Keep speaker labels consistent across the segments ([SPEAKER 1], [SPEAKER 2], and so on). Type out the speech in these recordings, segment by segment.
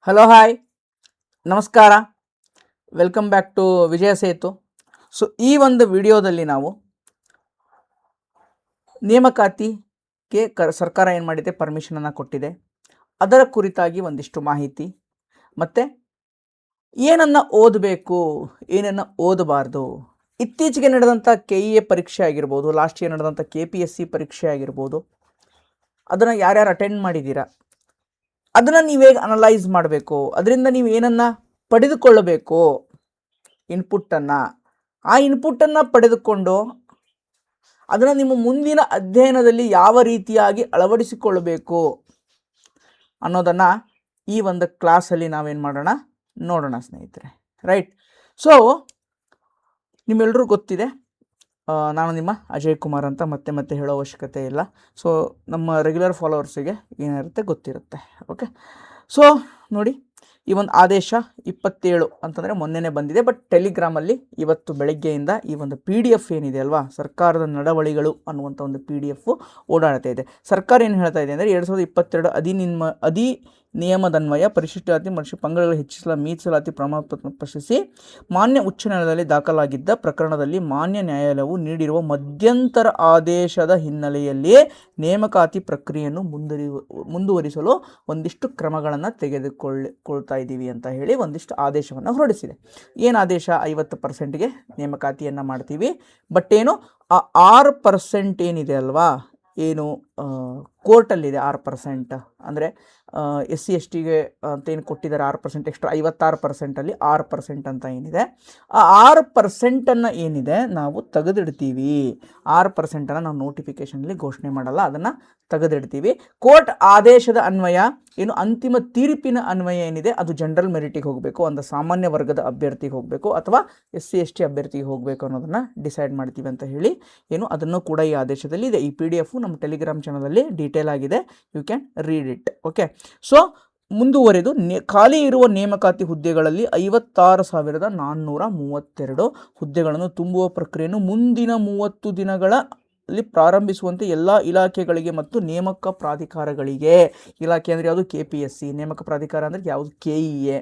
[SPEAKER 1] Hello hi ನಮಸ್ಕಾರ. Welcome back to Vijaya Setu. So ಈ ಒಂದು ವಿಡಿಯೋದಲ್ಲಿ ನಾವು ನೇಮಕಾತಿಗೆ ಸರ್ಕಾರ ಏನು ಮಾಡಿದೆ, ಪರ್ಮಿಷನನ್ನು ಕೊಟ್ಟಿದೆ. ಅದರ ಕುರಿತಾಗಿ ಒಂದಿಷ್ಟು ಮಾಹಿತಿ ಮತ್ತು ಏನನ್ನು ಓದಬೇಕು, ಏನನ್ನು ಓದಬಾರ್ದು, ಇತ್ತೀಚೆಗೆ ನಡೆದಂಥ KEA ಪರೀಕ್ಷೆ ಆಗಿರ್ಬೋದು, ಲಾಸ್ಟ್ ಇಯರ್ ನಡೆದಂಥ KPSC ಪರೀಕ್ಷೆ ಆಗಿರ್ಬೋದು, ಅದನ್ನು ಯಾರ್ಯಾರು ಅಟೆಂಡ್ ಮಾಡಿದ್ದೀರಾ, ಅದನ್ನು ನೀವು ಹೇಗೆ ಅನಲೈಸ್ ಮಾಡಬೇಕು, ಅದರಿಂದ ನೀವು ಏನನ್ನು ಪಡೆದುಕೊಳ್ಳಬೇಕು, ಇನ್ಪುಟ್ಟನ್ನು, ಆ ಇನ್ಪುಟ್ಟನ್ನು ಪಡೆದುಕೊಂಡು ಅದನ್ನು ನಿಮ್ಮ ಮುಂದಿನ ಅಧ್ಯಯನದಲ್ಲಿ ಯಾವ ರೀತಿಯಾಗಿ ಅಳವಡಿಸಿಕೊಳ್ಳಬೇಕು ಅನ್ನೋದನ್ನು ಈ ಒಂದು ಕ್ಲಾಸಲ್ಲಿ ನಾವೇನು ಮಾಡೋಣ ನೋಡೋಣ ಸ್ನೇಹಿತರೆ. ರೈಟ್. ಸೊ ನಿಮ್ಮೆಲ್ಲರೂ ಗೊತ್ತಿದೆ, ನಾನು ನಿಮ್ಮ ಅಜಯ್ ಕುಮಾರ್ ಅಂತ ಮತ್ತೆ ಹೇಳೋ ಅವಶ್ಯಕತೆ ಇಲ್ಲ. ಸೊ ನಮ್ಮ ರೆಗ್ಯುಲರ್ ಫಾಲೋವರ್ಸಿಗೆ ಏನಿರುತ್ತೆ ಗೊತ್ತಿರುತ್ತೆ. ಓಕೆ. ಸೊ ನೋಡಿ, ಈ ಒಂದು ಆದೇಶ 27 ಅಂತಂದರೆ ಮೊನ್ನೆನೇ ಬಂದಿದೆ. ಬಟ್ ಟೆಲಿಗ್ರಾಮಲ್ಲಿ ಇವತ್ತು ಬೆಳಗ್ಗೆಯಿಂದ ಈ ಒಂದು PDF ಏನಿದೆ ಅಲ್ವಾ, ಸರ್ಕಾರದ ನಡವಳಿಗಳು ಅನ್ನುವಂಥ ಒಂದು PDF ಓಡಾಡ್ತಾ ಇದೆ. ಸರ್ಕಾರ ಏನು ಹೇಳ್ತಾ ಇದೆ ಅಂದರೆ 2022 ಅಧಿನಿಯಮದನ್ವಯ ಪರಿಶಿಷ್ಟ ಜಾತಿ ಮತ್ತು ಪಂಗಡಗಳ ಹೆಚ್ಚಿಸಲು ಮೀಸಲಾತಿ ಪ್ರಮಾಣ ಪತ್ರ ಪ್ರಶ್ನಿಸಿ ಮಾನ್ಯ ಉಚ್ಚ ನ್ಯಾಯಾಲಯದಲ್ಲಿ ದಾಖಲಾಗಿದ್ದ ಪ್ರಕರಣದಲ್ಲಿ ಮಾನ್ಯ ನ್ಯಾಯಾಲಯವು ನೀಡಿರುವ ಮಧ್ಯಂತರ ಆದೇಶದ ಹಿನ್ನೆಲೆಯಲ್ಲಿಯೇ ನೇಮಕಾತಿ ಪ್ರಕ್ರಿಯೆಯನ್ನು ಮುಂದುವರಿಸಲು ಒಂದಿಷ್ಟು ಕ್ರಮಗಳನ್ನು ತೆಗೆದುಕೊಳ್ತಾ ಇದ್ದೀವಿ ಅಂತ ಹೇಳಿ ಒಂದಿಷ್ಟು ಆದೇಶವನ್ನು ಹೊರಡಿಸಿದೆ. ಏನು ಆದೇಶ? 50%ಗೆ ನೇಮಕಾತಿಯನ್ನು ಮಾಡ್ತೀವಿ. ಬಟ್ ಏನು, ಆ 6% ಏನಿದೆ ಅಲ್ವಾ, ಏನು ಕೋರ್ಟಲ್ಲಿದೆ 6%, ಅಂದರೆ SC/STಗೆ ಅಂತ ಏನು ಕೊಟ್ಟಿದ್ದಾರೆ 6% ಎಕ್ಸ್ಟ್ರಾ, 56%ಅಲ್ಲಿ 6% ಅಂತ ಏನಿದೆ, ಆ 6%ಅನ್ನು ಏನಿದೆ ನಾವು ತೆಗೆದಿಡ್ತೀವಿ. 6%ಅನ್ನು ನಾವು ನೋಟಿಫಿಕೇಷನಲ್ಲಿ ಘೋಷಣೆ ಮಾಡಲ್ಲ, ಅದನ್ನು ತೆಗೆದಿಡ್ತೀವಿ. ಕೋರ್ಟ್ ಆದೇಶದ ಅನ್ವಯ ಏನು, ಅಂತಿಮ ತೀರ್ಪಿನ ಅನ್ವಯ ಏನಿದೆ ಅದು ಜನರಲ್ ಮೆರಿಟಿಗೆ ಹೋಗಬೇಕು, ಒಂದು ಸಾಮಾನ್ಯ ವರ್ಗದ ಅಭ್ಯರ್ಥಿಗೆ ಹೋಗಬೇಕು ಅಥವಾ SC/ST ಅಭ್ಯರ್ಥಿಗೆ ಹೋಗಬೇಕು ಅನ್ನೋದನ್ನು ಡಿಸೈಡ್ ಮಾಡ್ತೀವಿ ಅಂತ ಹೇಳಿ ಏನು, ಅದನ್ನು ಕೂಡ ಈ ಆದೇಶದಲ್ಲಿ ಇದೆ. ಈ PDF ನಮ್ಮ ಟೆಲಿಗ್ರಾಮ್ ಚಾನಲಲ್ಲಿ ಡೀಟೇಲ್ ಆಗಿದೆ, you can read it. Okay. So ಮುಂದುವರೆದು ಖಾಲಿ ಇರುವ ನೇಮಕಾತಿ ಹುದ್ದೆಗಳಲ್ಲಿ 56,432 ಹುದ್ದೆಗಳನ್ನು ತುಂಬುವ ಪ್ರಕ್ರಿಯೆಯನ್ನು ಮುಂದಿನ 30 ದಿನಗಳಲ್ಲಿ ಪ್ರಾರಂಭಿಸುವಂತೆ ಎಲ್ಲ ಇಲಾಖೆಗಳಿಗೆ ಮತ್ತು ನೇಮಕ ಪ್ರಾಧಿಕಾರಗಳಿಗೆ, ಇಲಾಖೆ ಅಂದರೆ ಯಾವುದು, KPSC, ನೇಮಕ ಪ್ರಾಧಿಕಾರ ಅಂದರೆ ಯಾವುದು, KEA.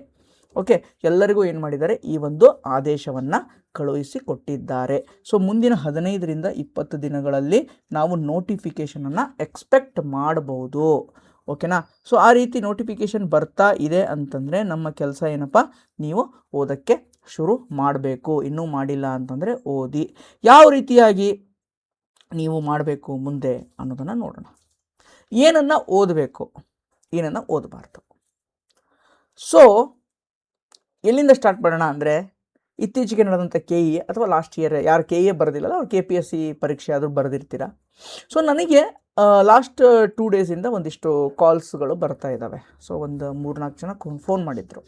[SPEAKER 1] ಓಕೆ, ಎಲ್ಲರಿಗೂ ಏನು ಮಾಡಿದ್ದಾರೆ, ಈ ಒಂದು ಆದೇಶವನ್ನು ಕಳುಹಿಸಿ ಕೊಟ್ಟಿದ್ದಾರೆ. ಸೊ ಮುಂದಿನ 15ರಿಂದ 20 ದಿನಗಳಲ್ಲಿ ನಾವು ನೋಟಿಫಿಕೇಷನನ್ನು ಎಕ್ಸ್ಪೆಕ್ಟ್ ಮಾಡಬಹುದು. ಓಕೆನಾ. ಸೊ ಆ ರೀತಿ ನೋಟಿಫಿಕೇಷನ್ ಬರ್ತಾ ಇದೆ ಅಂತಂದರೆ ನಮ್ಮ ಕೆಲಸ ಏನಪ್ಪ, ನೀವು ಓದೋಕ್ಕೆ ಶುರು ಮಾಡಬೇಕು. ಇನ್ನೂ ಮಾಡಿಲ್ಲ ಅಂತಂದರೆ ಓದಿ. ಯಾವ ರೀತಿಯಾಗಿ ನೀವು ಮಾಡಬೇಕು ಮುಂದೆ ಅನ್ನೋದನ್ನು ನೋಡೋಣ. ಏನನ್ನು ಓದಬೇಕು, ಏನನ್ನು ಓದಬಾರ್ದು. ಸೊ ಎಲ್ಲಿಂದ ಸ್ಟಾರ್ಟ್ ಮಾಡೋಣ ಅಂದರೆ, ಇತ್ತೀಚೆಗೆ ನಡೆದಂಥ KEA ಅಥವಾ ಲಾಸ್ಟ್ ಇಯರ್ ಯಾರು KEA ಬರೆದಿಲ್ಲಲ್ಲ ಅವ್ರು KPSC ಪರೀಕ್ಷೆ ಆದರೂ ಬರೆದಿರ್ತೀರ. ಸೊ ನನಗೆ ಲಾಸ್ಟ್ 2 ಡೇಸಿಂದ ಒಂದಿಷ್ಟು ಕಾಲ್ಸ್ಗಳು ಬರ್ತಾ ಇದ್ದಾವೆ. ಸೊ ಒಂದು 3-4 ಜನ ಫೋನ್ ಮಾಡಿದರು.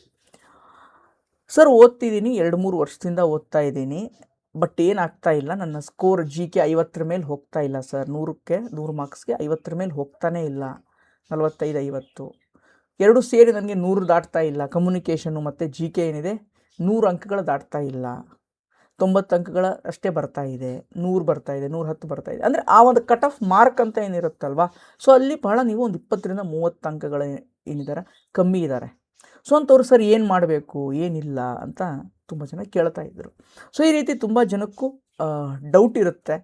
[SPEAKER 1] ಸರ್, ಓದ್ತಿದ್ದೀನಿ, 2-3 ವರ್ಷದಿಂದ ಓದ್ತಾ ಇದ್ದೀನಿ, ಬಟ್ ಏನಾಗ್ತಾ ಇಲ್ಲ, ನನ್ನ ಸ್ಕೋರ್ GK 50 ಮೇಲೆ ಹೋಗ್ತಾ ಇಲ್ಲ ಸರ್. 100 ಮಾರ್ಕ್ಸ್ಗೆ 50 ಮೇಲೆ ಹೋಗ್ತಾನೇ ಇಲ್ಲ. 45-50 ಎರಡೂ ಸೇರಿ ನನಗೆ 100 ದಾಟ್ತಾ ಇಲ್ಲ. ಕಮ್ಯುನಿಕೇಷನ್ನು ಮತ್ತು GK ಏನಿದೆ 100 ಅಂಕಗಳು ದಾಟ್ತಾ ಇಲ್ಲ. 90 ಅಂಕಗಳ ಅಷ್ಟೇ ಬರ್ತಾ ಇದೆ, 100 ಬರ್ತಾ ಇದೆ, 110 ಬರ್ತಾ ಇದೆ. ಅಂದರೆ ಆ ಒಂದು ಕಟ್ ಆಫ್ ಮಾರ್ಕ್ ಅಂತ ಏನಿರುತ್ತಲ್ವ, ಸೊ ಅಲ್ಲಿ ಬಹಳ ನೀವು ಒಂದು 20ರಿಂದ 30 ಅಂಕಗಳು ಏನಿದ್ದಾರೆ ಕಮ್ಮಿ ಇದ್ದಾರೆ. ಸೊ ಅಂಥವ್ರು ಸರ್ ಏನು ಮಾಡಬೇಕು, ಏನಿಲ್ಲ ಅಂತ ತುಂಬ ಜನ ಕೇಳ್ತಾ ಇದ್ದರು. ಸೊ ಈ ರೀತಿ ತುಂಬ ಜನಕ್ಕೂ ಡೌಟ್ ಇರುತ್ತೆ,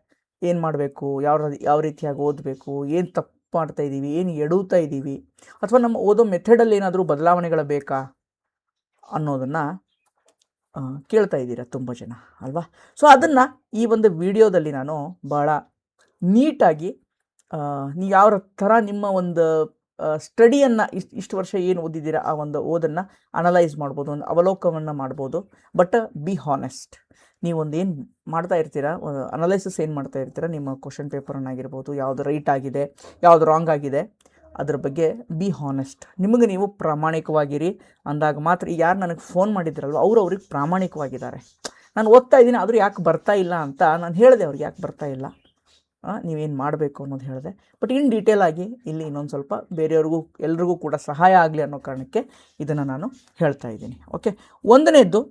[SPEAKER 1] ಏನು ಮಾಡಬೇಕು, ಯಾವ ರೀತಿಯಾಗಿ ಓದಬೇಕು, ಏನು ತಪ್ಪು ಮಾಡ್ತಾ ಇದ್ದೀವಿ, ಏನು ಎಡುತ್ತಾ ಇದ್ದೀವಿ, ಅಥವಾ ನಮ್ಮ ಓದೋ ಮೆಥಡಲ್ಲಿ ಏನಾದರೂ ಬದಲಾವಣೆಗಳು ಬೇಕಾ ಅನ್ನೋದನ್ನು ಕೇಳ್ತಾ ಇದ್ದೀರಾ ತುಂಬ ಜನ ಅಲ್ವಾ. ಸೊ ಅದನ್ನು ಈ ಒಂದು ವಿಡಿಯೋದಲ್ಲಿ ನಾನು ಭಾಳ ನೀಟಾಗಿ ನೀವು ಯಾವ ಥರ ನಿಮ್ಮ ಒಂದು ಸ್ಟಡಿಯನ್ನು ಇಷ್ಟು ವರ್ಷ ಏನು ಓದಿದ್ದೀರಾ ಆ ಒಂದು ಓದನ್ನು ಅನಲೈಸ್ ಮಾಡ್ಬೋದು, ಒಂದು ಅವಲೋಕನವನ್ನು ಮಾಡ್ಬೋದು. ಬಟ್ ಬಿ ಹಾನೆಸ್ಟ್, ನೀವೊಂದು ಏನು ಮಾಡ್ತಾ ಇರ್ತೀರಾ, ಅನಲೈಸಿಸ್ ಏನು ಮಾಡ್ತಾ ಇರ್ತೀರಾ, ನಿಮ್ಮ ಕ್ವಶನ್ ಪೇಪರನ್ನಾಗಿರ್ಬೋದು, ಯಾವುದು ರೈಟ್ ಆಗಿದೆ, ಯಾವುದು ರಾಂಗ್ ಆಗಿದೆ, ಅದ್ರ ಬಗ್ಗೆ ಬಿ ಹಾನೆಸ್ಟ್. ನಿಮಗೆ ನೀವು ಪ್ರಾಮಾಣಿಕವಾಗಿರಿ ಅಂದಾಗ ಮಾತ್ರ. ಯಾರು ನನಗೆ ಫೋನ್ ಮಾಡಿದ್ರಲ್ವ ಅವ್ರಿಗೆ ಪ್ರಾಮಾಣಿಕವಾಗಿದ್ದಾರೆ. ನಾನು ಓದ್ತಾ ಇದ್ದೀನಿ ಆದರೂ ಯಾಕೆ ಬರ್ತಾ ಇಲ್ಲ ಅಂತ ನಾನು ಹೇಳಿದೆ, ಅವ್ರಿಗೆ ಯಾಕೆ ಬರ್ತಾ ಇಲ್ಲ, ನೀವೇನು ಮಾಡಬೇಕು ಅನ್ನೋದು ಹೇಳಿದೆ. ಬಟ್ ಇನ್ ಡೀಟೇಲ್ ಆಗಿ ಇಲ್ಲಿ ಇನ್ನೊಂದು ಸ್ವಲ್ಪ ಬೇರೆಯವ್ರಿಗೂ ಎಲ್ರಿಗೂ ಕೂಡ ಸಹಾಯ ಆಗಲಿ ಅನ್ನೋ ಕಾರಣಕ್ಕೆ ಇದನ್ನು ನಾನು ಹೇಳ್ತಾ ಇದ್ದೀನಿ. ಓಕೆ. ಒಂದನೇದ್ದು,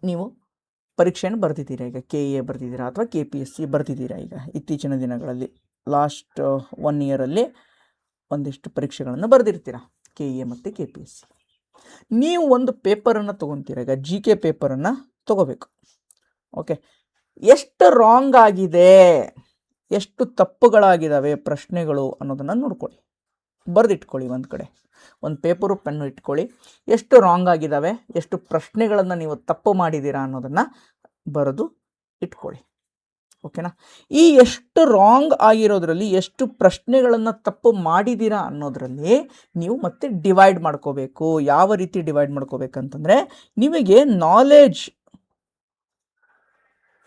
[SPEAKER 1] ನೀವು ಪರೀಕ್ಷೆಯನ್ನು ಬರೆದಿದ್ದೀರಾ, ಈಗ KEA ಬರೆದಿದ್ದೀರಾ ಅಥವಾ KPSC ಬರೆದಿದ್ದೀರಾ. ಈಗ ಇತ್ತೀಚಿನ ದಿನಗಳಲ್ಲಿ ಲಾಸ್ಟ್ 1 ಇಯರಲ್ಲಿ ಒಂದಿಷ್ಟು ಪರೀಕ್ಷೆಗಳನ್ನು ಬರೆದಿರ್ತೀರ, KEA ಮತ್ತು KPSC. ನೀವು ಒಂದು ಪೇಪರನ್ನು ತೊಗೊತೀರ, ಈಗ ಜಿ ಕೆ ಪೇಪರನ್ನು ತೊಗೋಬೇಕು. ಓಕೆ, ಎಷ್ಟು ರಾಂಗ್ ಆಗಿದೆ, ಎಷ್ಟು ತಪ್ಪುಗಳಾಗಿದ್ದಾವೆ ಪ್ರಶ್ನೆಗಳು ಅನ್ನೋದನ್ನು ನೋಡ್ಕೊಳ್ಳಿ, ಬರೆದಿಟ್ಕೊಳ್ಳಿ. ಒಂದು ಕಡೆ ಒಂದು ಪೇಪರು ಪೆನ್ನು ಇಟ್ಕೊಳ್ಳಿ. ಎಷ್ಟು ರಾಂಗ್ ಆಗಿದ್ದಾವೆ, ಎಷ್ಟು ಪ್ರಶ್ನೆಗಳನ್ನು ನೀವು ತಪ್ಪು ಮಾಡಿದ್ದೀರಾ ಅನ್ನೋದನ್ನು ಬರೆದು ಇಟ್ಕೊಳ್ಳಿ. ಓಕೆನಾ? ಈ ಎಷ್ಟು ರಾಂಗ್ ಆಗಿರೋದ್ರಲ್ಲಿ, ಎಷ್ಟು ಪ್ರಶ್ನೆಗಳನ್ನು ತಪ್ಪು ಮಾಡಿದ್ದೀರಾ ಅನ್ನೋದ್ರಲ್ಲಿ ನೀವು ಮತ್ತೆ ಡಿವೈಡ್ ಮಾಡ್ಕೋಬೇಕು. ಯಾವ ರೀತಿ ಡಿವೈಡ್ ಮಾಡ್ಕೋಬೇಕಂತಂದರೆ, ನಿಮಗೆ ನಾಲೆಜ್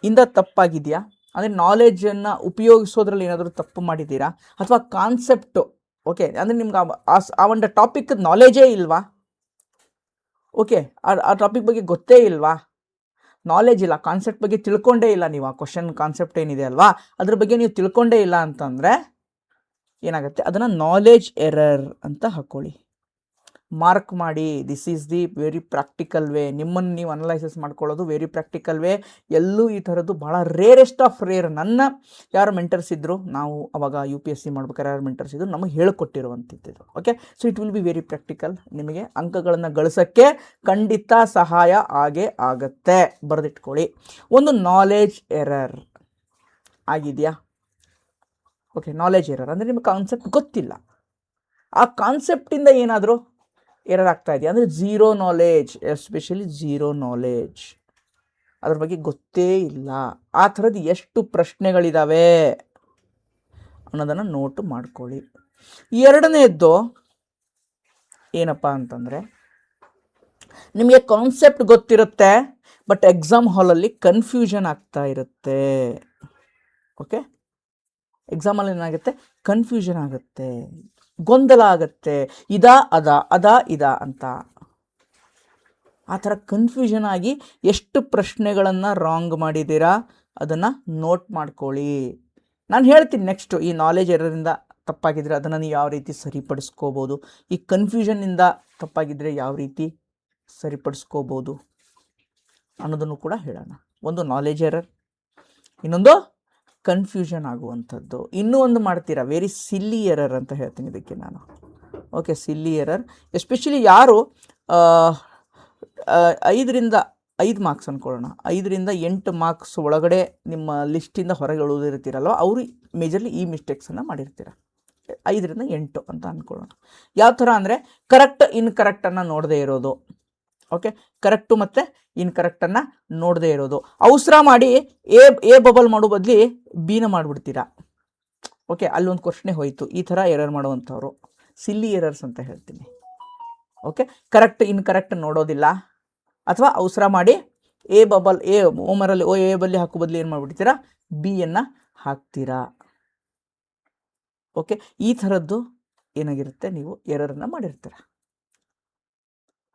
[SPEAKER 1] ಇಂದ ತಪ್ಪಾಗಿದೆಯಾ, ಅಂದರೆ ನಾಲೆಜನ್ನು ಉಪಯೋಗಿಸೋದ್ರಲ್ಲಿ ಏನಾದರೂ ತಪ್ಪು ಮಾಡಿದ್ದೀರಾ, ಅಥವಾ ಕಾನ್ಸೆಪ್ಟು, ಓಕೆ, ಅಂದರೆ ನಿಮ್ಗೆ ಆ ಒಂದು ಟಾಪಿಕ್ ನಾಲೆಜೇ ಇಲ್ವಾ, ಓಕೆ, ಆ ಟಾಪಿಕ್ ಬಗ್ಗೆ ಗೊತ್ತೇ ಇಲ್ವಾ, ನಾಲೆಜ್ ಇಲ್ಲ, ಕಾನ್ಸೆಪ್ಟ್ ಬಗ್ಗೆ ತಿಳ್ಕೊಂಡೇ ಇಲ್ಲ ನೀವು, ಆ ಕ್ವಶನ್ ಕಾನ್ಸೆಪ್ಟ್ ಏನಿದೆ ಅಲ್ವಾ ಅದ್ರ ಬಗ್ಗೆ ನೀವು ತಿಳ್ಕೊಂಡೇ ಇಲ್ಲ ಅಂತಂದರೆ ಏನಾಗುತ್ತೆ, ಅದನ್ನು ನಾಲೆಜ್ ಎರರ್ ಅಂತ ಹಾಕ್ಕೊಳ್ಳಿ, ಮಾರ್ಕ್ ಮಾಡಿ. This is the very practical way. ನಿಮ್ಮನ್ನು ನೀವು ಅನಲೈಸಿಸ್ ಮಾಡ್ಕೊಳ್ಳೋದು ವೆರಿ ಪ್ರಾಕ್ಟಿಕಲ್ ವೇ. ಎಲ್ಲೂ ಈ ಥರದ್ದು ಭಾಳ ರೇರೆಸ್ಟ್ ಆಫ್ ರೇರ್. ನನ್ನ ಯಾರು ಮೆಂಟರ್ಸ್ ಇದ್ದರು, ನಾವು ಅವಾಗ UPSC ಮಾಡ್ಬೇಕಾದ್ರೆ ಯಾರು ಮೆಂಟರ್ಸ್ ಇದ್ದರು, ನಮಗೆ ಹೇಳಿಕೊಟ್ಟಿರುವಂಥದ್ದು. Okay, so it will be very practical. ನಿಮಗೆ ಅಂಕಗಳನ್ನು ಗಳಿಸೋಕ್ಕೆ ಖಂಡಿತ ಸಹಾಯ ಆಗೇ ಆಗುತ್ತೆ. ಬರೆದಿಟ್ಕೊಳ್ಳಿ. ಒಂದು ನಾಲೆಜ್ ಎರರ್ ಆಗಿದೆಯಾ? ಓಕೆ, ನಾಲೆಜ್ ಎರರ್ ಅಂದರೆ ನಿಮಗೆ ಕಾನ್ಸೆಪ್ಟ್ ಗೊತ್ತಿಲ್ಲ, ಆ ಕಾನ್ಸೆಪ್ಟಿಂದ ಏನಾದರೂ ಎರರ್ ಆಗ್ತಾ ಇದೆಯಾ ಅಂದರೆ zero knowledge, especially zero knowledge, ಅದ್ರ ಬಗ್ಗೆ ಗೊತ್ತೇ ಇಲ್ಲ. ಆ ಥರದ್ದು ಎಷ್ಟು ಪ್ರಶ್ನೆಗಳಿದ್ದಾವೆ ಅನ್ನೋದನ್ನು ನೋಟು ಮಾಡ್ಕೊಳ್ಳಿ. ಎರಡನೇದ್ದು ಏನಪ್ಪ ಅಂತಂದರೆ, ನಿಮಗೆ ಕಾನ್ಸೆಪ್ಟ್ ಗೊತ್ತಿರುತ್ತೆ, ಬಟ್ ಎಕ್ಸಾಮ್ ಹಾಲಲ್ಲಿ ಕನ್ಫ್ಯೂಷನ್ ಆಗ್ತಾ ಇರುತ್ತೆ. ಓಕೆ, ಎಕ್ಸಾಮಲ್ಲಿ ಏನಾಗುತ್ತೆ, ಕನ್ಫ್ಯೂಷನ್ ಆಗುತ್ತೆ, ಗೊಂದಲ ಆಗುತ್ತೆ, ಇದಾ ಇದಾ ಅಂತ. ಆ ಥರ ಕನ್ಫ್ಯೂಷನ್ ಆಗಿ ಎಷ್ಟು ಪ್ರಶ್ನೆಗಳನ್ನು ರಾಂಗ್ ಮಾಡಿದ್ದೀರಾ ಅದನ್ನು ನೋಟ್ ಮಾಡ್ಕೊಳ್ಳಿ. ನಾನು ಹೇಳ್ತೀನಿ ನೆಕ್ಸ್ಟು, ಈ ನಾಲೆಜ್ ಎರರಿಂದ ತಪ್ಪಾಗಿದ್ದರೆ ಅದನ್ನು ನೀವು ಯಾವ ರೀತಿ ಸರಿಪಡಿಸ್ಕೋಬೋದು, ಈ ಕನ್ಫ್ಯೂಷನ್ನಿಂದ ತಪ್ಪಾಗಿದ್ದರೆ ಯಾವ ರೀತಿ ಸರಿಪಡಿಸ್ಕೋಬೋದು ಅನ್ನೋದನ್ನು ಕೂಡ ಹೇಳೋಣ. ಒಂದು ನಾಲೆಜ್ ಎರರ್, ಇನ್ನೊಂದು ಕನ್ಫ್ಯೂಷನ್ ಆಗುವಂಥದ್ದು. ಇನ್ನೂ ಒಂದು ಮಾಡ್ತೀರಾ, ವೆರಿ ಸಿಲ್ಲಿ ಎರರ್ ಅಂತ ಹೇಳ್ತೀನಿ ಇದಕ್ಕೆ ನಾನು. ಓಕೆ, ಸಿಲ್ಲಿ ಎರರ್ ಎಸ್ಪೆಷಲಿ ಯಾರು 5 ಮಾರ್ಕ್ಸ್ ಅಂದ್ಕೊಳ್ಳೋಣ, 5ರಿಂದ 8 ಮಾರ್ಕ್ಸ್ ಒಳಗಡೆ ನಿಮ್ಮ ಲಿಸ್ಟಿಂದ ಹೊರಗೆ ಉಳಿದಿರ್ತೀರಲ್ವ, ಅವರು ಮೇಜರ್ಲಿ ಈ ಮಿಸ್ಟೇಕ್ಸನ್ನು ಮಾಡಿರ್ತೀರ. 5ರಿಂದ 8 ಅಂತ ಅಂದ್ಕೊಳ್ಳೋಣ. ಯಾವ ಥರ ಅಂದರೆ, ಕರೆಕ್ಟ್ ಇನ್ಕರೆಕ್ಟನ್ನು ನೋಡದೇ ಇರೋದು. ಓಕೆ, ಕರೆಕ್ಟು ಮತ್ತು ಇನ್ಕರೆಕ್ಟನ್ನು ನೋಡದೇ ಇರೋದು. ಅವಸರ ಮಾಡಿ ಎ ಬಬಲ್ ಮಾಡೋ ಬದಲಿ ಬಿನ ಮಾಡಿಬಿಡ್ತೀರಾ. ಓಕೆ, ಅಲ್ಲೊಂದು ಕ್ವಶ್ನೆ ಹೋಯಿತು. ಈ ಥರ ಎರರ್ ಮಾಡುವಂಥವ್ರು ಸಿಲ್ಲಿ ಎರರ್ಸ್ ಅಂತ ಹೇಳ್ತೀನಿ. ಓಕೆ, ಕರೆಕ್ಟ್ ಇನ್ಕರೆಕ್ಟ್ ನೋಡೋದಿಲ್ಲ, ಅಥವಾ ಅವಸರ ಮಾಡಿ ಎ ಓಮರಲ್ಲಿ ಎ ಬಲ್ಲಿ ಹಾಕೋ ಬದಲು ಏನು ಮಾಡಿಬಿಡ್ತೀರಾ, ಬಿಯನ್ನು ಹಾಕ್ತೀರಾ. ಓಕೆ, ಈ ಥರದ್ದು ಏನಾಗಿರುತ್ತೆ, ನೀವು ಎರರನ್ನು ಮಾಡಿರ್ತೀರ.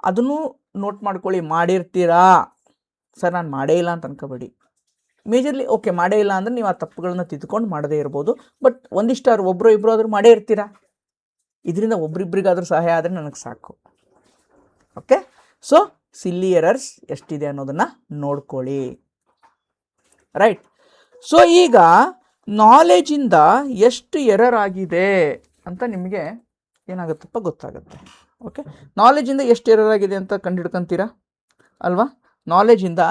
[SPEAKER 1] ಅದನ್ನು ನೋಟ್ ಮಾಡ್ಕೊಳ್ಳಿ. ಮಾಡಿರ್ತೀರಾ ಸರ್, ನಾನು ಮಾಡೇ ಇಲ್ಲ ಅಂತ ಅನ್ಕೋಬೇಡಿ. ಮೇಜರ್ಲಿ ಓಕೆ, ಮಾಡೇ ಇಲ್ಲ ಅಂದರೆ ನೀವು ಆ ತಪ್ಪುಗಳನ್ನ ತಿದ್ದುಕೊಂಡು ಮಾಡದೇ ಇರ್ಬೋದು, ಬಟ್ ಒಂದಿಷ್ಟಾದ್ರು ಒಬ್ಬರು ಇಬ್ಬರು ಆದರೂ ಮಾಡೇ ಇರ್ತೀರಾ. ಇದರಿಂದ ಒಬ್ರಿಬ್ರಿಗಾದರೂ ಸಹಾಯ ಆದರೆ ನನಗೆ ಸಾಕು. ಓಕೆ, ಸೊ ಸಿಲ್ಲಿ ಎರರ್ಸ್ ಎಷ್ಟಿದೆ ಅನ್ನೋದನ್ನು ನೋಡ್ಕೊಳ್ಳಿ. ರೈಟ್. ಸೊ ಈಗ ನಾಲೆಜಿಂದ ಎಷ್ಟು ಎರರ್ ಆಗಿದೆ ಅಂತ ನಿಮಗೆ ಏನಾಗುತ್ತಪ್ಪ ಗೊತ್ತಾಗುತ್ತೆ. ಓಕೆ, ನಾಲೆಜಿಂದ ಎಷ್ಟು ಎರರ್ ಆಗಿದೆ ಅಂತ ಕಂಡುಹಿಡ್ಕೊಂತೀರಾ ಅಲ್ವಾ? ನಾಲೆಜಿಂದ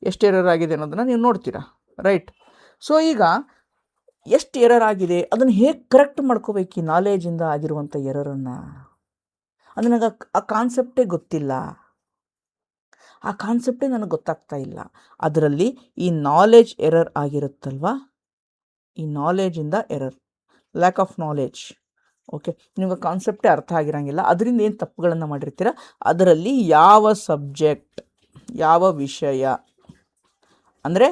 [SPEAKER 1] ಎಷ್ಟು ಎರರ್ ಆಗಿದೆ ಅನ್ನೋದನ್ನು ನೀವು ನೋಡ್ತೀರಾ. ರೈಟ್. ಸೊ ಈಗ ಎಷ್ಟು ಎರರ್ ಆಗಿದೆ ಅದನ್ನು ಹೇಗೆ ಕರೆಕ್ಟ್ ಮಾಡ್ಕೋಬೇಕು, ಈ ನಾಲೆಜಿಂದ ಆಗಿರುವಂಥ ಎರರನ್ನು. ಅದು ನನಗೆ ಆ ಕಾನ್ಸೆಪ್ಟೇ ಗೊತ್ತಿಲ್ಲ, ಆ ಕಾನ್ಸೆಪ್ಟೇ ನನಗೆ ಗೊತ್ತಾಗ್ತಾ ಇಲ್ಲ. ಅದರಲ್ಲಿ ಈ ನಾಲೆಜ್ ಎರರ್ ಆಗಿರುತ್ತಲ್ವ, ಈ ನಾಲೆಜಿಂದ error, lack of knowledge. Okay, ನಿಮಗೆ ಕಾನ್ಸೆಪ್ಟೇ ಅರ್ಥ ಆಗಿರೋಂಗಿಲ್ಲ, ಅದರಿಂದ ಏನು ತಪ್ಪುಗಳನ್ನು ಮಾಡಿರ್ತೀರ, ಅದರಲ್ಲಿ ಯಾವ ಸಬ್ಜೆಕ್ಟ್, ಯಾವ ವಿಷಯ ಅಂದರೆ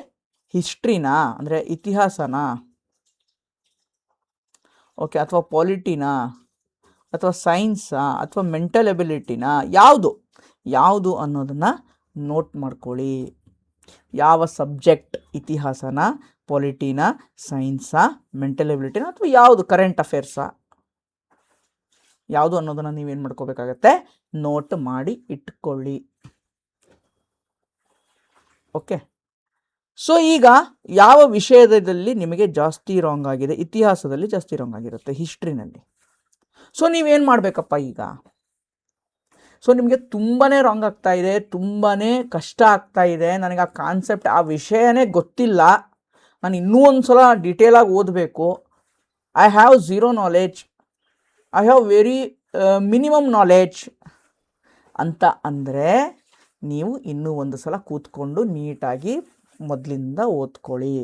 [SPEAKER 1] ಹಿಸ್ಟ್ರಿನಾ, ಅಂದರೆ ಇತಿಹಾಸನಾ, ಓಕೆ, ಅಥವಾ ಪಾಲಿಟಿನಾ, ಅಥವಾ ಸೈನ್ಸಾ, ಅಥವಾ ಮೆಂಟಲ್ ಎಬಿಲಿಟಿನಾ, ಯಾವುದು ಅನ್ನೋದನ್ನು ನೋಟ್ ಮಾಡ್ಕೊಳ್ಳಿ. ಯಾವ ಸಬ್ಜೆಕ್ಟ್, ಇತಿಹಾಸನ, ಪಾಲಿಟಿನಾ, ಸೈನ್ಸಾ, ಮೆಂಟಲ್ ಎಬಿಲಿಟಿನಾ, ಅಥವಾ ಯಾವುದು ಕರೆಂಟ್ ಅಫೇರ್ಸಾ, ಯಾವುದು ಅನ್ನೋದನ್ನು ನೀವೇನು ಮಾಡ್ಕೋಬೇಕಾಗತ್ತೆ, ನೋಟ್ ಮಾಡಿ ಇಟ್ಕೊಳ್ಳಿ. ಓಕೆ, ಸೊ ಈಗ ಯಾವ ವಿಷಯದಲ್ಲಿ ನಿಮಗೆ ಜಾಸ್ತಿ ರಾಂಗ್ ಆಗಿದೆ, ಇತಿಹಾಸದಲ್ಲಿ ಜಾಸ್ತಿ ರಾಂಗ್ ಆಗಿರುತ್ತೆ, ಹಿಸ್ಟ್ರಿನಲ್ಲಿ. ಸೊ ನೀವೇನು ಮಾಡಬೇಕಪ್ಪ, ಈಗ ಸೊ ನಿಮಗೆ ತುಂಬಾ ರಾಂಗ್ ಆಗ್ತಾ ಇದೆ, ತುಂಬಾ ಕಷ್ಟ ಆಗ್ತಾ ಇದೆ. ನನಗೆ ಆ ಕಾನ್ಸೆಪ್ಟ್, ಆ ವಿಷಯನೇ ಗೊತ್ತಿಲ್ಲ, ನಾನು ಇನ್ನೂ ಒಂದು ಸಲ ಡೀಟೇಲಾಗಿ ಓದಬೇಕು, I have zero knowledge, I have very minimum knowledge ಅಂತ ಅಂದರೆ ನೀವು ಇನ್ನೂ ಒಂದು ಸಲ ಕೂತ್ಕೊಂಡು ನೀಟಾಗಿ ಮೊದಲಿಂದ ಓದ್ಕೊಳ್ಳಿ.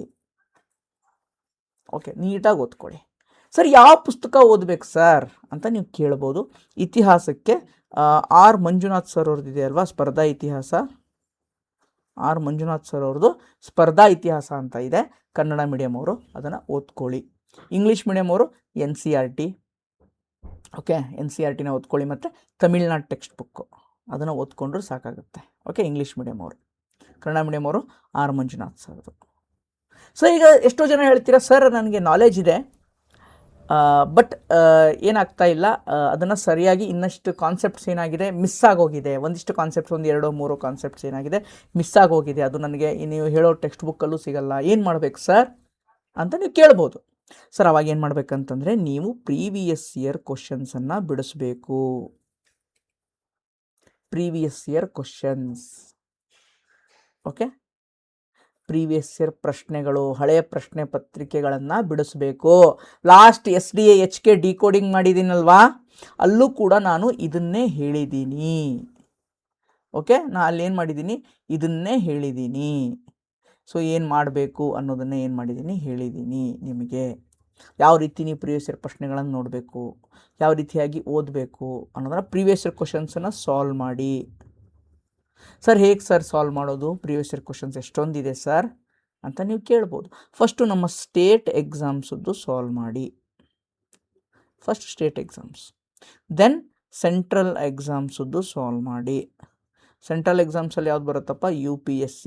[SPEAKER 1] ಓಕೆ, ನೀಟಾಗಿ ಓದ್ಕೊಳ್ಳಿ. ಸರ್ ಯಾವ ಪುಸ್ತಕ ಓದಬೇಕು ಸರ್ ಅಂತ ನೀವು ಕೇಳ್ಬೋದು. ಇತಿಹಾಸಕ್ಕೆ ಆರ್ ಮಂಜುನಾಥ್ ಸರ್ ಅವ್ರದ್ದಿದೆ ಅಲ್ವಾ, ಸ್ಪರ್ಧಾ ಇತಿಹಾಸ. ಆರ್ ಮಂಜುನಾಥ್ ಸರ್ ಅವ್ರದ್ದು ಸ್ಪರ್ಧಾ ಇತಿಹಾಸ ಅಂತ ಇದೆ, ಕನ್ನಡ ಮೀಡಿಯಂ ಅವರು ಅದನ್ನು ಓದ್ಕೊಳ್ಳಿ. ಇಂಗ್ಲೀಷ್ ಮೀಡಿಯಂ ಅವರು NCERT, ಓಕೆ, NCERTನ ಓದ್ಕೊಳ್ಳಿ. ಮತ್ತು ತಮಿಳ್ನಾಡು ಟೆಕ್ಸ್ಟ್ ಬುಕ್ಕು ಅದನ್ನು ಓದ್ಕೊಂಡ್ರೂ ಸಾಕಾಗುತ್ತೆ. ಓಕೆ, ಇಂಗ್ಲೀಷ್ ಮೀಡಿಯಂ ಅವರು. ಕನ್ನಡ ಮೀಡಿಯಂ ಅವರು ಆರ್ ಮಂಜುನಾಥ್ ಸರ್ದು. ಸೊ ಈಗ ಎಷ್ಟೋ ಜನ ಹೇಳ್ತೀರಾ ಸರ್ ನನಗೆ ನಾಲೆಜ್ ಇದೆ, ಬಟ್ ಏನಾಗ್ತಾ ಇಲ್ಲ, ಅದನ್ನು ಸರಿಯಾಗಿ ಇನ್ನಷ್ಟು ಕಾನ್ಸೆಪ್ಟ್ಸ್ ಏನಾಗಿದೆ ಮಿಸ್ ಆಗೋಗಿದೆ, ಒಂದಿಷ್ಟು ಕಾನ್ಸೆಪ್ಟ್ಸ್, ಒಂದು 2-3 ಕಾನ್ಸೆಪ್ಟ್ಸ್ ಏನಾಗಿದೆ ಮಿಸ್ ಆಗೋಗಿದೆ, ಅದು ನನಗೆ ನೀವು ಹೇಳೋ ಟೆಕ್ಸ್ಟ್ ಬುಕ್ಕಲ್ಲೂ ಸಿಗಲ್ಲ, ಏನು ಮಾಡಬೇಕು ಸರ್ ಅಂತ ನೀವು ಕೇಳ್ಬೋದು. ಸರ್ ಅವಾಗ ಏನು ಮಾಡಬೇಕಂತಂದರೆ ನೀವು ಪ್ರೀವಿಯಸ್ ಇಯರ್ ಕ್ವಶನ್ಸನ್ನು ಬಿಡಿಸ್ಬೇಕು. Previous year questions, okay, previous year ಪ್ರಶ್ನೆಗಳು, ಹಳೆಯ ಪ್ರಶ್ನೆ ಪತ್ರಿಕೆಗಳನ್ನು ಬಿಡಿಸ್ಬೇಕು. ಲಾಸ್ಟ್ SDA HK ಡಿಕೋಡಿಂಗ್ ಮಾಡಿದ್ದೀನಲ್ವಾ, ಅಲ್ಲೂ ಕೂಡ ನಾನು ಇದನ್ನೇ ಹೇಳಿದ್ದೀನಿ. ಓಕೆ, ನಾನು ಅಲ್ಲೇನು ಮಾಡಿದ್ದೀನಿ, ಇದನ್ನೇ ಹೇಳಿದ್ದೀನಿ. ಸೊ ಏನು ಮಾಡಬೇಕು ಅನ್ನೋದನ್ನೇ ಏನು ಮಾಡಿದ್ದೀನಿ ಹೇಳಿದ್ದೀನಿ ನಿಮಗೆ. ಯಾವ ರೀತಿ ನೀವು ಪ್ರೀವಿಯಸ್ ಇಯರ್ ಪ್ರಶ್ನೆಗಳನ್ನು ನೋಡಬೇಕು, ಯಾವ ರೀತಿಯಾಗಿ ಓದಬೇಕು ಅನ್ನೋದನ್ನು, ಪ್ರೀವಿಯಸ್ ಇಯರ್ ಕ್ವಶನ್ಸನ್ನು ಸಾಲ್ವ್ ಮಾಡಿ. ಸರ್ ಹೇಗೆ ಸರ್ ಸಾಲ್ವ್ ಮಾಡೋದು, ಪ್ರೀವಿಯಸ್ ಇಯರ್ ಕ್ವಶನ್ಸ್ ಎಷ್ಟೊಂದಿದೆ ಸರ್ ಅಂತ ನೀವು ಕೇಳ್ಬೋದು. ಫಸ್ಟು ನಮ್ಮ ಸ್ಟೇಟ್ ಎಕ್ಸಾಮ್ಸದ್ದು ಸಾಲ್ವ್ ಮಾಡಿ, first state exams. Then central ಎಕ್ಸಾಮ್ಸದ್ದು solve ಮಾಡಿ. ಸೆಂಟ್ರಲ್ ಎಕ್ಸಾಮ್ಸಲ್ಲಿ ಯಾವ್ದು ಬರುತ್ತಪ್ಪ, UPSC,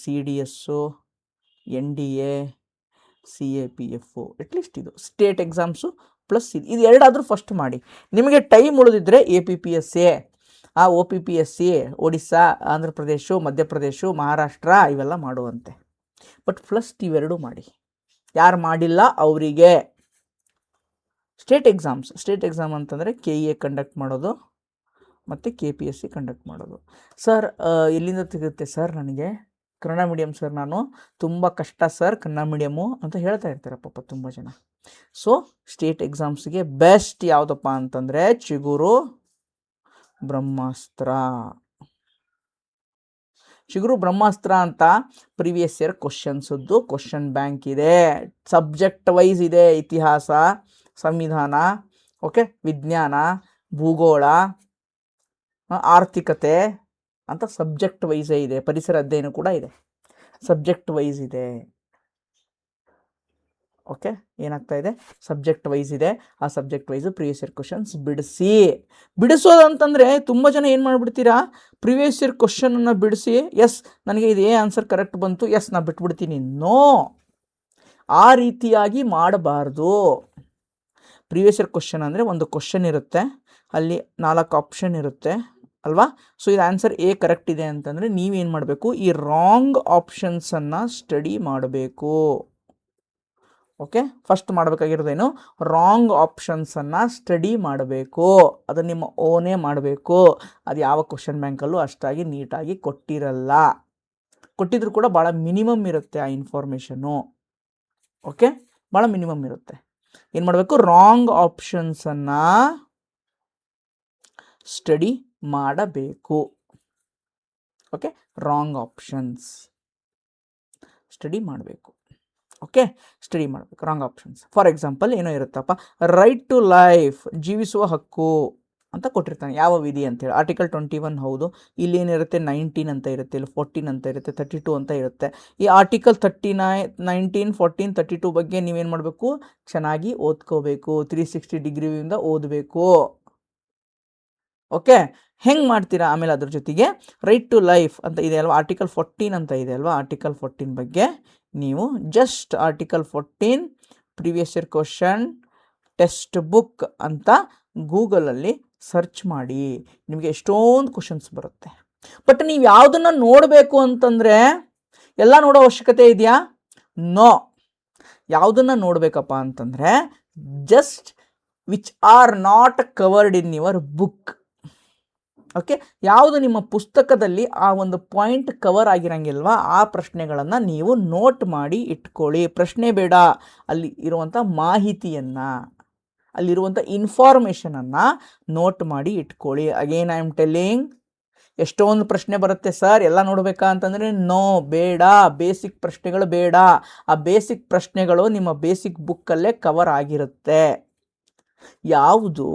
[SPEAKER 1] CDS, NDA, CAPF, at least ಇದು ಸ್ಟೇಟ್ ಎಕ್ಸಾಮ್ಸು ಪ್ಲಸ್ ಇದು ಎರಡಾದರೂ ಫಸ್ಟ್ ಮಾಡಿ. ನಿಮಗೆ time ಉಳಿದಿದ್ದರೆ APPSC, OPPSC, Odisha, Andhra Pradesh, Madhya Pradesh, Maharashtra ಇವೆಲ್ಲ ಮಾಡುವಂತೆ. ಬಟ್ ಫಸ್ಟ್ ಇವೆರಡೂ ಮಾಡಿ. ಯಾರು ಮಾಡಿಲ್ಲ ಅವರಿಗೆ ಸ್ಟೇಟ್ ಎಕ್ಸಾಮ್ ಅಂತಂದರೆ KEA ಕಂಡಕ್ಟ್ ಮಾಡೋದು ಮತ್ತು KPSC ಕಂಡಕ್ಟ್ ಮಾಡೋದು. ಸರ್ ಎಲ್ಲಿಂದ ಸಿಗುತ್ತೆ ಸರ್ ನನಗೆ, ಕನ್ನಡ ಮೀಡಿಯಮ್ ಸರ್, ನಾನು ತುಂಬ ಕಷ್ಟ ಸರ್ ಕನ್ನಡ ಮೀಡಿಯಮು ಅಂತ ಹೇಳ್ತಾ ಇರ್ತಾರೆ ಪಾಪ ತುಂಬ ಜನ. ಸೊ ಸ್ಟೇಟ್ ಎಕ್ಸಾಮ್ಸ್ಗೆ ಬೆಸ್ಟ್ ಯಾವುದಪ್ಪ ಅಂತಂದರೆ ಚಿಗುರು ಬ್ರಹ್ಮಾಸ್ತ್ರ. ಚಿಗುರು ಬ್ರಹ್ಮಾಸ್ತ್ರ ಅಂತ ಪ್ರೀವಿಯಸ್ ಇಯರ್ ಕ್ವಶನ್ಸದ್ದು ಕ್ವಶನ್ ಬ್ಯಾಂಕ್ ಇದೆ, ಸಬ್ಜೆಕ್ಟ್ ವೈಸ್ ಇದೆ. ಇತಿಹಾಸ, ಸಂವಿಧಾನ, ಓಕೆ, ವಿಜ್ಞಾನ, ಭೂಗೋಳ, ಆರ್ಥಿಕತೆ ಅಂತ ಸಬ್ಜೆಕ್ಟ್ ವೈಸೇ ಇದೆ. ಪರಿಸರ ಅಧ್ಯಯನ ಕೂಡ ಇದೆ, ಸಬ್ಜೆಕ್ಟ್ ವೈಸ್ ಇದೆ. ಓಕೆ, ಏನಾಗ್ತಾ ಇದೆ, ಸಬ್ಜೆಕ್ಟ್ ವೈಸ್ ಇದೆ. ಆ subject wise previous year questions ಬಿಡಿಸೋದಂತಂದರೆ ತುಂಬ ಜನ ಏನು ಮಾಡಿಬಿಡ್ತೀರಾ, ಪ್ರೀವಿಯಸ್ ಇಯರ್ ಕ್ವಶನನ್ನು ಬಿಡಿಸಿ ಎಸ್ ನನಗೆ ಇದೇ ಆನ್ಸರ್ ಕರೆಕ್ಟ್ ಬಂತು, ಎಸ್ ನಾನು ಬಿಟ್ಬಿಡ್ತೀನಿ. ನೋ, ಆ ರೀತಿಯಾಗಿ ಮಾಡಬಾರ್ದು. ಪ್ರೀವಿಯಸ್ ಇಯರ್ ಕ್ವಶನ್ ಅಂದರೆ ಒಂದು ಕ್ವಶನ್ ಇರುತ್ತೆ, ಅಲ್ಲಿ 4 ಆಪ್ಷನ್ ಇರುತ್ತೆ ಅಲ್ವಾ. ಸೊ ಇದು ಆನ್ಸರ್ A ಕರೆಕ್ಟ್ ಇದೆ ಅಂತಂದರೆ ನೀವೇನು ಮಾಡಬೇಕು, ಈ ರಾಂಗ್ ಆಪ್ಷನ್ಸನ್ನು ಸ್ಟಡಿ ಮಾಡಬೇಕು. ಓಕೆ, ಫಸ್ಟ್ ಮಾಡಬೇಕಾಗಿರೋದೇನು, ರಾಂಗ್ ಆಪ್ಷನ್ಸನ್ನು ಸ್ಟಡಿ ಮಾಡಬೇಕು. ಅದು ನಿಮ್ಮ ಓನೇ ಮಾಡಬೇಕು. ಅದು ಯಾವ ಕ್ವಶನ್ ಬ್ಯಾಂಕಲ್ಲೂ ಅಷ್ಟಾಗಿ ನೀಟಾಗಿ ಕೊಟ್ಟಿರಲ್ಲ, ಕೊಟ್ಟಿದ್ರು ಕೂಡ ಭಾಳ ಮಿನಿಮಮ್ ಇರುತ್ತೆ ಆ ಇನ್ಫಾರ್ಮೇಷನ್ನು. ಓಕೆ, ಭಾಳ ಮಿನಿಮಮ್ ಇರುತ್ತೆ. ಏನು ಮಾಡಬೇಕು, ರಾಂಗ್ ಆಪ್ಷನ್ಸನ್ನು ಸ್ಟಡಿ ಮಾಡಬೇಕು. ಓಕೆ, ರಾಂಗ್ ಆಪ್ಷನ್ಸ್ ಸ್ಟಡಿ ಮಾಡಬೇಕು. ಓಕೆ, ಸ್ಟಡಿ ಮಾಡಬೇಕು ರಾಂಗ್ ಆಪ್ಷನ್ಸ್. ಫಾರ್ ಎಕ್ಸಾಂಪಲ್ ಏನೋ ಇರುತ್ತಪ್ಪ, ರೈಟ್ ಟು ಲೈಫ್, ಜೀವಿಸುವ ಹಕ್ಕು ಅಂತ ಕೊಟ್ಟಿರ್ತಾನೆ, ಯಾವ ವಿಧಿ ಅಂತೇಳಿ. ಆರ್ಟಿಕಲ್ 21 ಹೌದು. ಇಲ್ಲಿ ಏನಿರುತ್ತೆ 19 ಅಂತ ಇರುತ್ತೆ, ಇಲ್ಲಿ 14 ಅಂತ ಇರುತ್ತೆ, 32 ಅಂತ ಇರುತ್ತೆ. ಈ ಆರ್ಟಿಕಲ್ 39, 19, 14, 32 ಬಗ್ಗೆ ನೀವೇನು ಮಾಡಬೇಕು, ಚೆನ್ನಾಗಿ ಓದ್ಕೋಬೇಕು. 360 ಡಿಗ್ರಿಯಿಂದ ಓದಬೇಕು. ಓಕೆ, ಹೆಂಗೆ ಮಾಡ್ತೀರಾ ಆಮೇಲೆ ಅದ್ರ ಜೊತೆಗೆ ರೈಟ್ ಟು ಲೈಫ್ ಅಂತ ಇದೆ ಅಲ್ವಾ, ಆರ್ಟಿಕಲ್ 14 ಅಂತ ಇದೆ ಅಲ್ವಾ. ಆರ್ಟಿಕಲ್ 14 ಬಗ್ಗೆ ನೀವು just article 14 previous year question text book ಅಂತ ಗೂಗಲಲ್ಲಿ ಸರ್ಚ್ ಮಾಡಿ, ನಿಮಗೆ ಎಷ್ಟೊಂದು ಕ್ವಶನ್ಸ್ ಬರುತ್ತೆ. ಬಟ್ ನೀವು ಯಾವುದನ್ನು ನೋಡಬೇಕು ಅಂತಂದರೆ ಎಲ್ಲ ನೋಡೋ ಅವಶ್ಯಕತೆ ಇದೆಯಾ? ನೋ. ಯಾವುದನ್ನು ನೋಡಬೇಕಪ್ಪ ಅಂತಂದರೆ just which are not covered in your book. Okay, ಯಾವುದು ನಿಮ್ಮ ಪುಸ್ತಕದಲ್ಲಿ ಆ ಒಂದು ಪಾಯಿಂಟ್ ಕವರ್ ಆಗಿರಂಗಿಲ್ವಾ ಆ ಪ್ರಶ್ನೆಗಳನ್ನು ನೀವು ನೋಟ್ ಮಾಡಿ ಇಟ್ಕೊಳ್ಳಿ. ಪ್ರಶ್ನೆ ಬೇಡ, ಅಲ್ಲಿ ಇರುವಂಥ ಮಾಹಿತಿಯನ್ನು, ಅಲ್ಲಿರುವಂಥ ಇನ್ಫಾರ್ಮೇಷನನ್ನು ನೋಟ್ ಮಾಡಿ ಇಟ್ಕೊಳ್ಳಿ. ಅಗೇನ್ ಐ ಆಮ್ ಟೆಲ್ಲಿಂಗ್, ಎಷ್ಟೊಂದು ಪ್ರಶ್ನೆ ಬರುತ್ತೆ ಸರ್ ಎಲ್ಲ ನೋಡಬೇಕಾ ಅಂತಂದರೆ ನೋ, ಬೇಡ. ಬೇಸಿಕ್ ಪ್ರಶ್ನೆಗಳು ಬೇಡ. ಆ ಬೇಸಿಕ್ ಪ್ರಶ್ನೆಗಳು ನಿಮ್ಮ ಬೇಸಿಕ್ ಬುಕ್ಕಲ್ಲೇ ಕವರ್ ಆಗಿರುತ್ತೆ. ಯಾವುದು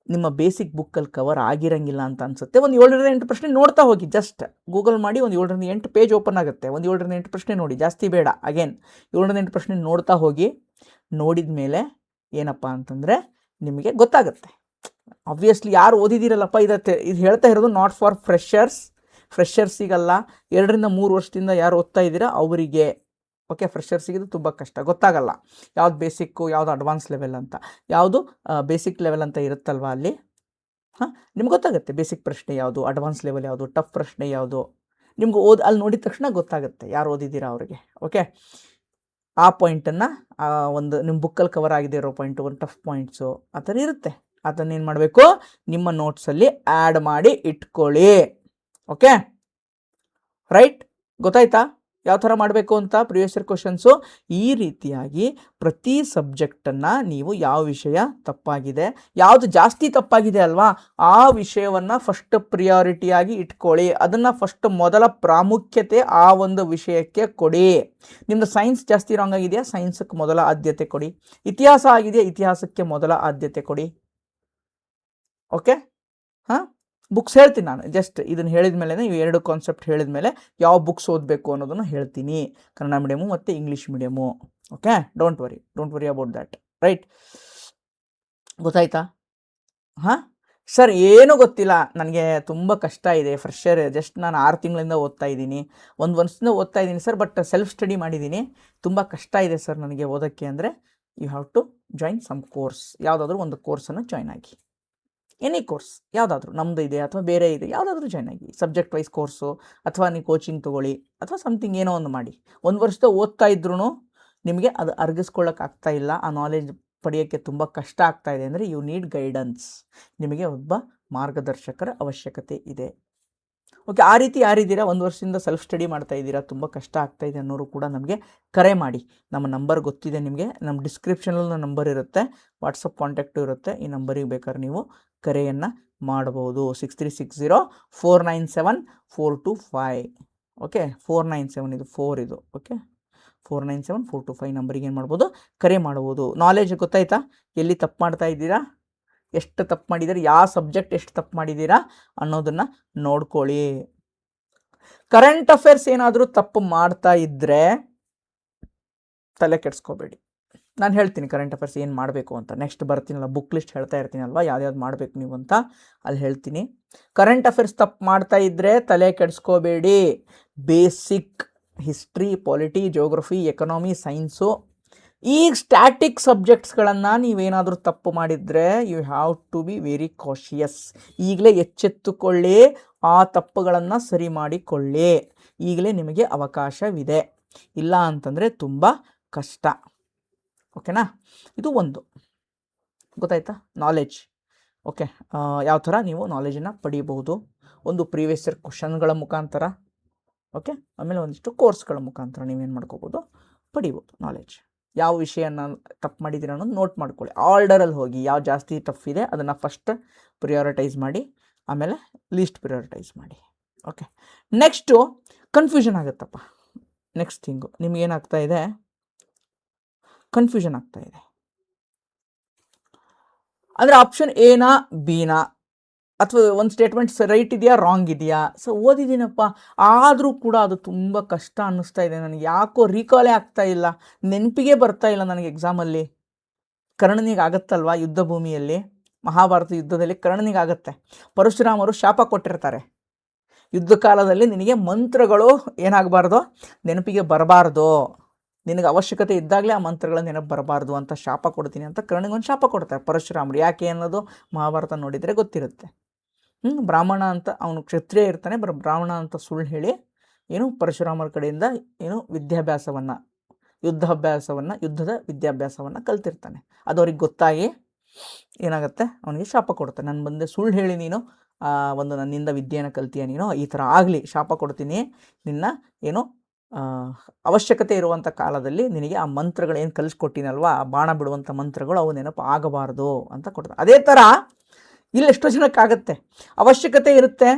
[SPEAKER 1] ನಿಮ್ಮ ಬೇಸಿಕ್ ಬುಕ್ಕಲ್ಲಿ ಕವರ್ ಆಗಿರಂಗಿಲ್ಲ ಅಂತ ಅನಿಸುತ್ತೆ, ಒಂದು 7ರಿಂದ 8 ಪ್ರಶ್ನೆ ನೋಡ್ತಾ ಹೋಗಿ. ಜಸ್ಟ್ ಗೂಗಲ್ ಮಾಡಿ, ಒಂದು 7ರಿಂದ 8 ಪೇಜ್ ಓಪನ್ ಆಗುತ್ತೆ, ಒಂದು 7ರಿಂದ 8 ಪ್ರಶ್ನೆ ನೋಡಿ, ಜಾಸ್ತಿ ಬೇಡ. ಅಗೇನ್ 7ರಿಂದ 8 ಪ್ರಶ್ನೆ ನೋಡ್ತಾ ಹೋಗಿ. ನೋಡಿದ ಮೇಲೆ ಏನಪ್ಪ ಅಂತಂದರೆ ನಿಮಗೆ ಗೊತ್ತಾಗುತ್ತೆ. ಆಬ್ವಿಯಸ್ಲಿ ಯಾರು ಓದಿದ್ದೀರಲ್ಲಪ್ಪ, ಇದು ಹೇಳ್ತಾ ಇರೋದು ನಾಟ್ ಫಾರ್ ಫ್ರೆಷರ್ಸಿಗಲ್ಲ, 2ರಿಂದ 3 ವರ್ಷದಿಂದ ಯಾರು ಓದ್ತಾ ಇದ್ದೀರಾ ಅವರಿಗೆ. ಓಕೆ, ಫ್ರೆಷರ್ಸಿಗೆ ಇದು ತುಂಬ ಕಷ್ಟ, ಗೊತ್ತಾಗಲ್ಲ ಯಾವ್ದು ಬೇಸಿಕ್ಕು ಯಾವುದು ಅಡ್ವಾನ್ಸ್ ಲೆವೆಲ್ ಅಂತ. ಯಾವುದು ಬೇಸಿಕ್ ಲೆವೆಲ್ ಅಂತ ಇರುತ್ತಲ್ವ ಅಲ್ಲಿ, ನಿಮ್ಗೆ ಗೊತ್ತಾಗುತ್ತೆ ಬೇಸಿಕ್ ಪ್ರಶ್ನೆ ಯಾವುದು, ಅಡ್ವಾನ್ಸ್ ಲೆವೆಲ್ ಯಾವುದು, ಟಫ್ ಪ್ರಶ್ನೆ ಯಾವುದು, ನಿಮ್ಗೆ ಅಲ್ಲಿ ನೋಡಿದ ತಕ್ಷಣ ಗೊತ್ತಾಗುತ್ತೆ ಯಾರು ಓದಿದ್ದೀರಾ ಅವರಿಗೆ. ಓಕೆ, ಆ ಪಾಯಿಂಟನ್ನು ಒಂದು ನಿಮ್ಮ ಬುಕ್ಕಲ್ಲಿ ಕವರ್ ಆಗಿದೆ ಇರೋ ಪಾಯಿಂಟು, ಒಂದು ಟಫ್ ಪಾಯಿಂಟ್ಸು ಆ ಥರ ಇರುತ್ತೆ. ಅದನ್ನೇನು ಮಾಡಬೇಕು, ನಿಮ್ಮ ನೋಟ್ಸಲ್ಲಿ ಆ್ಯಡ್ ಮಾಡಿ ಇಟ್ಕೊಳ್ಳಿ. ಓಕೆ, ರೈಟ್, ಗೊತ್ತಾಯ್ತಾ ಯಾವ ಥರ ಮಾಡಬೇಕು ಅಂತ ಪ್ರಿವಿಯಸ್ ಇಯರ್ ಕ್ವಶನ್ಸು. ಈ ರೀತಿಯಾಗಿ ಪ್ರತಿ ಸಬ್ಜೆಕ್ಟನ್ನು ನೀವು ಯಾವ ವಿಷಯ ತಪ್ಪಾಗಿದೆ, ಯಾವುದು ಜಾಸ್ತಿ ತಪ್ಪಾಗಿದೆ ಅಲ್ವಾ, ಆ ವಿಷಯವನ್ನು ಫಸ್ಟ್ ಪ್ರಿಯಾರಿಟಿಯಾಗಿ ಇಟ್ಕೊಳ್ಳಿ. ಅದನ್ನು ಫಸ್ಟ್ ಮೊದಲ ಪ್ರಾಮುಖ್ಯತೆ ಆ ಒಂದು ವಿಷಯಕ್ಕೆ ಕೊಡಿ. ನಿಮ್ಮದು ಸೈನ್ಸ್ ಜಾಸ್ತಿ ರಾಂಗ್ ಆಗಿದೆಯಾ, ಸೈನ್ಸಕ್ಕೆ ಮೊದಲ ಆದ್ಯತೆ ಕೊಡಿ. ಇತಿಹಾಸ ಆಗಿದೆಯಾ, ಇತಿಹಾಸಕ್ಕೆ ಮೊದಲ ಆದ್ಯತೆ ಕೊಡಿ. ಓಕೆ, ಬುಕ್ಸ್ ಹೇಳ್ತೀನಿ ನಾನು. ಜಸ್ಟ್ ಇದನ್ನು ಹೇಳಿದ ಮೇಲೆ, ಇವು 2 ಕಾನ್ಸೆಪ್ಟ್ ಹೇಳಿದ ಮೇಲೆ ಯಾವ ಬುಕ್ಸ್ ಓದಬೇಕು ಅನ್ನೋದನ್ನು ಹೇಳ್ತೀನಿ, ಕನ್ನಡ ಮೀಡಿಯಮು ಮತ್ತು English medium. Okay, don't worry about that. Right, ಗೊತ್ತಾಯ್ತಾ? ಸರ್ ಏನೂ ಗೊತ್ತಿಲ್ಲ, ನನಗೆ ತುಂಬ ಕಷ್ಟ ಇದೆ, ಫ್ರೆಶರ್, ಜಸ್ಟ್ ನಾನು 6 ತಿಂಗಳಿಂದ ಓದ್ತಾ ಇದ್ದೀನಿ, 1 ವರ್ಷದಿಂದ ಓದ್ತಾ ಇದ್ದೀನಿ ಸರ್, ಬಟ್ ಸೆಲ್ಫ್ ಸ್ಟಡಿ ಮಾಡಿದ್ದೀನಿ, ತುಂಬ ಕಷ್ಟ ಇದೆ ಸರ್ ನನಗೆ ಓದೋಕ್ಕೆ ಅಂದರೆ, you have to join some course. ಯಾವುದಾದ್ರೂ ಒಂದು ಕೋರ್ಸನ್ನು ಜಾಯ್ನ್ ಆಗಿ. ಎನಿ ಕೋರ್ಸ್ ಯಾವುದಾದ್ರೂ, ನಮ್ಮದು ಇದೆ ಅಥವಾ ಬೇರೆ ಇದೆ, ಯಾವುದಾದ್ರೂ ಜಾಯ್ನ್ ಆಗಿ. ಸಬ್ಜೆಕ್ಟ್ ವೈಸ್ ಕೋರ್ಸು, ಅಥವಾ ನೀವು ಕೋಚಿಂಗ್ ತೊಗೊಳ್ಳಿ, ಅಥವಾ ಸಮಥಿಂಗ್ ಏನೋ ಒಂದು ಮಾಡಿ. 1 ವರ್ಷದ ಓದ್ತಾ ಇದ್ರೂ ನಿಮಗೆ ಅದು ಅರ್ಗಿಸ್ಕೊಳ್ಳೋಕ್ಕಾಗ್ತಾ ಇಲ್ಲ, ಆ ನಾಲೆಜ್ ಪಡೆಯೋಕ್ಕೆ ತುಂಬ ಕಷ್ಟ ಆಗ್ತಾ ಇದೆ ಅಂದರೆ ಯು ನೀಡ್ ಗೈಡೆನ್ಸ್. ನಿಮಗೆ ಒಬ್ಬ ಮಾರ್ಗದರ್ಶಕರ ಅವಶ್ಯಕತೆ ಇದೆ. ಓಕೆ, ಆ ರೀತಿ ಯಾರಿದ್ದೀರಾ 1 ವರ್ಷದಿಂದ ಸೆಲ್ಫ್ ಸ್ಟಡಿ ಮಾಡ್ತಾ ಇದ್ದೀರಾ, ತುಂಬ ಕಷ್ಟ ಆಗ್ತಾ ಇದೆ ಅನ್ನೋರು ಕೂಡ ನಮಗೆ ಕರೆ ಮಾಡಿ. ನಮ್ಮ ನಂಬರ್ ಗೊತ್ತಿದೆ ನಿಮಗೆ, ನಮ್ಮ ಡಿಸ್ಕ್ರಿಪ್ಷನಲ್ಲಿ ನಂಬರ್ ಇರುತ್ತೆ, ವಾಟ್ಸಪ್ ಕಾಂಟ್ಯಾಕ್ಟು ಇರುತ್ತೆ. ಈ ನಂಬರಿಗೆ ಬೇಕಾದ್ರೆ ನೀವು ಕರೆಯನ್ನು ಮಾಡಬಹುದು. 6360497425. ಓಕೆ, 497 ಇದು 4 ಇದು. ಓಕೆ, 497425 ನಂಬರಿಗೆ ಏನು ಮಾಡ್ಬೋದು, ಕರೆ ಮಾಡ್ಬೋದು. ನಾಲೆಜ್ ಗೊತ್ತಾಯ್ತಾ, ಎಲ್ಲಿ ತಪ್ಪು ಮಾಡ್ತಾ ಇದ್ದೀರಾ, ಎಷ್ಟು ತಪ್ಪು ಮಾಡಿದ್ದೀರಾ, ಯಾವ ಸಬ್ಜೆಕ್ಟ್ ಎಷ್ಟು ತಪ್ಪು ಮಾಡಿದ್ದೀರಾ ಅನ್ನೋದನ್ನು ನೋಡ್ಕೊಳ್ಳಿ. ಕರೆಂಟ್ ಅಫೇರ್ಸ್ ಏನಾದರೂ ತಪ್ಪು ಮಾಡ್ತಾ ಇದ್ದರೆ ತಲೆ ಕೆಡಿಸ್ಕೋಬೇಡಿ, ನಾನು ಹೇಳ್ತೀನಿ ಕರೆಂಟ್ ಅಫೇರ್ಸ್ ಏನು ಮಾಡಬೇಕು ಅಂತ. ನೆಕ್ಸ್ಟ್ ಬರ್ತೀನಲ್ಲ, ಬುಕ್ ಲಿಸ್ಟ್ ಹೇಳ್ತಾ ಇರ್ತೀನಲ್ವ, ಯಾವ್ದು ಮಾಡಬೇಕು ನೀವು ಅಂತ ಅಲ್ಲಿ ಹೇಳ್ತೀನಿ. ಕರೆಂಟ್ ಅಫೇರ್ಸ್ ತಪ್ಪು ಮಾಡ್ತಾ ಇದ್ದರೆ ತಲೆ ಕೆಡಿಸ್ಕೋಬೇಡಿ. Basic history, polity, geography, economy, science, ಈಗ ಸ್ಟ್ಯಾಟಿಕ್ ಸಬ್ಜೆಕ್ಟ್ಸ್ಗಳನ್ನು ನೀವೇನಾದರೂ ತಪ್ಪು ಮಾಡಿದರೆ you have to be very cautious. ಈಗಲೇ ಎಚ್ಚೆತ್ತುಕೊಳ್ಳಿ, ಆ ತಪ್ಪುಗಳನ್ನು ಸರಿ ಮಾಡಿಕೊಳ್ಳಿ. ಈಗಲೇ ನಿಮಗೆ ಅವಕಾಶವಿದೆ, ಇಲ್ಲ ಅಂತಂದರೆ ತುಂಬ ಕಷ್ಟ. ಓಕೆನಾ, ಇದು ಒಂದು ಗೊತ್ತಾಯ್ತಾ ನಾಲೆಜ್. ಓಕೆ, ಯಾವ ಥರ ನೀವು ನಾಲೆಜನ್ನು ಪಡೀಬಹುದು, ಒಂದು ಪ್ರೀವಿಯಸ್ ಇಯರ್ ಕ್ವಶನ್ಗಳ ಮುಖಾಂತರ. ಓಕೆ, ಆಮೇಲೆ ಒಂದಿಷ್ಟು ಕೋರ್ಸ್ಗಳ ಮುಖಾಂತರ ನೀವೇನು ಮಾಡ್ಕೋಬೋದು, ಪಡಿಬೋದು ನಾಲೆಜ್. ಯಾವ ವಿಷಯನ ತಪ್ಪು ಮಾಡಿದ್ದೀರ ಅನ್ನೋದು ನೋಟ್ ಮಾಡ್ಕೊಳ್ಳಿ. ಆರ್ಡರಲ್ಲಿ ಹೋಗಿ, ಯಾವ ಜಾಸ್ತಿ ಟಫ್ ಇದೆ ಅದನ್ನು ಫಸ್ಟ್ ಪ್ರಿಯಾರಿಟೈಸ್ ಮಾಡಿ, ಆಮೇಲೆ ಲೀಸ್ಟ್ ಪ್ರಿಯಾರಿಟೈಸ್ ಮಾಡಿ. ಓಕೆ, ನೆಕ್ಸ್ಟು ಕನ್ಫ್ಯೂಷನ್ ಆಗುತ್ತಪ್ಪ. ನೆಕ್ಸ್ಟ್ ಥಿಂಗು ನಿಮಗೇನಾಗ್ತಾ ಇದೆ, ಕನ್ಫ್ಯೂಷನ್ ಆಗ್ತಾ ಇದೆ ಅಂದರೆ ಆಪ್ಷನ್ ಎನಾ ಬಿನಾ, ಅಥವಾ ಒಂದು ಸ್ಟೇಟ್ಮೆಂಟ್ಸ್ ರೈಟ್ ಇದೆಯಾ ರಾಂಗ್ ಇದೆಯಾ. ಸೊ ಓದಿದ್ದೀನಪ್ಪ, ಆದರೂ ಕೂಡ ಅದು ತುಂಬ ಕಷ್ಟ ಅನ್ನಿಸ್ತಾ ಇದೆ ನನಗೆ, ಯಾಕೋ ರೀಕಾಲೇ ಆಗ್ತಾ ಇಲ್ಲ, ನೆನಪಿಗೆ ಬರ್ತಾ ಇಲ್ಲ ನನಗೆ ಎಕ್ಸಾಮಲ್ಲಿ. ಕರ್ಣನಿಗೆ ಆಗುತ್ತಲ್ವ ಯುದ್ಧ ಭೂಮಿಯಲ್ಲಿ, ಮಹಾಭಾರತ ಯುದ್ಧದಲ್ಲಿ ಕರ್ಣನಿಗೆ ಆಗುತ್ತೆ. ಪರಶುರಾಮರು ಶಾಪ ಕೊಟ್ಟಿರ್ತಾರೆ, ಯುದ್ಧ ಕಾಲದಲ್ಲಿ ನಿನಗೆ ಮಂತ್ರಗಳು ಏನಾಗಬಾರ್ದು, ನೆನಪಿಗೆ ಬರಬಾರ್ದು, ನಿನಗೆ ಅವಶ್ಯಕತೆ ಇದ್ದಾಗಲೇ ಆ ಮಂತ್ರಗಳ ನೆನಪು ಬರಬಾರ್ದು ಅಂತ ಶಾಪ ಕೊಡ್ತೀನಿ ಅಂತ ಕರ್ಣಿಗೊಂದು ಶಾಪ ಕೊಡ್ತಾರೆ ಪರಶುರಾಮರು. ಯಾಕೆ ಅನ್ನೋದು ಮಹಾಭಾರತ ನೋಡಿದರೆ ಗೊತ್ತಿರುತ್ತೆ. ಬ್ರಾಹ್ಮಣ ಅಂತ ಅವನು ಕ್ಷತ್ರಿಯ ಇರ್ತಾನೆ, ಬ್ರಾಹ್ಮಣ ಅಂತ ಸುಳ್ಳು ಹೇಳಿ ಏನು ಪರಶುರಾಮರ ಕಡೆಯಿಂದ ಏನು ಯುದ್ಧದ ವಿದ್ಯಾಭ್ಯಾಸವನ್ನು ಕಲ್ತಿರ್ತಾನೆ. ಅದು ಅವ್ರಿಗೆ ಗೊತ್ತಾಗಿ ಏನಾಗುತ್ತೆ, ಅವನಿಗೆ ಶಾಪ ಕೊಡ್ತಾನೆ. ನಾನು ಬಂದೆ ಸುಳ್ಳು ಹೇಳಿ ನೀನು ಒಂದು ನನ್ನಿಂದ ವಿದ್ಯೆಯನ್ನು ಕಲ್ತೀಯ ನೀನು, ಈ ಥರ ಆಗಲಿ, ಶಾಪ ಕೊಡ್ತೀನಿ, ನಿನ್ನ ಏನು ಅವಶ್ಯಕತೆ ಇರುವಂಥ ಕಾಲದಲ್ಲಿ ನಿನಗೆ ಆ ಮಂತ್ರಗಳು ಏನು ಕಲಿಸ್ಕೊಟ್ಟಿನಲ್ವ, ಆ ಬಾಣ ಬಿಡುವಂಥ ಮಂತ್ರಗಳು ಅವು ನೆನಪು ಆಗಬಾರ್ದು ಅಂತ ಕೊಡ್ತಾರೆ. ಅದೇ ಥರ ಇಲ್ಲಿ ಎಷ್ಟೋ ಜನಕ್ಕಾಗತ್ತೆ, ಅವಶ್ಯಕತೆ ಇರುತ್ತೆ,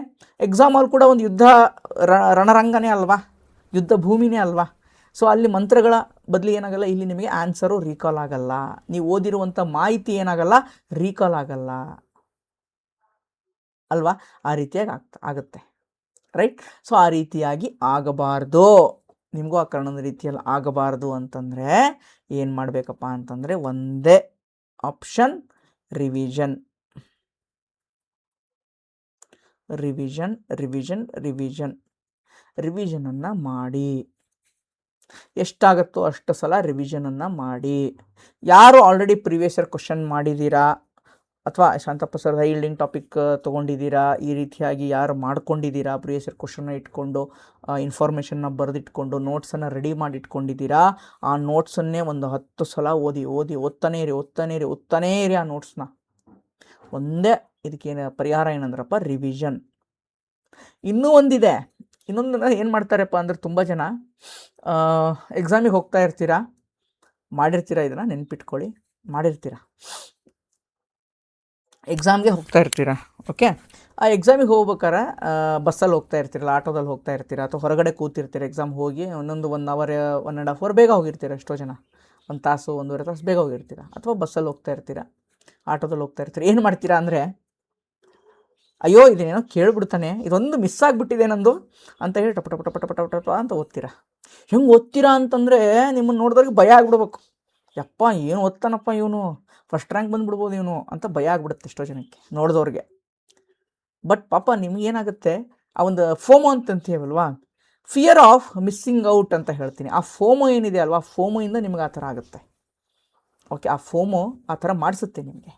[SPEAKER 1] ಎಕ್ಸಾಮ್ ಅಲ್ಲಿ ಕೂಡ ಒಂದು ಯುದ್ಧ ರಣರಂಗನೇ ಅಲ್ವಾ, ಯುದ್ಧ ಭೂಮಿನೇ ಅಲ್ವಾ. ಸೊ ಅಲ್ಲಿ ಮಂತ್ರಗಳ ಬದಲು ಏನಾಗಲ್ಲ, ಇಲ್ಲಿ ನಿಮಗೆ ಆನ್ಸರು ರೀಕಾಲ್ ಆಗಲ್ಲ, ನೀವು ಓದಿರುವಂಥ ಮಾಹಿತಿ ಏನಾಗಲ್ಲ, ರೀಕಾಲ್ ಆಗಲ್ಲ ಅಲ್ವಾ. ಆ ರೀತಿಯಾಗಿ ಆಗುತ್ತೆ, ರೈಟ್. ಸೊ ಆ ರೀತಿಯಾಗಿ ಆಗಬಾರ್ದು, ನಿಮಗೂ ಆ ಕಾರಣದ ರೀತಿಯಲ್ಲಿ ಆಗಬಾರ್ದು ಅಂತಂದರೆ ಏನು ಮಾಡಬೇಕಪ್ಪ ಅಂತಂದರೆ ಒಂದೇ option, revision revision revision revision ರಿವಿಷನನ್ನು ಮಾಡಿ. ಎಷ್ಟಾಗುತ್ತೋ ಅಷ್ಟು ಸಲ ರಿವಿಷನನ್ನು ಮಾಡಿ. ಯಾರು ಆಲ್ರೆಡಿ ಪ್ರಿವಿಯಸ್ ಇಯರ್ ಕ್ವಶನ್ ಮಾಡಿದ್ದೀರಾ ಅಥವಾ ಶಾಂತಪ್ಪ ಸರ್ ಹೈಲ್ಡಿಂಗ್ ಟಾಪಿಕ್ ತೊಗೊಂಡಿದ್ದೀರಾ, ಈ ರೀತಿಯಾಗಿ ಯಾರು ಮಾಡ್ಕೊಂಡಿದ್ದೀರಾ, ಪ್ರಿವಿಯಸ್ ಇಯರ್ ಕ್ವಶನ್ನ ಇಟ್ಕೊಂಡು ಇನ್ಫಾರ್ಮೇಷನ್ನ ಬರೆದಿಟ್ಕೊಂಡು ನೋಟ್ಸನ್ನು ರೆಡಿ ಮಾಡಿ ಇಟ್ಕೊಂಡಿದ್ದೀರಾ, ಆ ನೋಟ್ಸನ್ನೇ ಒಂದು 10 ಸಲ ಓದ್ತಾನೇ ಇರಿ ಆ ನೋಟ್ಸ್ನ. ಒಂದೇ ಇದಕ್ಕೇನು ಪರಿಹಾರ ಏನಂದ್ರಪ್ಪ, ರಿವಿಷನ್. ಇನ್ನೂ ಒಂದಿದೆ, ಇನ್ನೊಂದು ಏನು ಮಾಡ್ತಾರಪ್ಪ ಅಂದ್ರೆ ತುಂಬ ಜನ ಎಕ್ಸಾಮಿಗೆ ಹೋಗ್ತಾ ಇರ್ತೀರಾ, ಮಾಡಿರ್ತೀರಾ, ಇದನ್ನು ನೆನ್ಪಿಟ್ಕೊಳ್ಳಿ, ಮಾಡಿರ್ತೀರಾ, ಎಕ್ಸಾಮ್ಗೆ ಹೋಗ್ತಾ ಇರ್ತೀರಾ, ಓಕೆ. ಆ ಎಕ್ಸಾಮಿಗೆ ಹೋಗ್ಬೇಕಾರೆ ಬಸ್ಸಲ್ಲಿ ಹೋಗ್ತಾ ಇರ್ತೀರಲ್ಲ, ಆಟೋದಲ್ಲಿ ಹೋಗ್ತಾ ಇರ್ತೀರಾ, ಅಥವಾ ಹೊರಗಡೆ ಕೂತಿರ್ತೀರ, ಎಕ್ಸಾಮ್ ಹೋಗಿ 1 ಅವರ್ 1.5 ಅವರ್ ಬೇಗ ಹೋಗಿರ್ತೀರ, ಎಷ್ಟೋ ಜನ 1 ತಾಸು 1.5 ತಾಸು ಬೇಗ ಹೋಗಿರ್ತೀರ, ಅಥವಾ ಬಸ್ಸಲ್ಲಿ ಹೋಗ್ತಾ ಇರ್ತೀರ, ಆಟೋದಲ್ಲಿ ಹೋಗ್ತಾ ಇರ್ತೀರ. ಏನು ಮಾಡ್ತೀರಾ ಅಂದರೆ, ಅಯ್ಯೋ ಇದೇನೋ ಕೇಳಿಬಿಡ್ತಾನೆ, ಇದೊಂದು ಮಿಸ್ ಆಗಿಬಿಟ್ಟಿದೆ ನಂದು ಅಂತ ಹೇಳಿ ಟಪ ಟಪ ಟಪ ಟಪ ಟಪ ಟಪ ಅಂತ ಓದ್ತೀರಾ. ಹೆಂಗೆ ಓದ್ತೀರಾ ಅಂತಂದರೆ ನಿಮ್ಮನ್ನು ನೋಡಿದವ್ರಿಗೆ ಭಯ ಆಗಿಬಿಡ್ಬೇಕು, ಯಪ್ಪ ಏನು ಓದ್ತಾನಪ್ಪ ಇವನು, ಫಸ್ಟ್ ರ್ಯಾಂಕ್ ಬಂದುಬಿಡ್ಬೋದು ಇವನು ಅಂತ ಭಯ ಆಗಿಬಿಡುತ್ತೆ ಎಷ್ಟೋ ಜನಕ್ಕೆ ನೋಡಿದವ್ರಿಗೆ. ಬಟ್ ಪಾಪ ನಿಮಗೇನಾಗುತ್ತೆ, ಆ ಒಂದು ಫೋಮೋ ಅಂತಂತೀವಲ್ವಾ, ಫಿಯರ್ ಆಫ್ ಮಿಸ್ಸಿಂಗ್ ಔಟ್ ಅಂತ ಹೇಳ್ತೀನಿ. ಆ ಫೋಮೋ ಏನಿದೆ ಅಲ್ವಾ, ಫೋಮೋಯಿಂದ ನಿಮ್ಗೆ ಆ ಥರ ಆಗುತ್ತೆ, ಓಕೆ. ಆ ಫೋಮೋ ಆ ಥರ ಮಾಡಿಸುತ್ತೆ ನಿಮಗೆ.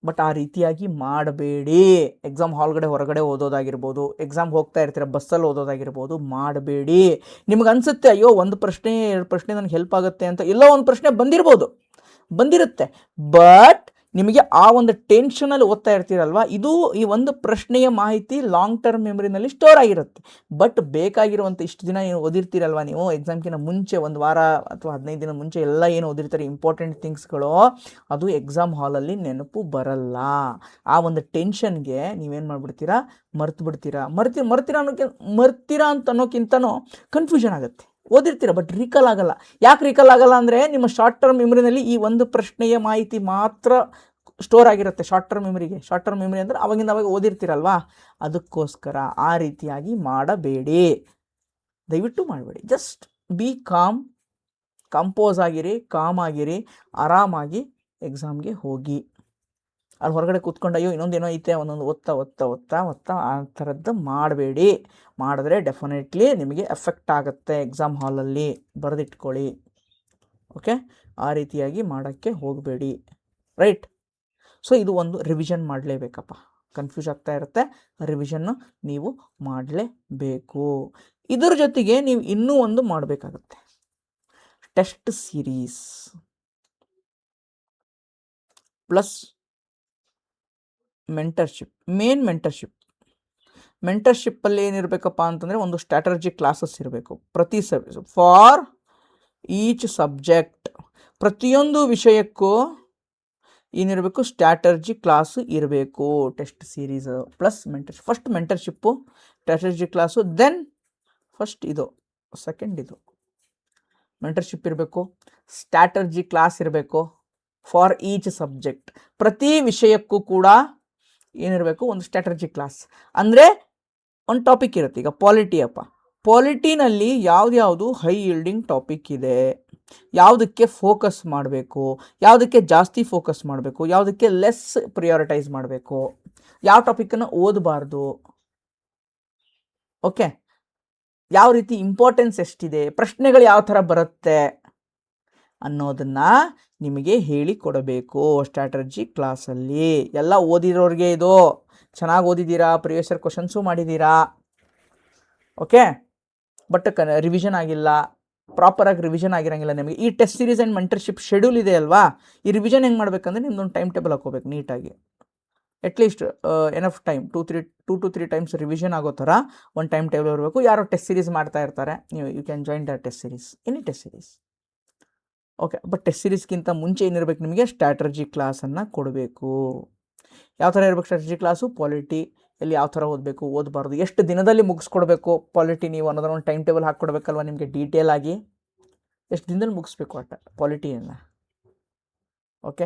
[SPEAKER 1] ಬಟ್ ಆ ರೀತಿಯಾಗಿ ಮಾಡಬೇಡಿ. ಎಕ್ಸಾಮ್ ಹಾಲ್ಗಡೆ ಹೊರಗಡೆ ಓದೋದಾಗಿರ್ಬೋದು, ಎಕ್ಸಾಮ್ ಹೋಗ್ತಾ ಇರ್ತೀರ ಬಸ್ಸಲ್ಲಿ ಓದೋದಾಗಿರ್ಬೋದು, ಮಾಡಬೇಡಿ. ನಿಮ್ಗೆ ಅನಿಸುತ್ತೆ ಅಯ್ಯೋ 1 ಪ್ರಶ್ನೆ 2 ಪ್ರಶ್ನೆ ನನಗೆ ಹೆಲ್ಪ್ ಆಗುತ್ತೆ ಅಂತ, ಎಲ್ಲೋ ಒಂದು ಪ್ರಶ್ನೆ ಬಂದಿರುತ್ತೆ, ಬಟ್ ನಿಮಗೆ ಆ ಒಂದು ಟೆನ್ಷನಲ್ಲಿ ಓದ್ತಾ ಇರ್ತೀರಲ್ವ, ಇದು ಈ ಒಂದು ಪ್ರಶ್ನೆಯ ಮಾಹಿತಿ ಲಾಂಗ್ ಟರ್ಮ್ ಮೆಮರಿನಲ್ಲಿ ಸ್ಟೋರ್ ಆಗಿರುತ್ತೆ. ಬಟ್ ಬೇಕಾಗಿರುವಂಥ ಇಷ್ಟು ದಿನ ಏನು ಓದಿರ್ತೀರಲ್ವ ನೀವು, ಎಕ್ಸಾಮ್ಗಿಂತ ಮುಂಚೆ 1 ವಾರ ಅಥವಾ 15 ದಿನ ಮುಂಚೆ ಎಲ್ಲ ಏನು ಓದಿರ್ತಾರೆ ಇಂಪಾರ್ಟೆಂಟ್ ಥಿಂಗ್ಸ್ಗಳು, ಅದು ಎಕ್ಸಾಮ್ ಹಾಲಲ್ಲಿ ನೆನಪು ಬರಲ್ಲ. ಆ ಒಂದು ಟೆನ್ಷನ್ಗೆ ನೀವೇನು ಮಾಡಿಬಿಡ್ತೀರಾ, ಮರ್ತೀರಾ ಅಂತ ಅನ್ನೋಕ್ಕಿಂತನೂ ಕನ್ಫ್ಯೂಷನ್ ಆಗುತ್ತೆ. ಓದಿರ್ತೀರ ಬಟ್ ರೀಕಾಲ್ ಆಗಲ್ಲ. ಯಾಕೆ ರೀಕಾಲ್ ಆಗಲ್ಲ ಅಂದರೆ, ನಿಮ್ಮ ಶಾರ್ಟ್ ಟರ್ಮ್ ಮೆಮರಿನಲ್ಲಿ ಈ ಒಂದು ಪ್ರಶ್ನೆಯ ಮಾಹಿತಿ ಮಾತ್ರ ಸ್ಟೋರ್ ಆಗಿರುತ್ತೆ. ಶಾರ್ಟ್ ಟರ್ಮ್ ಮೆಮರಿ ಅಂದರೆ ಅವಾಗಿಂದ ಅವಾಗ ಓದಿರ್ತೀರಲ್ವಾ, ಅದಕ್ಕೋಸ್ಕರ ಆ ರೀತಿಯಾಗಿ ಮಾಡಬೇಡಿ, ದಯವಿಟ್ಟು ಮಾಡಬೇಡಿ. ಜಸ್ಟ್ ಬಿ ಕಂಪೋಸ್ ಆಗಿರಿ, ಕಾಮ್ ಆಗಿರಿ, ಆರಾಮಾಗಿ ಎಕ್ಸಾಮ್ಗೆ ಹೋಗಿ. ಅಲ್ಲಿ ಹೊರಗಡೆ ಕೂತ್ಕೊಂಡು ಅಯ್ಯೋ ಇನ್ನೊಂದೇನೋ ಐತೆ ಒಂದೊಂದು ಓದ್ತಾ ಆ ಥರದ್ದು ಮಾಡಬೇಡಿ. ಮಾಡಿದ್ರೆ ಡೆಫಿನೆಟ್ಲಿ ನಿಮಗೆ ಎಫೆಕ್ಟ್ ಆಗುತ್ತೆ ಎಕ್ಸಾಮ್ ಹಾಲಲ್ಲಿ, ಬರೆದಿಟ್ಕೊಳ್ಳಿ, ಓಕೆ. ಆ ರೀತಿಯಾಗಿ ಮಾಡೋಕ್ಕೆ ಹೋಗಬೇಡಿ, ರೈಟ್. ಸೊ ಇದು ಒಂದು ರಿವಿಷನ್ ಮಾಡಲೇಬೇಕಪ್ಪ, ಕನ್ಫ್ಯೂಸ್ ಆಗ್ತಾ ಇರುತ್ತೆ, ರಿವಿಷನ್ನು ನೀವು ಮಾಡಲೇಬೇಕು. ಇದ್ರ ಜೊತೆಗೆ ನೀವು ಇನ್ನೂ ಒಂದು ಮಾಡಬೇಕಾಗತ್ತೆ, ಟೆಸ್ಟ್ ಸೀರೀಸ್ ಪ್ಲಸ್ ಮೆಂಟರ್ಶಿಪ್ಪಲ್ಲಿ ಏನಿರಬೇಕಪ್ಪ ಅಂತಂದರೆ, ಒಂದು ಸ್ಟ್ರಾಟಜಿ ಕ್ಲಾಸಸ್ ಇರಬೇಕು ಪ್ರತಿ ಫಾರ್ ಈಚ್ ಸಬ್ಜೆಕ್ಟ್. ಪ್ರತಿಯೊಂದು ವಿಷಯಕ್ಕೂ ಏನಿರಬೇಕು, ಸ್ಟ್ರಾಟಜಿ ಕ್ಲಾಸು ಇರಬೇಕು. Test series plus first mentorship, strategy class, then first ಇದು, ಸೆಕೆಂಡ್ ಇದು ಮೆಂಟರ್ಶಿಪ್ ಇರಬೇಕು, ಸ್ಟ್ರಾಟಜಿ ಕ್ಲಾಸ್ ಇರಬೇಕು ಫಾರ್ ಈಚ್ ಸಬ್ಜೆಕ್ಟ್. ಪ್ರತಿ ವಿಷಯಕ್ಕೂ ಕೂಡ ಏನಿರಬೇಕು, ಒಂದು ಸ್ಟ್ರಾಟಜಿ ಕ್ಲಾಸ್. ಅಂದರೆ ಒಂದು ಟಾಪಿಕ್ ಇರುತ್ತೆ, ಈಗ ಪಾಲಿಟಿನಲ್ಲಿ ಯಾವ್ದು ಹೈ ಈಲ್ಡಿಂಗ್ ಟಾಪಿಕ್ ಇದೆ, ಯಾವುದಕ್ಕೆ ಫೋಕಸ್ ಮಾಡಬೇಕು, ಯಾವುದಕ್ಕೆ ಜಾಸ್ತಿ ಫೋಕಸ್ ಮಾಡಬೇಕು, ಯಾವುದಕ್ಕೆ ಲೆಸ್ ಪ್ರಿಯಾರಿಟೈಸ್ ಮಾಡಬೇಕು, ಯಾವ ಟಾಪಿಕನ್ನು ಓದಬಾರ್ದು, ಓಕೆ, ಯಾವ ರೀತಿ ಇಂಪಾರ್ಟೆನ್ಸ್ ಎಷ್ಟಿದೆ, ಪ್ರಶ್ನೆಗಳು ಯಾವ ಥರ ಬರುತ್ತೆ ಅನ್ನೋದನ್ನು ನಿಮಗೆ ಹೇಳಿಕೊಡಬೇಕು ಸ್ಟ್ರಾಟಜಿ ಕ್ಲಾಸಲ್ಲಿ. ಎಲ್ಲ ಓದಿರೋರಿಗೆ ಇದು ಚೆನ್ನಾಗಿ ಓದಿದ್ದೀರಾ, ಪ್ರಿವಿಯಸ್ ಇಯರ್ ಕ್ವಶನ್ಸು ಮಾಡಿದ್ದೀರಾ, ಓಕೆ. ಬಟ್ ರಿವಿಷನ್ ಆಗಿಲ್ಲ, ಪ್ರಾಪರಾಗಿ ರಿವಿಷನ್ ಆಗಿರೋಂಗಿಲ್ಲ ನಿಮಗೆ. ಈ test series and mentorship schedule ಇದೆ ಅಲ್ವಾ, ಈ ರಿವಿಷನ್ ಹೆಂಗೆ ಮಾಡಬೇಕಂದ್ರೆ ನಿಮ್ದೊಂದು ಟೈಮ್ ಟೇಬಲ್ ಹಾಕೋಬೇಕು ನೀಟಾಗಿ. At least enough time 2 to 3 times revision ಆಗೋ ಥರ ಒಂದು ಟೈಮ್ ಟೇಬಲ್ ಇರಬೇಕು. ಯಾರೋ ಟೆಸ್ಟ್ ಸೀರೀಸ್ ಮಾಡ್ತಾ ಇರ್ತಾರೆ, ನೀವು you can join the test series, any test series. Okay, but test ಸೀರೀಸ್ಗಿಂತ ಮುಂಚೆ ಏನಿರಬೇಕು, ನಿಮಗೆ ಸ್ಟ್ರಾಟಜಿ ಕ್ಲಾಸನ್ನು ಕೊಡಬೇಕು. ಯಾವ ಥರ ಇರಬೇಕು ಸ್ಟ್ರಾಟಜಿ ಕ್ಲಾಸು? ಪಾಲಿಟಿ ಎಲ್ಲಿ ಯಾವ ಥರ ಓದಬೇಕು, ಓದಬಾರ್ದು, ಎಷ್ಟು ದಿನದಲ್ಲಿ ಮುಗಿಸ್ಕೊಡ್ಬೇಕು ಪಾಲಿಟಿ ನೀವು ಅನ್ನೋದನ್ನ ಒಂದು ಟೈಮ್ ಟೇಬಲ್ ಹಾಕ್ಕೊಡ್ಬೇಕಲ್ವ ನಿಮಗೆ, ಡೀಟೇಲ್ ಆಗಿ ಎಷ್ಟು ದಿನದಲ್ಲಿ ಮುಗಿಸ್ಬೇಕು ಆಟ ಪಾಲಿಟಿಯನ್ನು. ಓಕೆ,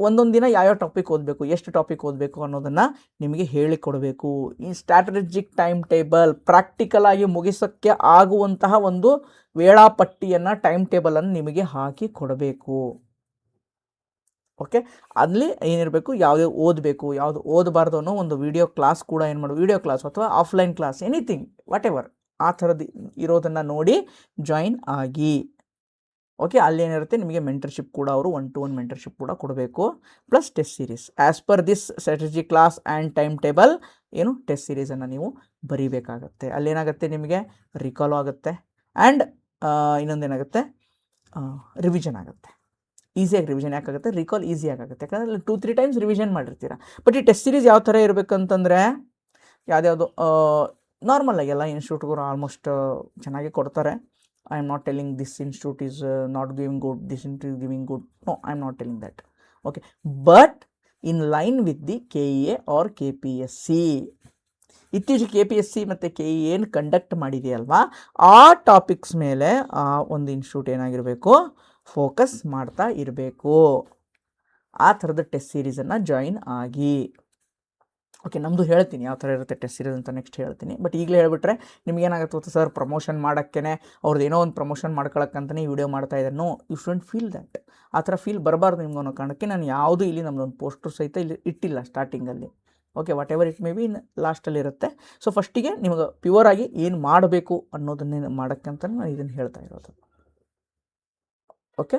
[SPEAKER 1] ಒಂದೊಂದು ದಿನ ಯಾವ್ಯಾವ ಟಾಪಿಕ್ ಓದಬೇಕು, ಎಷ್ಟು ಟಾಪಿಕ್ ಓದಬೇಕು ಅನ್ನೋದನ್ನು ನಿಮಗೆ ಹೇಳಿಕೊಡಬೇಕು. ಈ ಸ್ಟ್ರಾಟಜಿಕ್ ಟೈಮ್ ಟೇಬಲ್ ಪ್ರಾಕ್ಟಿಕಲ್ ಆಗಿ ಮುಗಿಸೋಕ್ಕೆ ಆಗುವಂತಹ ಒಂದು ವೇಳಾಪಟ್ಟಿಯನ್ನು, ಟೈಮ್ ಟೇಬಲನ್ನು ನಿಮಗೆ ಹಾಕಿ ಕೊಡಬೇಕು. ಓಕೆ, ಅಲ್ಲಿ ಏನಿರಬೇಕು, ಯಾವುದು ಓದಬೇಕು, ಯಾವುದು ಓದಬಾರ್ದು ಅನ್ನೋ ಒಂದು ವಿಡಿಯೋ ಕ್ಲಾಸ್ ಕೂಡ ಏನು ಮಾಡಬೇಕು, ವಿಡಿಯೋ ಕ್ಲಾಸ್ ಅಥವಾ offline class, anything what ever ಆ ಥರದ್ದು ಇರೋದನ್ನು ನೋಡಿ ಜಾಯಿನ್ ಆಗಿ. ಓಕೆ, ಅಲ್ಲಿ ಏನಿರುತ್ತೆ ನಿಮಗೆ ಮೆಂಟರ್ಶಿಪ್ ಕೂಡ ಅವರು 1-to-1 ಮೆಂಟರ್ಶಿಪ್ ಕೂಡ ಕೊಡಬೇಕು, plus test series. As per this strategy class and time table ಏನು ಟೆಸ್ಟ್ ಸೀರೀಸನ್ನು ನೀವು ಬರೀಬೇಕಾಗತ್ತೆ. ಅಲ್ಲೇನಾಗುತ್ತೆ ನಿಮಗೆ ರಿಕಾಲು ಆಗುತ್ತೆ ಆ್ಯಂಡ್ ಇನ್ನೊಂದೇನಾಗುತ್ತೆ ರಿವಿಷನ್ ಆಗುತ್ತೆ. ಈಸಿಯಾಗಿ ರಿವಿಷನ್ ಯಾಕಾಗುತ್ತೆ, ರಿಕಾಲ್ ಈಸಿಯಾಗಿ ಆಗುತ್ತೆ, ಯಾಕಂದರೆ 2-3 ಟೈಮ್ಸ್ ರಿವಿಷನ್ ಮಾಡಿರ್ತೀರ. ಬಟ್ ಈ ಟೆಸ್ಟ್ ಸೀರೀಸ್ ಯಾವ ಥರ ಇರಬೇಕಂತಂದರೆ, ಯಾವುದ್ಯಾವುದು ನಾರ್ಮಲ್ ಆಗಿ ಎಲ್ಲ ಇನ್ಸ್ಟಿಟ್ಯೂಟ್ಗಳು ಆಲ್ಮೋಸ್ಟ್ ಚೆನ್ನಾಗಿ ಕೊಡ್ತಾರೆ. I am not telling this institute is not giving good, this institute is giving good, no, I am not telling that. Okay, but in line with the KEA or KPSC. ಇತ್ತೀಚೆಗೆ KPSC ಮತ್ತು KEA ಏನು conduct ಮಾಡಿದೆಯಲ್ವಾ, ಆ topics ಮೇಲೆ ಆ ಒಂದು institute ಏನಾಗಿರಬೇಕು, focus ಮಾಡ್ತಾ ಇರಬೇಕು. ಆ ಥರದ ಟೆಸ್ಟ್ ಸೀರೀಸನ್ನು ಜಾಯಿನ್ ಆಗಿ. ಓಕೆ, ನಮ್ಮದು ಹೇಳ್ತೀನಿ ಯಾವ ಥರ ಇರುತ್ತೆ ಟೆಸ್ಟ್ ಸೀರೀಸ್ ಅಂತ ನೆಕ್ಸ್ಟ್ ಹೇಳ್ತೀನಿ. ಬಟ್ ಈಗಲೇ ಹೇಳ್ಬಿಟ್ರೆ ನಿಮಗೇನಾಗುತ್ತೆ ಗೊತ್ತಾ, ಸರ್ ಪ್ರಮೋಷನ್ ಮಾಡೋಕ್ಕೇ ಅವ್ರದ್ದು ಏನೋ ಒಂದು ಪ್ರಮೋಷನ್ ಮಾಡ್ಕೊಳಕ್ಕಂತಲೇ ಈ ವಿಡಿಯೋ ಮಾಡ್ತಾ ಇದ್ದಾರೆ. No, you shouldn't feel that. ಆ ಥರ ಫೀಲ್ ಬರಬಾರ್ದು ನಿಮ್ಗೆ ಅನ್ನೋ ಕಾರಣಕ್ಕೆ ನಾನು ಯಾವುದೂ ಇಲ್ಲಿ ನಮ್ಮದೊಂದು ಪೋಸ್ಟರ್ ಸಹಿತ ಇಲ್ಲಿ ಇಟ್ಟಿಲ್ಲ ಸ್ಟಾರ್ಟಿಂಗಲ್ಲಿ. Okay, what ever it may be ಲಾಸ್ಟಲ್ಲಿ ಇರುತ್ತೆ. ಸೊ ಫಸ್ಟಿಗೆ ನಿಮಗೆ ಪ್ಯೂರ್ ಆಗಿ ಏನು ಮಾಡಬೇಕು ಅನ್ನೋದನ್ನೇ ಮಾಡೋಕ್ಕಂತ ನಾನು ಇದನ್ನು ಹೇಳ್ತಾ ಇರೋದು. ಓಕೆ,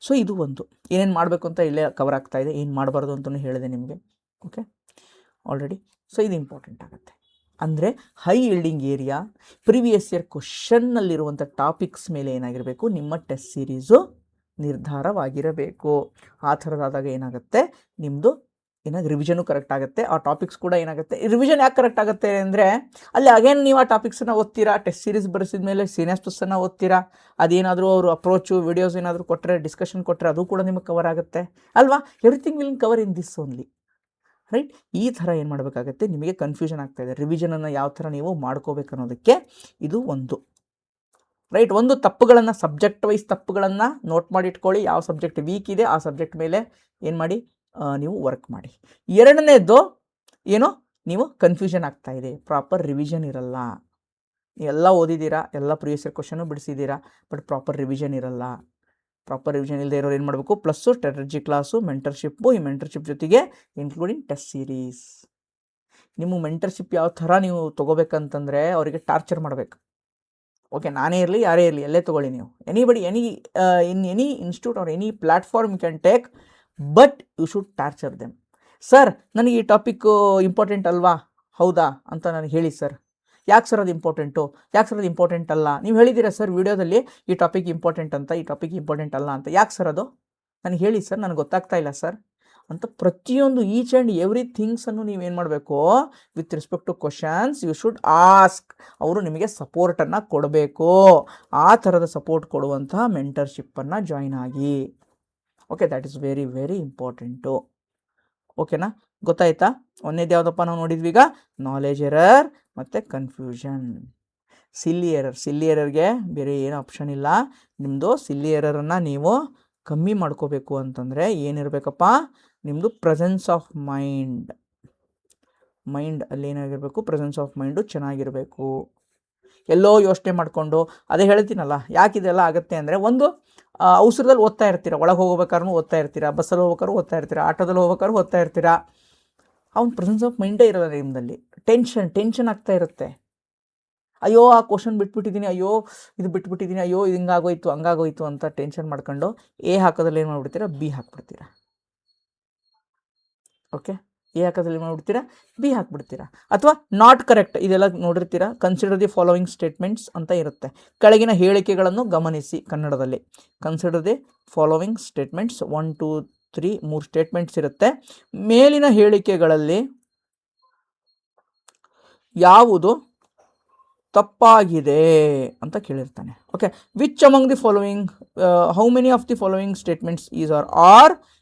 [SPEAKER 1] ಸೊ ಇದು ಒಂದು ಏನೇನು ಮಾಡಬೇಕು ಅಂತ ಇಲ್ಲೇ ಕವರ್ ಆಗ್ತಾ ಇದೆ, ಏನು ಮಾಡಬಾರ್ದು ಅಂತಲೂ ಹೇಳಿದೆ ನಿಮಗೆ. Okay, already. ಸೊ ಇದು ಇಂಪಾರ್ಟೆಂಟ್ ಆಗುತ್ತೆ. ಅಂದರೆ high yielding area previous year ಕ್ವಶನ್ನಲ್ಲಿರುವಂಥ ಟಾಪಿಕ್ಸ್ ಮೇಲೆ ಏನಾಗಿರಬೇಕು, ನಿಮ್ಮ ಟೆಸ್ಟ್ ಸೀರೀಸು ನಿರ್ಧಾರವಾಗಿರಬೇಕು. ಆ ಥರದಾದಾಗ ಏನಾಗುತ್ತೆ, ನಿಮ್ಮದು ರಿವಿಷನು ಕರೆಕ್ಟ್ ಆಗುತ್ತೆ. ಆ ಟಾಪಿಕ್ಸ್ ಕೂಡ ಏನಾಗುತ್ತೆ, ರಿವಿಷನ್ ಯಾಕೆ ಕರೆಕ್ಟ್ ಆಗುತ್ತೆ ಅಂದರೆ, ಅಲ್ಲಿ ಅಗೇನ್ ನೀವು ಆ ಟಾಪಿಕ್ಸನ್ನು ಓದ್ತೀರಾ, ಟೆಸ್ಟ್ ಸೀರೀಸ್ ಬರೆಸಿದ ಮೇಲೆ ಸಿನಾಪ್ಸಿಸನ್ನು ಓದ್ತೀರಾ, ಅದೇನಾದರೂ ಅವರು ಅಪ್ರೋಚು ವಿಡಿಯೋಸ್ ಏನಾದರೂ ಕೊಟ್ಟರೆ, ಡಿಸ್ಕಷನ್ ಕೊಟ್ಟರೆ ಅದು ಕೂಡ ನಿಮಗೆ ಕವರ್ ಆಗುತ್ತೆ ಅಲ್ವಾ. Everything will cover in this only, right. ಈ ಥರ ಏನು ಮಾಡಬೇಕಾಗತ್ತೆ, ನಿಮಗೆ ಕನ್ಫ್ಯೂಷನ್ ಆಗ್ತಾಯಿದೆ, ರಿವಿಷನನ್ನು ಯಾವ ಥರ ನೀವು ಮಾಡ್ಕೋಬೇಕು ಅನ್ನೋದಕ್ಕೆ ಇದು ಒಂದು, ರೈಟ್. ಒಂದು ತಪ್ಪುಗಳನ್ನು, ಸಬ್ಜೆಕ್ಟ್ ವೈಸ್ ತಪ್ಪುಗಳನ್ನು ನೋಟ್ ಮಾಡಿ ಇಟ್ಕೊಳ್ಳಿ. ಯಾವ ಸಬ್ಜೆಕ್ಟ್ ವೀಕ್ ಇದೆ ಆ ಸಬ್ಜೆಕ್ಟ್ ಮೇಲೆ ಏನು ಮಾಡಿ, ನೀವು ವರ್ಕ್ ಮಾಡಿ. ಎರಡನೇದು ಏನೋ ನೀವು ಕನ್ಫ್ಯೂಷನ್ ಆಗ್ತಾಯಿದೆ, ಪ್ರಾಪರ್ ರಿವಿಷನ್ ಇರಲ್ಲ. ಎಲ್ಲ ಓದಿದ್ದೀರಾ, ಎಲ್ಲ ಪ್ರೀವಿಯಸ್ ಇಯರ್ ಕ್ವಶನು ಬಿಡಿಸಿದ್ದೀರಾ, ಬಟ್ ಪ್ರಾಪರ್ ರಿವಿಷನ್ ಇರಲ್ಲ. ಪ್ರಾಪರ್ ರಿವಿಷನ್ ಇಲ್ಲದೆ ಇರೋರು ಏನು ಮಾಡಬೇಕು, ಪ್ಲಸ್ಸು ಸ್ಟ್ರಾಟಜಿ ಕ್ಲಾಸು, ಮೆಂಟರ್ಶಿಪ್ಪು, ಈ ಮೆಂಟರ್ಶಿಪ್ ಜೊತೆಗೆ ಇನ್ಕ್ಲೂಡಿಂಗ್ ಟೆಸ್ಟ್ ಸೀರೀಸ್. ನಿಮ್ಮ ಮೆಂಟರ್ಶಿಪ್ ಯಾವ ಥರ ನೀವು ತೊಗೋಬೇಕಂತಂದರೆ, ಅವರಿಗೆ ಟಾರ್ಚರ್ ಮಾಡಬೇಕು. ಓಕೆ, ನಾನೇ ಇರಲಿ ಯಾರೇ ಇರಲಿ, ಎಲ್ಲೇ ತೊಗೊಳ್ಳಿ ನೀವು, anybody, in any institute or any platform you can take, but you should torture them. Sir ನನಗೆ ಈ ಟಾಪಿಕ್ಕು ಇಂಪಾರ್ಟೆಂಟ್ ಅಲ್ವಾ, ಹೌದಾ ಅಂತ ನನಗೆ ಹೇಳಿ ಸರ್. ಯಾಕೆ ಸರ್ ಅದು ಇಂಪಾರ್ಟೆಂಟು, ಯಾಕೆ ಸರ್ ಅದು ಇಂಪಾರ್ಟೆಂಟ್ ಅಲ್ಲ, ನೀವು ಹೇಳಿದ್ದೀರಾ ಸರ್ ವಿಡಿಯೋದಲ್ಲಿ ಈ ಟಾಪಿಕ್ ಇಂಪಾರ್ಟೆಂಟ್ ಅಂತ, ಈ ಟಾಪಿಕ್ ಇಂಪಾರ್ಟೆಂಟ್ ಅಲ್ಲ ಅಂತ, ಯಾಕೆ ಸರ್ ಅದು ನನಗೆ ಹೇಳಿ ಸರ್, ನನಗೆ ಗೊತ್ತಾಗ್ತಾ ಇಲ್ಲ ಸರ್ ಅಂತ ಪ್ರತಿಯೊಂದು ಈಚ್ ಆ್ಯಂಡ್ ಎವ್ರಿ ಥಿಂಗ್ಸನ್ನು ನೀವೇನು ಮಾಡಬೇಕು, with respect to questions you should ask. ಅವರು ನಿಮಗೆ ಸಪೋರ್ಟನ್ನು ಕೊಡಬೇಕು. ಆ ಥರದ ಸಪೋರ್ಟ್ ಕೊಡುವಂತಹ ಮೆಂಟರ್ಶಿಪ್ಪನ್ನು ಜಾಯಿನ್ ಆಗಿ. Okay, that is very very important. ಓಕೆನಾ, ಗೊತ್ತಾಯ್ತಾ. ಒಂದೇದು ಯಾವುದಪ್ಪ ನಾವು ನೋಡಿದ್ವಿ ಈಗ, ನಾಲೆಜ್ ಎರರ್ ಮತ್ತು ಕನ್ಫ್ಯೂಷನ್. ಸಿಲ್ಲಿ ಎರರ್ಗೆ ಬೇರೆ ಏನು ಆಪ್ಷನ್ ಇಲ್ಲ. ನಿಮ್ಮದು ಸಿಲ್ಲಿ ಎರರನ್ನು ನೀವು ಕಮ್ಮಿ ಮಾಡ್ಕೋಬೇಕು ಅಂತಂದರೆ ಏನಿರಬೇಕಪ್ಪ, ನಿಮ್ಮದು ಪ್ರೆಸೆನ್ಸ್ ಆಫ್ ಮೈಂಡ್ ಅಲ್ಲಿ ಏನಾಗಿರಬೇಕು, ಪ್ರೆಸೆನ್ಸ್ ಆಫ್ ಮೈಂಡು ಚೆನ್ನಾಗಿರಬೇಕು. ಎಲ್ಲೋ ಯೋಚನೆ ಮಾಡಿಕೊಂಡು, ಅದೇ ಹೇಳ್ತೀನಲ್ಲ ಯಾಕಿದೆಲ್ಲ ಆಗುತ್ತೆ ಅಂದರೆ, ಒಂದು ಅವಸರದಲ್ಲಿ ಓದ್ತಾ ಇರ್ತೀರ, ಒಳಗೆ ಹೋಗ್ಬೇಕಾದ್ರೂ ಓದ್ತಾ ಇರ್ತೀರಾ, ಬಸ್ಸಲ್ಲಿ ಹೋಗ್ಬೇಕಾದ್ರೂ ಓದ್ತಾ ಇರ್ತೀರಾ, ಆಟೋದಲ್ಲಿ ಹೋಗ್ಬೇಕಾದ್ರೂ ಓದ್ತಾ ಇರ್ತೀರಾ. ಅವ್ನು ಪ್ರೆಸೆನ್ಸ್ ಆಫ್ ಮೈಂಡೇ ಇರೋಲ್ಲ ನಿಮ್ಮದಲ್ಲಿ. ಟೆನ್ಷನ್ ಆಗ್ತಾ ಇರುತ್ತೆ. ಅಯ್ಯೋ ಆ ಕ್ವಶನ್ ಬಿಟ್ಬಿಟ್ಟಿದ್ದೀನಿ, ಅಯ್ಯೋ ಇದು ಬಿಟ್ಬಿಟ್ಟಿದ್ದೀನಿ, ಅಯ್ಯೋ ಇದು ಹಿಂಗಾಗೋಯ್ತು ಹಂಗಾಗೋಯ್ತು ಅಂತ ಟೆನ್ಷನ್ ಮಾಡ್ಕೊಂಡು ಎ ಹಾಕೋದ್ರಲ್ಲಿ ಏನು ಮಾಡಿಬಿಡ್ತೀರಾ, ಬಿ ಹಾಕ್ಬಿಡ್ತೀರಾ. ಓಕೆ, ಎ ಹಾಕೋದ್ರಲ್ಲಿ ಏನು ಮಾಡಿಬಿಡ್ತೀರಾ, ಬಿ ಹಾಕ್ಬಿಡ್ತೀರಾ. ಅಥವಾ ನಾಟ್ ಕರೆಕ್ಟ್, ಇದೆಲ್ಲ ನೋಡಿರ್ತೀರಾ. ಕನ್ಸಿಡರ್ ದಿ ಫಾಲೋವಿಂಗ್ ಸ್ಟೇಟ್ಮೆಂಟ್ಸ್ ಅಂತ ಇರುತ್ತೆ. ಕೆಳಗಿನ ಹೇಳಿಕೆಗಳನ್ನು ಗಮನಿಸಿ. ಕನ್ನಡದಲ್ಲಿ consider the following statements 1, 2, 3 statements ಇರುತ್ತೆ. ಮೇಲಿನ ಹೇಳಿಕೆಗಳಲ್ಲಿ ಯಾವುದು ತಪ್ಪಾಗಿದೆ ಅಂತ ಕೇಳಿರ್ತಾನೆ. Okay, which among the following how many of the following statements is are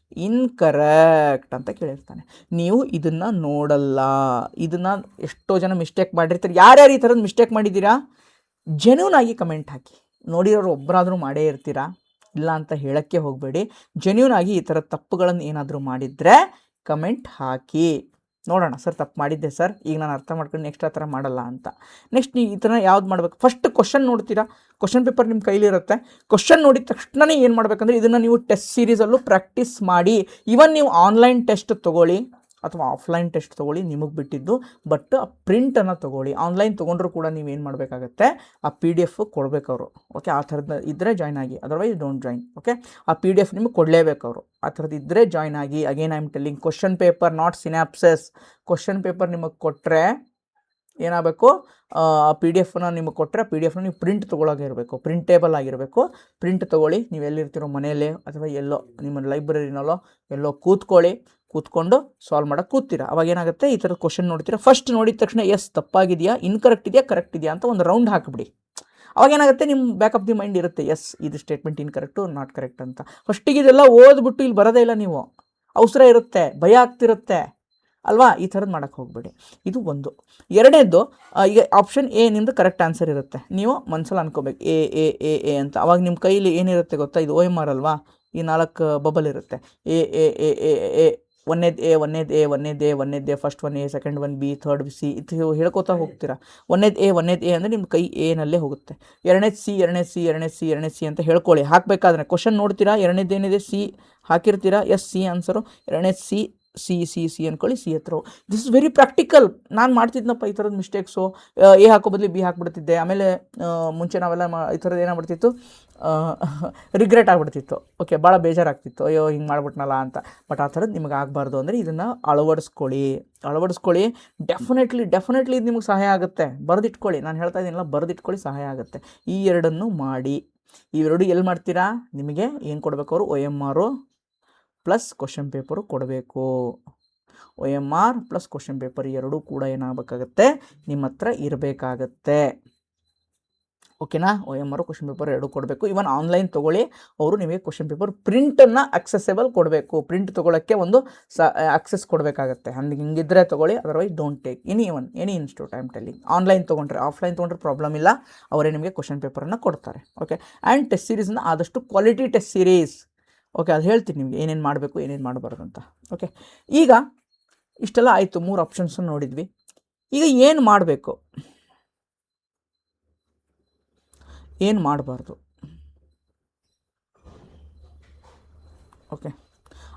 [SPEAKER 1] incorrect ಅಂತ ಕೇಳಿರ್ತಾನೆ. ನೀವು ಇದನ್ನು ನೋಡಲ್ಲ, ಇದನ್ನು ಎಷ್ಟೋ ಜನ ಮಿಸ್ಟೇಕ್ ಮಾಡಿರ್ತಾರೆ. ಯಾರ್ಯಾರು ಈ ಥರದ್ದು ಮಿಸ್ಟೇಕ್ ಮಾಡಿದ್ದೀರಾ ಜೆನ್ಯೂನ್ ಆಗಿ ಕಮೆಂಟ್ ಹಾಕಿ. ನೋಡಿರೋರು ಒಬ್ಬರಾದರೂ ಮಾಡೇ ಇರ್ತೀರಾ, ಇಲ್ಲ ಅಂತ ಹೇಳೋಕ್ಕೆ ಹೋಗಬೇಡಿ. ಜೆನ್ಯೂನ್ ಆಗಿ ಈ ಥರ ತಪ್ಪುಗಳನ್ನು ಏನಾದರೂ ಮಾಡಿದರೆ ಕಮೆಂಟ್ ಹಾಕಿ. ನೋಡೋಣ, ಸರ್ ತಪ್ಪು ಮಾಡಿದ್ದೆ ಸರ್, ಈಗ ನಾನು ಅರ್ಥ ಮಾಡ್ಕೊಂಡು ನೆಕ್ಸ್ಟ್ ಆ ಥರ ಮಾಡಲ್ಲ ಅಂತ. ನೆಕ್ಸ್ಟ್ ನೀವು ಈ ಥರ ಯಾವ್ದು ಮಾಡಬೇಕು, ಫಸ್ಟ್ ಕ್ವಶನ್ ನೋಡ್ತೀರಾ, ಕ್ವಶನ್ ಪೇಪರ್ ನಿಮ್ಮ ಕೈಲಿರುತ್ತೆ. ಕ್ವಶನ್ ನೋಡಿದ ತಕ್ಷಣವೇ ಏನು ಮಾಡಬೇಕಂದ್ರೆ ಇದನ್ನು ನೀವು ಟೆಸ್ಟ್ ಸೀರೀಸಲ್ಲೂ ಪ್ರಾಕ್ಟೀಸ್ ಮಾಡಿ. ಇವನ್ ನೀವು ಆನ್ಲೈನ್ ಟೆಸ್ಟ್ ತೊಗೊಳ್ಳಿ ಅಥವಾ ಆಫ್ಲೈನ್ ಟೆಸ್ಟ್ ತೊಗೊಳ್ಳಿ, ನಿಮಗೆ ಬಿಟ್ಟಿದ್ದು. ಬಟ್ ಆ ಪ್ರಿಂಟನ್ನು ತೊಗೊಳ್ಳಿ. ಆನ್ಲೈನ್ ತೊಗೊಂಡ್ರೂ ಕೂಡ ನೀವೇನು ಮಾಡಬೇಕಾಗತ್ತೆ, ಆ PDF ಕೊಡಬೇಕು ಅವರು. ಓಕೆ, ಆ ಥರದ್ದು ಇದ್ದರೆ ಜಾಯ್ನ್ ಆಗಿ, ಅದರ್ವೈಸ್ ಡೋಂಟ್ ಜಾಯ್ನ್. ಓಕೆ, ಆ PDF ನಿಮಗೆ ಕೊಡಲೇಬೇಕು ಅವರು. ಆ ಥರದ್ದು ಇದ್ದರೆ ಜಾಯ್ನ್ ಆಗಿ. Again I am telling, question paper not synapses. Question paper ನಿಮಗೆ ಕೊಟ್ಟರೆ ಏನಾಗಬೇಕು, PDF ನಿಮಗೆ ಕೊಟ್ಟರೆ PDF ನೀವು ಪ್ರಿಂಟ್ ತೊಗೊಳಗೆ ಇರಬೇಕು, ಪ್ರಿಂಟೇಬಲ್ ಆಗಿರಬೇಕು. ಪ್ರಿಂಟ್ ತೊಗೊಳ್ಳಿ, ನೀವು ಎಲ್ಲಿರ್ತೀರೋ ಮನೆಯಲ್ಲೇ ಅಥವಾ ಎಲ್ಲೋ ನಿಮ್ಮ ಲೈಬ್ರರಿನಲ್ಲೋ ಎಲ್ಲೋ ಕೂತ್ಕೊಂಡು ಸಾಲ್ವ್ ಮಾಡೋಕ್ಕೆ ಕೂತ್ತೀರಾ. ಅವಾಗ ಏನಾಗುತ್ತೆ, ಈ ಥರದ ಕ್ವಶನ್ ನೋಡ್ತೀರಾ. ಫಸ್ಟ್ ನೋಡಿದ ತಕ್ಷಣ ಎಸ್ ತಪ್ಪಾಗಿದೆಯಾ, ಇನ್ಕರೆಕ್ಟ್ ಇದೆಯಾ, ಕರೆಕ್ಟ್ ಇದೆಯಾ ಅಂತ ಒಂದು ರೌಂಡ್ ಹಾಕಿಬಿಡಿ. ಅವಾಗ ಏನಾಗುತ್ತೆ, ನಿಮ್ಮ ಬ್ಯಾಕ್ ಆಫ್ ದಿ ಮೈಂಡ್ ಇರುತ್ತೆ, ಎಸ್ ಇದು ಸ್ಟೇಟ್ಮೆಂಟ್ ಇನ್ಕರೆಕ್ಟು ನಾಟ್ ಕರೆಕ್ಟ್ ಅಂತ. ಫಸ್ಟಿಗೆ ಇದೆಲ್ಲ ಓದ್ಬಿಟ್ಟು ಇಲ್ಲಿ ಬರೋದೇ ಇಲ್ಲ ನೀವು, ಅವಸರ ಇರುತ್ತೆ, ಭಯ ಆಗ್ತಿರುತ್ತೆ ಅಲ್ವಾ. ಈ ಥರದ್ದು ಮಾಡೋಕ್ಕೆ ಹೋಗಬೇಡಿ. ಇದು ಒಂದು. ಎರಡನೇದು, ಈಗ ಆಪ್ಷನ್ ಎ ನಿಮ್ಮದು ಕರೆಕ್ಟ್ ಆನ್ಸರ್ ಇರುತ್ತೆ. ನೀವು ಮನಸ್ಸಲ್ಲಿ ಅನ್ಕೋಬೇಕು ಎ ಎ ಎ ಎ ಅಂತ. ಅವಾಗ ನಿಮ್ಮ ಕೈಲಿ ಏನಿರುತ್ತೆ ಗೊತ್ತಾ, ಇದು OMR ಅಲ್ವಾ, ಈ 4 ಬಬಲ್ ಇರುತ್ತೆ. A A A A A ಒಂದೇದು A first 1A, second 1B, third C ಇದು ಹೇಳ್ಕೊತಾ ಹೋಗ್ತೀರಾ. ಒಂದೇದು ಎ ಅಂದರೆ ನಿಮ್ಮ ಕೈ ಏನಲ್ಲೇ ಹೋಗುತ್ತೆ. ಎರಡನೇದು C ಅಂತ ಹೇಳ್ಕೊಳ್ಳಿ. ಹಾಕಬೇಕಾದ್ರೆ ಕ್ವಶನ್ ನೋಡ್ತೀರಾ, ಎರಡನೇದು ಏನಿದೆ C ಹಾಕಿರ್ತೀರಾ, ಎಸ್ C ಆನ್ಸರು. ಎರಡನೇದು ಸಿ ಅಂದ್ಕೊಳ್ಳಿ, C ಹತ್ರ. This is very practical. ನಾನು ಮಾಡ್ತಿದ್ನಪ್ಪ ಈ ಥರದ ಮಿಸ್ಟೇಕ್ಸು. ಎ ಹಾಕೋ ಬದಲು B ಹಾಕ್ಬಿಡ್ತಿದ್ದೆ. ಆಮೇಲೆ ಮುಂಚೆ ನಾವೆಲ್ಲ ಈ ಥರದ್ದು ಏನಾಗ್ಬಿಡ್ತಿತ್ತು, ರಿಗ್ರೆಟ್ ಆಗಿಬಿಡ್ತಿತ್ತು. ಓಕೆ, ಭಾಳ ಬೇಜಾರಾಗ್ತಿತ್ತು, ಅಯ್ಯೋ ಹಿಂಗೆ ಮಾಡ್ಬಿಟ್ನಲ್ಲ ಅಂತ. ಬಟ್ ಆ ಥರದ್ದು ನಿಮಗೆ ಆಗಬಾರ್ದು ಅಂದರೆ ಇದನ್ನು ಅಳವಡಿಸ್ಕೊಳ್ಳಿ. ಡೆಫಿನೆಟ್ಲಿ ಇದು ನಿಮಗೆ ಸಹಾಯ ಆಗುತ್ತೆ. ಬರೆದಿಟ್ಕೊಳ್ಳಿ, ನಾನು ಹೇಳ್ತಾ ಇದ್ದೀನಲ್ಲ, ಬರೆದಿಟ್ಕೊಳ್ಳಿ, ಸಹಾಯ ಆಗುತ್ತೆ. ಈ ಎರಡನ್ನು ಮಾಡಿ. ಇವೆರಡು ಎಲ್ಲಿ ಮಾಡ್ತೀರಾ, ನಿಮಗೆ ಏನು ಕೊಡಬೇಕು ಅವರು, OMR ಪ್ಲಸ್ ಕ್ವಶನ್ ಪೇಪರು ಕೊಡಬೇಕು. OMR ಪ್ಲಸ್ ಕ್ವಶನ್ ಪೇಪರ್ ಎರಡೂ ಕೂಡ ಏನಾಗಬೇಕಾಗತ್ತೆ, ನಿಮ್ಮ ಹತ್ರ ಇರಬೇಕಾಗತ್ತೆ. ಓಕೆನಾ, OMR ಕ್ವಶನ್ ಪೇಪರ್ ಎರಡೂ ಕೊಡಬೇಕು. ಇವನ್ ಆನ್ಲೈನ್ ತೊಗೊಳ್ಳಿ, ಅವರು ನಿಮಗೆ ಕ್ವಶನ್ ಪೇಪರ್ ಪ್ರಿಂಟನ್ನು ಅಕ್ಸೆಸಬಲ್ ಕೊಡಬೇಕು. ಪ್ರಿಂಟ್ ತೊಗೊಳಕ್ಕೆ ಒಂದು ಅಕ್ಸೆಸ್ ಕೊಡಬೇಕಾಗತ್ತೆ. ಹಿಂಗಿದ್ರೆ ತೊಗೊಳ್ಳಿ, otherwise don't take any institute. I am telling, online ತೊಗೊಂಡ್ರೆ, ಆಫ್ಲೈನ್ ತೊಗೊಂಡ್ರೆ ಪ್ರಾಬ್ಲಮ್ ಇಲ್ಲ, ಅವರೇ ನಿಮಗೆ ಕ್ವಶನ್ ಪೇಪರನ್ನು ಕೊಡ್ತಾರೆ. ಓಕೆ, ಆ್ಯಂಡ್ ಟೆಸ್ಟ್ ಸೀರೀಸ್ನ ಆದಷ್ಟು ಕ್ವಾಲಿಟಿ ಟೆಸ್ಟ್ ಸೀರೀಸ್. ಓಕೆ, ಅದು ಹೇಳ್ತೀನಿ ನಿಮಗೆ ಏನೇನು ಮಾಡಬೇಕು, ಏನೇನು ಮಾಡಬಾರ್ದು ಅಂತ. ಓಕೆ, ಈಗ ಇಷ್ಟೆಲ್ಲ ಆಯಿತು, 3 ಆಪ್ಷನ್ಸನ್ನು ನೋಡಿದ್ವಿ. ಈಗ ಏನು ಮಾಡಬೇಕು, ಏನು ಮಾಡಬಾರ್ದು, ಓಕೆ,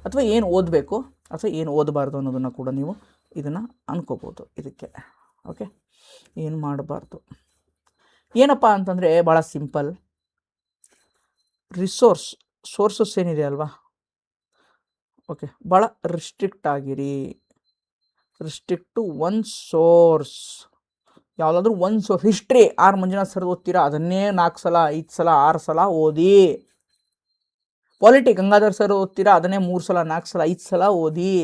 [SPEAKER 1] ಅಥವಾ ಏನು ಓದಬೇಕು ಅಥವಾ ಏನು ಓದಬಾರ್ದು ಅನ್ನೋದನ್ನು ಕೂಡ ನೀವು ಇದನ್ನು ಅನ್ಕೋಬೋದು ಇದಕ್ಕೆ. ಓಕೆ, ಏನು ಮಾಡಬಾರ್ದು ಏನಪ್ಪ ಅಂತಂದರೆ ಭಾಳ ಸಿಂಪಲ್. ಸೋರ್ಸಸ್ ಏನಿದೆ ಅಲ್ವಾ, ಓಕೆ, ಭಾಳ ರಿಸ್ಟ್ರಿಕ್ಟ್ ಆಗಿರಿ. Restrict to one source. ಯಾವುದಾದ್ರೂ ಒಂದು ಸೋರ್ಸ್. ಹಿಸ್ಟ್ರಿ ಮಂಜುನಾಥ್ ಸರ್ ಓದ್ತೀರಾ, ಅದನ್ನೇ 4 ಸಲ 5 ಸಲ 6 ಸಲ ಓದಿ. ಪಾಲಿಟಿ ಗಂಗಾಧರ್ ಸರ್ ಓದ್ತೀರಾ, ಅದನ್ನೇ 3 ಸಲ 4 ಸಲ 5 ಸಲ ಓದಿ.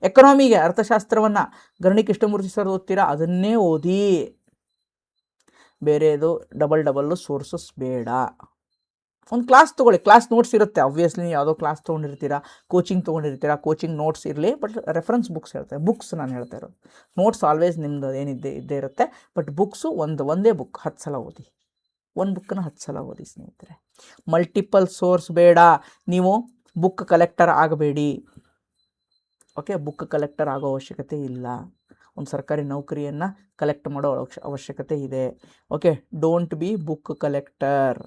[SPEAKER 1] ಎಕನಾಮಿಗೆ ಅರ್ಥಶಾಸ್ತ್ರವನ್ನು ಗರಣಿ ಕೃಷ್ಣಮೂರ್ತಿ ಸರ್ ಓದ್ತೀರಾ, ಅದನ್ನೇ ಓದಿ. ಬೇರೆದು ಡಬಲ್ ಸೋರ್ಸಸ್ ಬೇಡ. ಒಂದು ಕ್ಲಾಸ್ ತೊಗೊಳ್ಳಿ, ಕ್ಲಾಸ್ ನೋಟ್ಸ್ ಇರುತ್ತೆ. ಆಬ್ವಿಯಸ್ಲಿ ಯಾವುದೋ ಕ್ಲಾಸ್ ತೊಗೊಂಡಿರ್ತೀರಾ, ಕೋಚಿಂಗ್ ನೋಟ್ಸ್ ಇರಲಿ, ಬಟ್ ರೆಫರೆನ್ಸ್ ಬುಕ್ಸ್ ಹೇಳ್ತಾರೆ. ಬುಕ್ಸ್ ನಾನು ಹೇಳ್ತಾ ಇರೋದು, ನೋಟ್ಸ್ ಆಲ್ವೇಸ್ ನಿಮ್ಮದು ಇದ್ದೇ ಇರುತ್ತೆ. ಬಟ್ ಬುಕ್ಸು ಒಂದೇ ಬುಕ್ 10 ಸಲ ಓದಿ. ಒಂದು ಬುಕ್ಕನ್ನು 10 ಸಲ ಓದಿ ಸ್ನೇಹಿತರೆ. ಮಲ್ಟಿಪಲ್ ಸೋರ್ಸ್ ಬೇಡ. ನೀವು ಬುಕ್ ಕಲೆಕ್ಟರ್ ಆಗಬೇಡಿ. ಓಕೆ, ಬುಕ್ ಕಲೆಕ್ಟರ್ ಆಗೋ ಅವಶ್ಯಕತೆ ಇಲ್ಲ. ಒಂದು ಸರ್ಕಾರಿ ನೌಕರಿಯನ್ನು ಕಲೆಕ್ಟ್ ಮಾಡೋ ಅವಶ್ಯಕತೆ ಇದೆ. Okay, don't be book collector.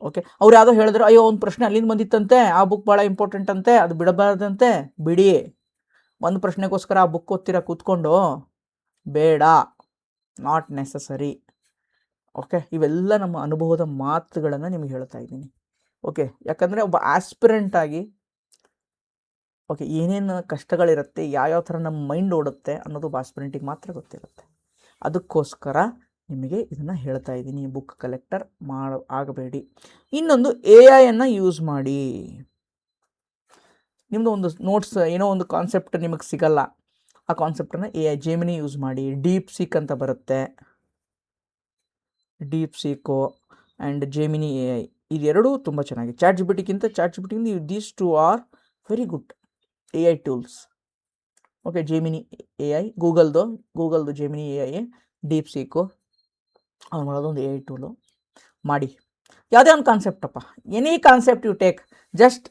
[SPEAKER 1] Okay, ಅವ್ರು ಯಾವುದೋ ಹೇಳಿದ್ರು, ಅಯ್ಯೋ ಒಂದು ಪ್ರಶ್ನೆ ಅಲ್ಲಿಂದ ಬಂದಿತ್ತಂತೆ, ಆ ಬುಕ್ ಭಾಳ ಇಂಪಾರ್ಟೆಂಟ್ ಅಂತೆ, ಅದು ಬಿಡಬಾರ್ದಂತೆ, ಬಿಡಿ. ಒಂದು ಪ್ರಶ್ನೆಗೋಸ್ಕರ ಆ ಬುಕ್ ಓದ್ತೀರಾ ಕೂತ್ಕೊಂಡು, ಬೇಡ, ನಾಟ್ ನೆಸಸರಿ. ಓಕೆ, ಇವೆಲ್ಲ ನಮ್ಮ ಅನುಭವದ ಮಾತುಗಳನ್ನು ನಿಮಗೆ ಹೇಳ್ತಾ ಇದ್ದೀನಿ. ಓಕೆ, ಯಾಕಂದರೆ ಒಬ್ಬ ಆಸ್ಪಿರೆಂಟ್ ಆಗಿ ಓಕೆ ಏನೇನು ಕಷ್ಟಗಳಿರುತ್ತೆ, ಯಾವ್ಯಾವ ಥರ ನಮ್ಮ ಮೈಂಡ್ ಓಡುತ್ತೆ ಅನ್ನೋದು ಒಬ್ಬ ಆಸ್ಪಿರೆಂಟಿಗೆ ಮಾತ್ರ ಗೊತ್ತಿರುತ್ತೆ. ಅದಕ್ಕೋಸ್ಕರ ನಿಮಗೆ ಇದನ್ನು ಹೇಳ್ತಾ ಇದ್ದೀನಿ, ಬುಕ್ ಕಲೆಕ್ಟರ್ ಆಗಬೇಡಿ. ಇನ್ನೊಂದು AI ಯೂಸ್ ಮಾಡಿ. ನಿಮ್ಮದು ಒಂದು ನೋಟ್ಸ್ ಏನೋ ಒಂದು ಕಾನ್ಸೆಪ್ಟ್ ನಿಮಗೆ ಸಿಗಲ್ಲ, ಆ ಕಾನ್ಸೆಪ್ಟನ್ನು AI ಜೆಮಿನಿ ಯೂಸ್ ಮಾಡಿ. ಡೀಪ್ ಸೀಕ್ ಅಂತ ಬರುತ್ತೆ, DeepSeek and Gemini AI ಇದೆರಡೂ ತುಂಬ ಚೆನ್ನಾಗಿದೆ. ಚಾಟ್ ಜಿ ಪಿ ಟಿಗಿಂತ these two are very good AI tools. Okay, Gemini AI ಗೂಗಲ್ದು ಜೆಮಿನಿ AI, ಡೀಪ್ ಸೀಕು ಅದು ಮಾಡೋದೊಂದು AI ಟೂಲು ಮಾಡಿ. ಯಾವುದೇ ಒಂದು ಕಾನ್ಸೆಪ್ಟಪ್ಪ, any concept you take, just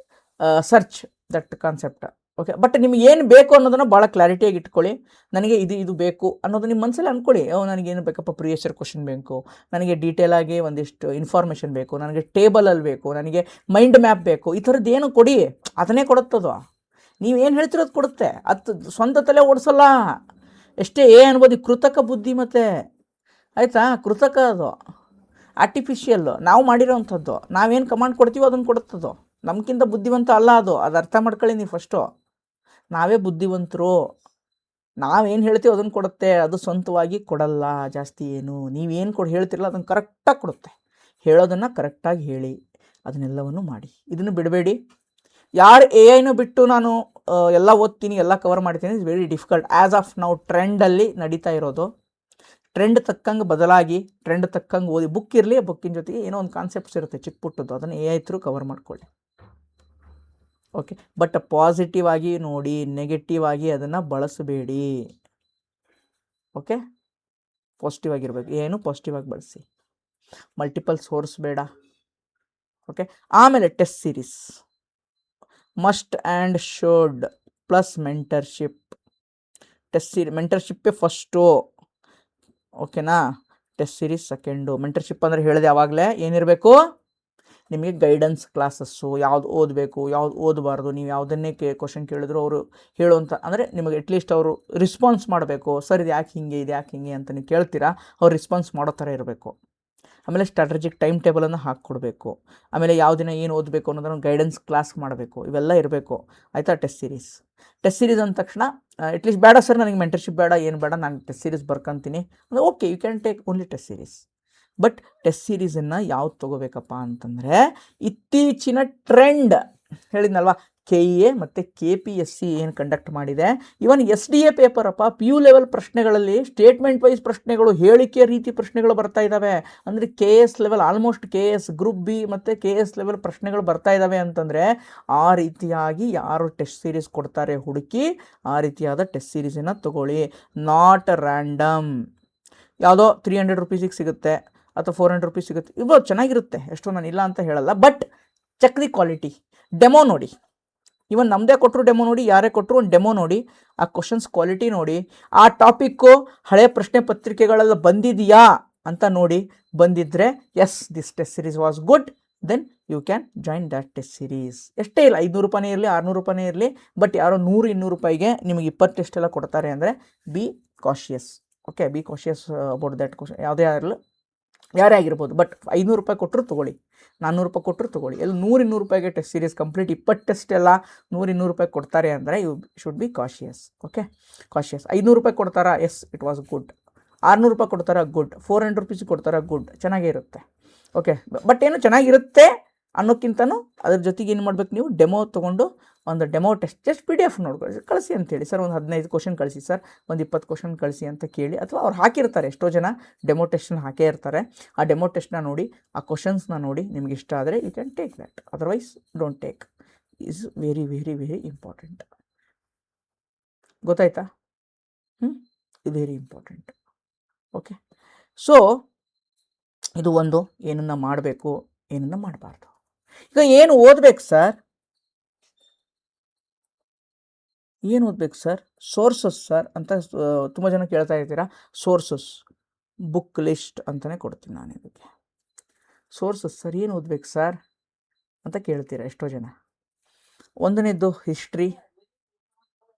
[SPEAKER 1] search that concept. Okay, but ನಿಮ್ಗೆ ಏನು ಬೇಕು ಅನ್ನೋದನ್ನು ಭಾಳ ಕ್ಲಾರಿಟಿಯಾಗಿ ಇಟ್ಕೊಳ್ಳಿ. ನನಗೆ ಇದು ಬೇಕು ಅನ್ನೋದು ನಿಮ್ಮ ಮನಸ್ಸಲ್ಲಿ ಅಂದ್ಕೊಳ್ಳಿ. ನನಗೇನು ಬೇಕಪ್ಪ, ಪ್ರಿವಿಯಸ್ ಇಯರ್ ಕ್ವಶನ್ ಬೇಕು, ನನಗೆ ಡೀಟೇಲಾಗಿ ಒಂದಿಷ್ಟು ಇನ್ಫಾರ್ಮೇಷನ್ ಬೇಕು, ನನಗೆ ಟೇಬಲಲ್ಲಿ ಬೇಕು, ನನಗೆ ಮೈಂಡ್ ಮ್ಯಾಪ್ ಬೇಕು, ಈ ಥರದ್ದು ಏನು ಕೊಡಿ, ಅದನ್ನೇ ಕೊಡುತ್ತದು. ನೀವೇನು ಹೇಳ್ತಿರೋದು ಕೊಡುತ್ತೆ, ಅದು ಸ್ವಂತ ತಲೆ ಓಡಿಸಲ್ಲ. ಎಷ್ಟೇ ಅನ್ಬೋದು, ಕೃತಕ ಬುದ್ಧಿ ಮತ್ತೆ, ಆಯಿತಾ? ಕೃತಕ ಅದು, ಆರ್ಟಿಫಿಷಿಯಲ್ಲು, ನಾವು ಮಾಡಿರೋವಂಥದ್ದು. ನಾವೇನು ಕಮಾಂಡ್ ಕೊಡ್ತೀವೋ ಅದನ್ನು ಕೊಡುತ್ತದು. ನಮ್ಗಿಂತ ಬುದ್ಧಿವಂತ ಅಲ್ಲ ಅದು ಅರ್ಥ ಮಾಡ್ಕೊಳ್ಳಿ ನೀವು ಫಸ್ಟು. ನಾವೇ ಬುದ್ಧಿವಂತರು, ನಾವೇನು ಹೇಳ್ತೀವೋ ಅದನ್ನು ಕೊಡುತ್ತೆ, ಅದು ಸ್ವಂತವಾಗಿ ಕೊಡಲ್ಲ ಜಾಸ್ತಿ. ಏನು ನೀವೇನು ಹೇಳ್ತಿರಲ್ಲ ಅದನ್ನು ಕರೆಕ್ಟಾಗಿ ಕೊಡುತ್ತೆ. ಹೇಳೋದನ್ನು ಕರೆಕ್ಟಾಗಿ ಹೇಳಿ, ಅದನ್ನೆಲ್ಲವನ್ನು ಮಾಡಿ. ಇದನ್ನು ಬಿಡಬೇಡಿ. ಯಾರು AIನೂ ಬಿಟ್ಟು ನಾನು ಎಲ್ಲ ಓದ್ತೀನಿ, ಎಲ್ಲ ಕವರ್ ಮಾಡ್ತೀನಿ, it's very difficult. As of ನಾವು ಟ್ರೆಂಡಲ್ಲಿ ನಡೀತಾ ಇರೋದು. ಟ್ರೆಂಡ್ ತಕ್ಕಂಗೆ ಬದಲಾಗಿ, ಟ್ರೆಂಡ್ ತಕ್ಕಂಗೆ ಓದಿ. ಬುಕ್ ಇರಲಿ, ಬುಕ್ಕಿನ ಜೊತೆಗೆ ಏನೋ ಒಂದು ಕಾನ್ಸೆಪ್ಟ್ಸ್ ಇರುತ್ತೆ ಚಿಕ್ಕ ಪುಟ್ಟದ್ದು, ಅದನ್ನು AI ಥ್ರೂ ಕವರ್ ಮಾಡ್ಕೊಳ್ಳಿ. ಓಕೆ, ಬಟ್ ಪಾಸಿಟಿವ್ ಆಗಿ ನೋಡಿ, ನೆಗೆಟಿವ್ ಆಗಿ ಅದನ್ನು ಬಳಸಬೇಡಿ. ಓಕೆ, ಪಾಸಿಟಿವ್ ಆಗಿರ್ಬೇಕು, ಏನು ಪಾಸಿಟಿವ್ ಆಗಿ ಬಳಸಿ. ಮಲ್ಟಿಪಲ್ ಸೋರ್ಸ್ ಬೇಡ. ಓಕೆ, ಆಮೇಲೆ test series must and should plus mentorship. ಮೆಂಟರ್ಶಿಪ್ಪೇ ಫಸ್ಟು, ಓಕೆನಾ? Test series second. ಮೆಂಟರ್ಶಿಪ್ ಅಂದರೆ ಹೇಳಿದೆ ಆವಾಗಲೇ, ಏನಿರಬೇಕು ನಿಮಗೆ ಗೈಡೆನ್ಸ್ ಕ್ಲಾಸಸ್ಸು, ಯಾವ್ದು ಓದಬೇಕು, ಯಾವ್ದು ಓದಬಾರ್ದು, ನೀವು ಯಾವುದನ್ನೇ ಕ್ವಶನ್ ಕೇಳಿದ್ರು ಅವರು ಹೇಳುವಂಥ, ಅಂದರೆ ನಿಮಗೆ ಅಟ್ಲೀಸ್ಟ್ ಅವರು ರಿಸ್ಪಾನ್ಸ್ ಮಾಡಬೇಕು. ಸರ್ ಇದು ಯಾಕೆ ಹಿಂಗೆ ಅಂತ ನೀವು ಕೇಳ್ತೀರಾ, ಅವ್ರು ರಿಸ್ಪಾನ್ಸ್ ಮಾಡೋ ಥರ ಇರಬೇಕು. ಆಮೇಲೆ ಸ್ಟ್ರಾಟಜಿಕ್ ಟೈಮ್ ಟೇಬಲನ್ನು ಹಾಕ್ಕೊಡ್ಬೇಕು. ಆಮೇಲೆ ಯಾವ ದಿನ ಏನು ಓದಬೇಕು ಅನ್ನೋದನ್ನು ಗೈಡೆನ್ಸ್ ಕ್ಲಾಸ್ ಮಾಡಬೇಕು. ಇವೆಲ್ಲ ಇರಬೇಕು, ಆಯಿತಾ? ಟೆಸ್ಟ್ ಸೀರೀಸ್ ಅಂದ ತಕ್ಷಣ ಅಟ್ಲೀಸ್ಟ್ ಬೇಡ ಸರ್ ನನಗೆ ಮೆಂಟರ್ಶಿಪ್ ಬೇಡ, ಏನು ಬೇಡ, ನಾನು ಟೆಸ್ಟ್ ಸೀರೀಸ್ ಬರ್ಕೊತೀನಿ ಅಂದರೆ okay, you can take only test series. But test ಸೀರೀಸನ್ನು ಯಾವ್ದು ತೊಗೋಬೇಕಪ್ಪ ಅಂತಂದರೆ, ಇತ್ತೀಚಿನ ಟ್ರೆಂಡ್ ಹೇಳಿದ್ನಲ್ವ, KEA ಮತ್ತು KPSC ಏನು ಕಂಡಕ್ಟ್ ಮಾಡಿದೆ, ಇವನ್ SDA ಪೇಪರಪ್ಪ, PU ಲೆವೆಲ್ ಪ್ರಶ್ನೆಗಳಲ್ಲಿ ಸ್ಟೇಟ್ಮೆಂಟ್ ವೈಸ್ ಪ್ರಶ್ನೆಗಳು, ಹೇಳಿಕೆ ರೀತಿ ಪ್ರಶ್ನೆಗಳು ಬರ್ತಾ ಇದ್ದಾವೆ. ಅಂದರೆ KS level, almost KS group B ಮತ್ತು KS ಲೆವೆಲ್ ಪ್ರಶ್ನೆಗಳು ಬರ್ತಾ ಇದ್ದಾವೆ ಅಂತಂದರೆ, ಆ ರೀತಿಯಾಗಿ ಯಾರು ಟೆಸ್ಟ್ ಸೀರೀಸ್ ಕೊಡ್ತಾರೆ ಹುಡುಕಿ, ಆ ರೀತಿಯಾದ ಟೆಸ್ಟ್ ಸೀರೀಸನ್ನು ತಗೊಳ್ಳಿ. Not random. ಯಾವುದೋ 300 ರುಪೀಸಿಗೆ ಸಿಗುತ್ತೆ ಅಥವಾ 400 ರುಪೀಸ್ ಸಿಗುತ್ತೆ, ಇವು ಚೆನ್ನಾಗಿರುತ್ತೆ, ಎಷ್ಟೋ ನಾನು ಇಲ್ಲ ಅಂತ ಹೇಳಲ್ಲ. But check the quality. Demo ನೋಡಿ, ಇವನ್ ನಮ್ಮದೇ ಕೊಟ್ಟರು ಡೆಮೋ ನೋಡಿ, ಯಾರೇ ಕೊಟ್ಟರು ಒಂದು ಡೆಮೋ ನೋಡಿ, ಆ ಕ್ವಶನ್ಸ್ ಕ್ವಾಲಿಟಿ ನೋಡಿ, ಆ ಟಾಪಿಕ್ಕು ಹಳೆ ಪ್ರಶ್ನೆ ಪತ್ರಿಕೆಗಳೆಲ್ಲ ಬಂದಿದೆಯಾ ಅಂತ ನೋಡಿ. ಬಂದಿದ್ದರೆ yes, this test series was good, then you can join that test series. ಎಷ್ಟೇ ಇಲ್ಲ, 500 ರೂಪಾಯಿನೇ ಇರಲಿ, 600 ರೂಪಾಯಿನೇ ಇರಲಿ, ಬಟ್ ಯಾರೋ 100-200 ರೂಪಾಯಿಗೆ ನಿಮಗೆ 20 ಟೆಸ್ಟ್ ಎಲ್ಲ ಕೊಡ್ತಾರೆ ಅಂದರೆ B cautious. Okay, B cautious about that question. ಯಾವುದೇ ಇರಲಿ, ಯಾರೇ ಆಗಿರ್ಬೋದು, ಬಟ್ 500 ರೂಪಾಯಿ ಕೊಟ್ಟರು ತೊಗೊಳ್ಳಿ, 400 ರೂಪಾಯಿ ಕೊಟ್ಟರು ತೊಗೊಳ್ಳಿ. ಎಲ್ಲ 100-200 ರೂಪಾಯಿಗೆ ಟೆಸ್ಟ್ ಸೀರೀಸ್ ಕಂಪ್ಲೀಟ್ 20 ಟೆಸ್ಟ್ ಎಲ್ಲ 100-200 ರೂಪಾಯಿ ಕೊಡ್ತಾರೆ ಅಂದರೆ you should be cautious. Okay, cautious. 500 ರೂಪಾಯಿ ಕೊಡ್ತಾರಾ? S, it was good. 600 ರೂಪಾಯಿ ಕೊಡ್ತಾರಾ? ಗುಡ್. 400 ರುಪೀಸ್ ಕೊಡ್ತಾರಾ? ಗುಡ್. ಚೆನ್ನಾಗೇ ಇರುತ್ತೆ. ಓಕೆ, ಬಟ್ ಏನು ಚೆನ್ನಾಗಿರುತ್ತೆ ಅನ್ನೋಕ್ಕಿಂತನೂ ಅದ್ರ ಜೊತೆಗೆ ಏನು ಮಾಡ್ಬೇಕು, ನೀವು ಡೆಮೋ ತೊಗೊಂಡು ಒಂದು ಡೆಮೋ ಟೆಸ್ಟ್ ಜಸ್ಟ್ PDF ನೋಡ್ಕೊಳ್ಳಿ, ಕಳಿಸಿ ಅಂತೇಳಿ. ಸರ್ ಒಂದು 15 ಕ್ವಶನ್ ಕಳಿಸಿ ಸರ್, ಒಂದು 20 ಕ್ವಶನ್ ಕಳಿಸಿ ಅಂತ ಕೇಳಿ. ಅಥವಾ ಅವ್ರು ಹಾಕಿರ್ತಾರೆ, ಎಷ್ಟೋ ಜನ ಡೆಮೋ ಟೆಸ್ಟ್ನ ಹಾಕೇ ಇರ್ತಾರೆ. ಆ ಡೆಮೋ ಟೆಸ್ಟ್ನ ನೋಡಿ, ಆ ಕ್ವಶನ್ಸ್ನ ನೋಡಿ, ನಿಮ್ಗೆ ಇಷ್ಟ ಆದರೆ you can take that, otherwise don't take. Is very very very important. ಗೊತ್ತಾಯ್ತಾ? ಇದು ವೆರಿ ಇಂಪಾರ್ಟೆಂಟ್. ಓಕೆ, ಸೊ ಇದು ಒಂದು, ಏನನ್ನ ಮಾಡಬೇಕು, ಏನನ್ನ ಮಾಡಬಾರ್ದು. ಈಗ ಏನು ಓದ್ಬೇಕು ಸರ್, ಏನು ಓದ್ಬೇಕು ಸರ್? ಸೋರ್ಸಸ್ ಸರ್ ಅಂತ ತುಂಬ ಜನ ಕೇಳ್ತಾ ಇರ್ತೀರಾ. ಸೋರ್ಸಸ್, ಬುಕ್ ಲಿಸ್ಟ್ ಅಂತಲೇ ಕೊಡ್ತೀನಿ ನಾನು ಇದಕ್ಕೆ. ಸೋರ್ಸಸ್ ಸರ್, ಏನು ಓದ್ಬೇಕು ಸರ್ ಅಂತ ಕೇಳ್ತೀರಾ ಎಷ್ಟೋ ಜನ. ಒಂದನೇದ್ದು ಹಿಸ್ಟ್ರಿ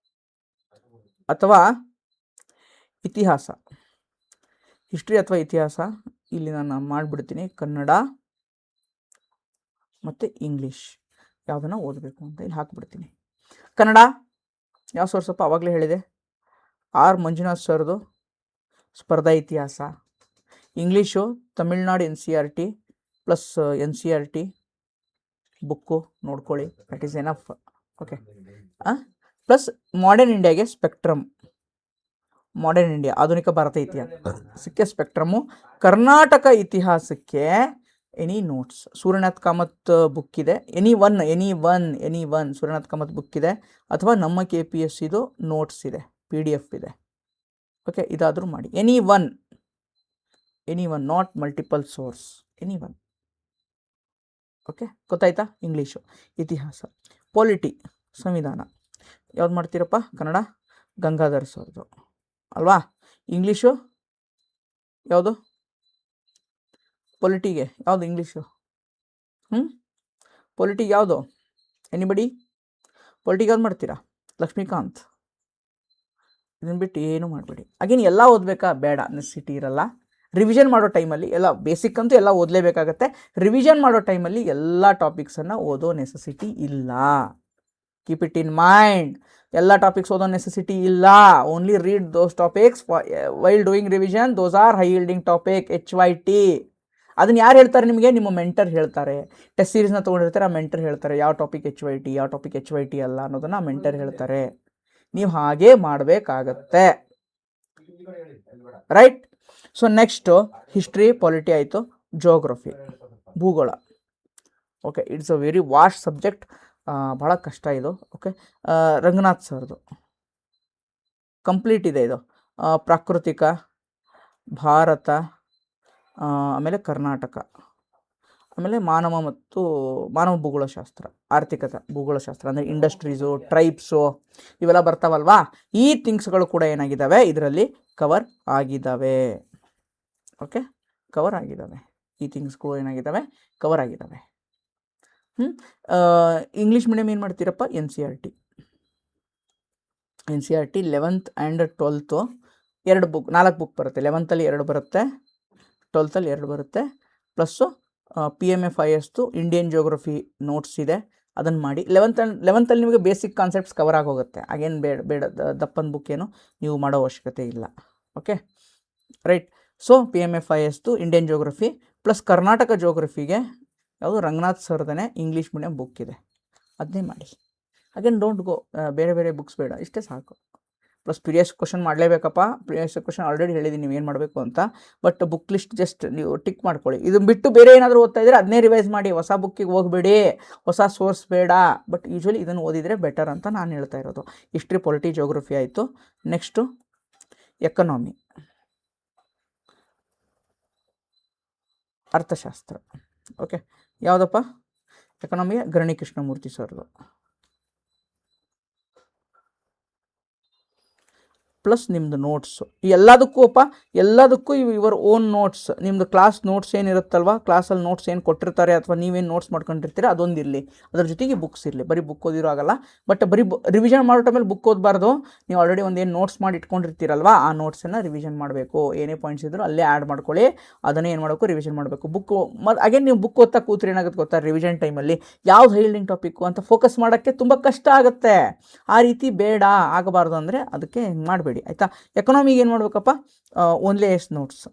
[SPEAKER 1] ಅಥವಾ ಇತಿಹಾಸ. ಹಿಸ್ಟ್ರಿ ಅಥವಾ ಇತಿಹಾಸ ಇಲ್ಲಿ ನಾನು ಮಾಡಿಬಿಡ್ತೀನಿ. ಕನ್ನಡ ಮತ್ತು ಇಂಗ್ಲೀಷ್ ಯಾವುದನ್ನು ಓದಬೇಕು ಅಂತ ಇಲ್ಲಿ ಹಾಕಿಬಿಡ್ತೀನಿ. ಕನ್ನಡ ಯಾವ ಸೋರ್ಸಪ್ಪ, ಆವಾಗಲೇ ಹೇಳಿದೆ, ಆರ್ ಮಂಜುನಾಥ್ ಸರ್ದು ಸ್ಪರ್ಧಾ ಇತಿಹಾಸ. English Tamil Nadu NCERT plus NCERT book ನೋಡ್ಕೊಳ್ಳಿ, that is enough. Okay plus modern ಇಂಡಿಯಾಗೆ ಸ್ಪೆಕ್ಟ್ರಮ್, ಮಾಡರ್ನ್ ಇಂಡಿಯಾ ಆಧುನಿಕ ಭಾರತ ಇತಿಹಾಸಕ್ಕೆ ಸ್ಪೆಕ್ಟ್ರಮ್ಮು, ಕರ್ನಾಟಕ ಇತಿಹಾಸಕ್ಕೆ any notes, Suryanath Kamath book ಇದೆ, any one Suryanath Kamath book ಇದೆ, ಅಥವಾ ನಮ್ಮ KPSCದು ನೋಟ್ಸ್ ಇದೆ, PDF ಇದೆ. ಓಕೆ, ಇದಾದರೂ ಮಾಡಿ. Any one, not multiple source, any one. Okay, ಗೊತ್ತಾಯ್ತಾ? ಇಂಗ್ಲೀಷು, ಇತಿಹಾಸ, ಪೊಲಿಟಿ, ಸಂವಿಧಾನ ಯಾವ್ದು ಮಾಡ್ತೀರಪ್ಪ? ಕನ್ನಡ ಗಂಗಾಧರ್ ಸರ್ದು ಅಲ್ವಾ? ಇಂಗ್ಲೀಷು ಯಾವುದು? ಪೊಲಿಟಿಗೆ ಯಾವುದು ಇಂಗ್ಲೀಷು? ಪೊಲಿಟಿಗೆ ಯಾವುದು? ಎನಿಬಡಿ? ಪೊಲಿಟಿಗೆ ಯಾವ್ದು ಮಾಡ್ತೀರಾ? ಲಕ್ಷ್ಮೀಕಾಂತ್. ಇದನ್ನು ಬಿಟ್ಟು ಏನು ಮಾಡಬೇಡಿ. ಅಗೇನ್ ಎಲ್ಲ ಓದಬೇಕಾ? ಬೇಡ, ನೆಸೆಸಿಟಿ ಇರಲ್ಲ. ರಿವಿಷನ್ ಮಾಡೋ ಟೈಮಲ್ಲಿ ಎಲ್ಲ ಬೇಸಿಕ್ ಅಂತೂ ಎಲ್ಲ ಓದಲೇಬೇಕಾಗತ್ತೆ. ರಿವಿಷನ್ ಮಾಡೋ ಟೈಮಲ್ಲಿ ಎಲ್ಲ ಟಾಪಿಕ್ಸನ್ನು ಓದೋ ನೆಸೆಸಿಟಿ ಇಲ್ಲ. Keep it in mind. ಎಲ್ಲ ಟಾಪಿಕ್ಸ್ ಓದೋ ನೆಸೆಸಿಟಿ ಇಲ್ಲ. Only read those topics while doing revision. Those are high ಯೀಲ್ಡಿಂಗ್ topic, HYT. ಅದನ್ನು ಯಾರು ಹೇಳ್ತಾರೆ ನಿಮಗೆ? ನಿಮ್ಮ ಮೆಂಟರ್ ಹೇಳ್ತಾರೆ. ಟೆಸ್ಟ್ ಸೀರೀಸ್ನ ತೊಗೊಂಡಿರ್ತಾರೆ, ಆ ಮೆಂಟರ್ ಹೇಳ್ತಾರೆ ಯಾವ ಟಾಪಿಕ್ HYT, ಯಾವ ಟಾಪಿಕ್ HYT ಅಲ್ಲ ಅನ್ನೋದನ್ನು ಆ ಮೆಂಟರ್ ಹೇಳ್ತಾರೆ. ನೀವು ಹಾಗೇ ಮಾಡಬೇಕಾಗತ್ತೆ. Right? So next history, polity ಆಯಿತು, ಜಿಯೋಗ್ರಫಿ, ಭೂಗೋಳ. Okay, it's a very vast subject, ಭಾಳ ಕಷ್ಟ ಇದು. ಓಕೆ, ರಂಗನಾಥ್ ಸರ್ದು ಕಂಪ್ಲೀಟ್ ಇದೆ ಇದು. ಪ್ರಾಕೃತಿಕ, ಭಾರತ, ಆಮೇಲೆ ಕರ್ನಾಟಕ, ಆಮೇಲೆ ಮಾನವ ಭೂಗೋಳಶಾಸ್ತ್ರ, ಆರ್ಥಿಕತೆ, ಭೂಗೋಳಶಾಸ್ತ್ರ ಅಂದರೆ ಇಂಡಸ್ಟ್ರೀಸು, ಟ್ರೈಬ್ಸು ಇವೆಲ್ಲ ಬರ್ತಾವಲ್ವಾ? ಈ ಥಿಂಗ್ಸ್ಗಳು ಕೂಡ ಏನಾಗಿದ್ದಾವೆ ಇದರಲ್ಲಿ ಕವರ್ ಆಗಿದ್ದಾವೆ. ಓಕೆ, ಕವರ್ ಆಗಿದ್ದಾವೆ. ಈ ಥಿಂಗ್ಸ್ಗಳು ಏನಾಗಿದ್ದಾವೆ? ಕವರ್ ಆಗಿದ್ದಾವೆ. ಇಂಗ್ಲೀಷ್ ಮೀಡಿಯಮ್ ಏನು ಮಾಡ್ತೀರಪ್ಪ? NCERT 11th and 12th 4 book ಬರುತ್ತೆ. 11th 2 ಬರುತ್ತೆ, 12th 2 ಬರುತ್ತೆ. ಪ್ಲಸ್ಸು PMFISದು ಇಂಡಿಯನ್ ಜಿಯೋಗ್ರಫಿ ನೋಟ್ಸ್ ಇದೆ, ಅದನ್ನು ಮಾಡಿ. 11th ನಿಮಗೆ ಬೇಸಿಕ್ ಕಾನ್ಸೆಪ್ಟ್ಸ್ ಕವರ್ ಆಗೋಗುತ್ತೆ. ಆಗೇನು ಬೇಡ ದಪ್ಪನ ಬುಕ್ ಏನು ನೀವು ಮಾಡೋ ಅವಶ್ಯಕತೆ ಇಲ್ಲ. Okay, right? ಸೊ PMFISದು ಇಂಡಿಯನ್ ಜಿಯೋಗ್ರಫಿ ಪ್ಲಸ್ ಕರ್ನಾಟಕ ಜಿಯೋಗ್ರಫಿಗೆ ಯಾವುದು? ರಂಗನಾಥ್ ಸರ್ದನೇ ಇಂಗ್ಲೀಷ್ ಮೀಡಿಯಮ್ ಬುಕ್ ಇದೆ, ಅದನ್ನೇ ಮಾಡಿ. ಅಗೇನ್ ಡೋಂಟ್ ಗೋ ಬೇರೆ ಬುಕ್ಸ್ ಬೇಡ, ಇಷ್ಟೇ ಸಾಕು. ಪ್ಲಸ್ ಪ್ರಿವಿಯಸ್ ಕ್ವಶನ್ ಮಾಡಲೇಬೇಕಪ್ಪ. ಪ್ರಿವಿಯಸ್ ಕ್ವಶನ್ ಆಲ್ರೆಡಿ ಹೇಳಿದ್ದೀನಿ ನೀವು ಏನು ಮಾಡಬೇಕು ಅಂತ. ಬಟ್ ಬುಕ್ ಲಿಸ್ಟ್ ಜಸ್ಟ್ ನೀವು ಟಿಕ್ ಮಾಡ್ಕೊಳ್ಳಿ. ಇದನ್ನು ಬಿಟ್ಟು ಬೇರೆ ಏನಾದರೂ ಓದ್ತಾ ಇದ್ದರೆ ಅದನ್ನೇ ರಿವೈಸ್ ಮಾಡಿ, ಹೊಸ ಬುಕ್ಕಿಗೆ ಹೋಗಬೇಡಿ, ಹೊಸ ಸೋರ್ಸ್ ಬೇಡ. ಬಟ್ ಯೂಶ್ವಲಿ ಇದನ್ನು ಓದಿದರೆ ಬೆಟರ್ ಅಂತ ನಾನು ಹೇಳ್ತಾ ಇರೋದು. ಹಿಸ್ಟ್ರಿ, ಪಾಲಿಟಿ, ಜಿಯೋಗ್ರಫಿ ಆಯಿತು. ನೆಕ್ಸ್ಟು ಎಕನಾಮಿ, ಅರ್ಥಶಾಸ್ತ್ರ. ಓಕೆ, ಯಾವುದಪ್ಪ? ಎಕನಾಮಿಗೆ ಗರಣಿ ಕೃಷ್ಣಮೂರ್ತಿ ಸರ್ದು. ಪ್ಲಸ್ ನಿಮ್ಮದು ನೋಟ್ಸು ಎಲ್ಲದಕ್ಕೂ ಯುವರ್ ಓನ್ ನೋಟ್ಸ್. ನಿಮ್ಮದು ಕ್ಲಾಸ್ ನೋಟ್ಸ್ ಏನಿರುತ್ತಲ್ವ, ಕ್ಲಾಸಲ್ಲಿ ನೋಟ್ಸ್ ಏನು ಕೊಟ್ಟಿರ್ತಾರೆ ಅಥವಾ ನೀವೇನು ನೋಟ್ಸ್ ಮಾಡ್ಕೊಂಡಿರ್ತೀರ ಅದೊಂದಿರಲಿ, ಅದ್ರ ಜೊತೆಗೆ ಬುಕ್ಸ್ ಇರಲಿ. ಬರೀ ಬುಕ್ ಓದಿರೋ ಆಗಲ್ಲ. ಬಟ್ ಬರೀ ರಿವಿಷನ್ ಮಾಡೋ ಟೈಮಲ್ಲಿ ಬುಕ್ ಓದಬಾರ್ದು. ನೀವು ಆಲ್ರೆಡಿ ಒಂದು ನೋಟ್ಸ್ ಮಾಡಿ ಇಟ್ಕೊಂಡಿರ್ತೀರಲ್ವ, ಆ ನೋಟ್ಸನ್ನು ರಿವಿಷನ್ ಮಾಡಬೇಕು. ಏನೇ ಪಾಯಿಂಟ್ಸ್ ಇದ್ದರೂ ಅಲ್ಲೇ ಆ್ಯಡ್ ಮಾಡ್ಕೊಳ್ಳಿ, ಅದನ್ನೇ ಏನು ಮಾಡಬೇಕು? ರಿವಿಷನ್ ಮಾಡಬೇಕು. ಅಗೇನ್ ನೀವು ಬುಕ್ ಓದ್ತಾ ಕೂತ್ರೆ ಏನಾಗುತ್ತೆ ಗೊತ್ತಾ? ರಿವಿಷನ್ ಟೈಮಲ್ಲಿ ಯಾವ್ದು ಹೈಲ್ಡಿಂಗ್ ಟಾಪಿಕ್ಕು ಅಂತ ಫೋಕಸ್ ಮಾಡೋಕ್ಕೆ ತುಂಬ ಕಷ್ಟ ಆಗುತ್ತೆ. ಆ ರೀತಿ ಬೇಡ, ಆಗಬಾರ್ದು. ಅಂದರೆ ಅದಕ್ಕೆ ಹಿಂಗೆ ಮಾಡಬೇಡಿ, ಆಯಿತಾ? ಎಕನಾಮಿಗೆ ಏನು ಮಾಡಬೇಕಪ್ಪ? Only IAS notes.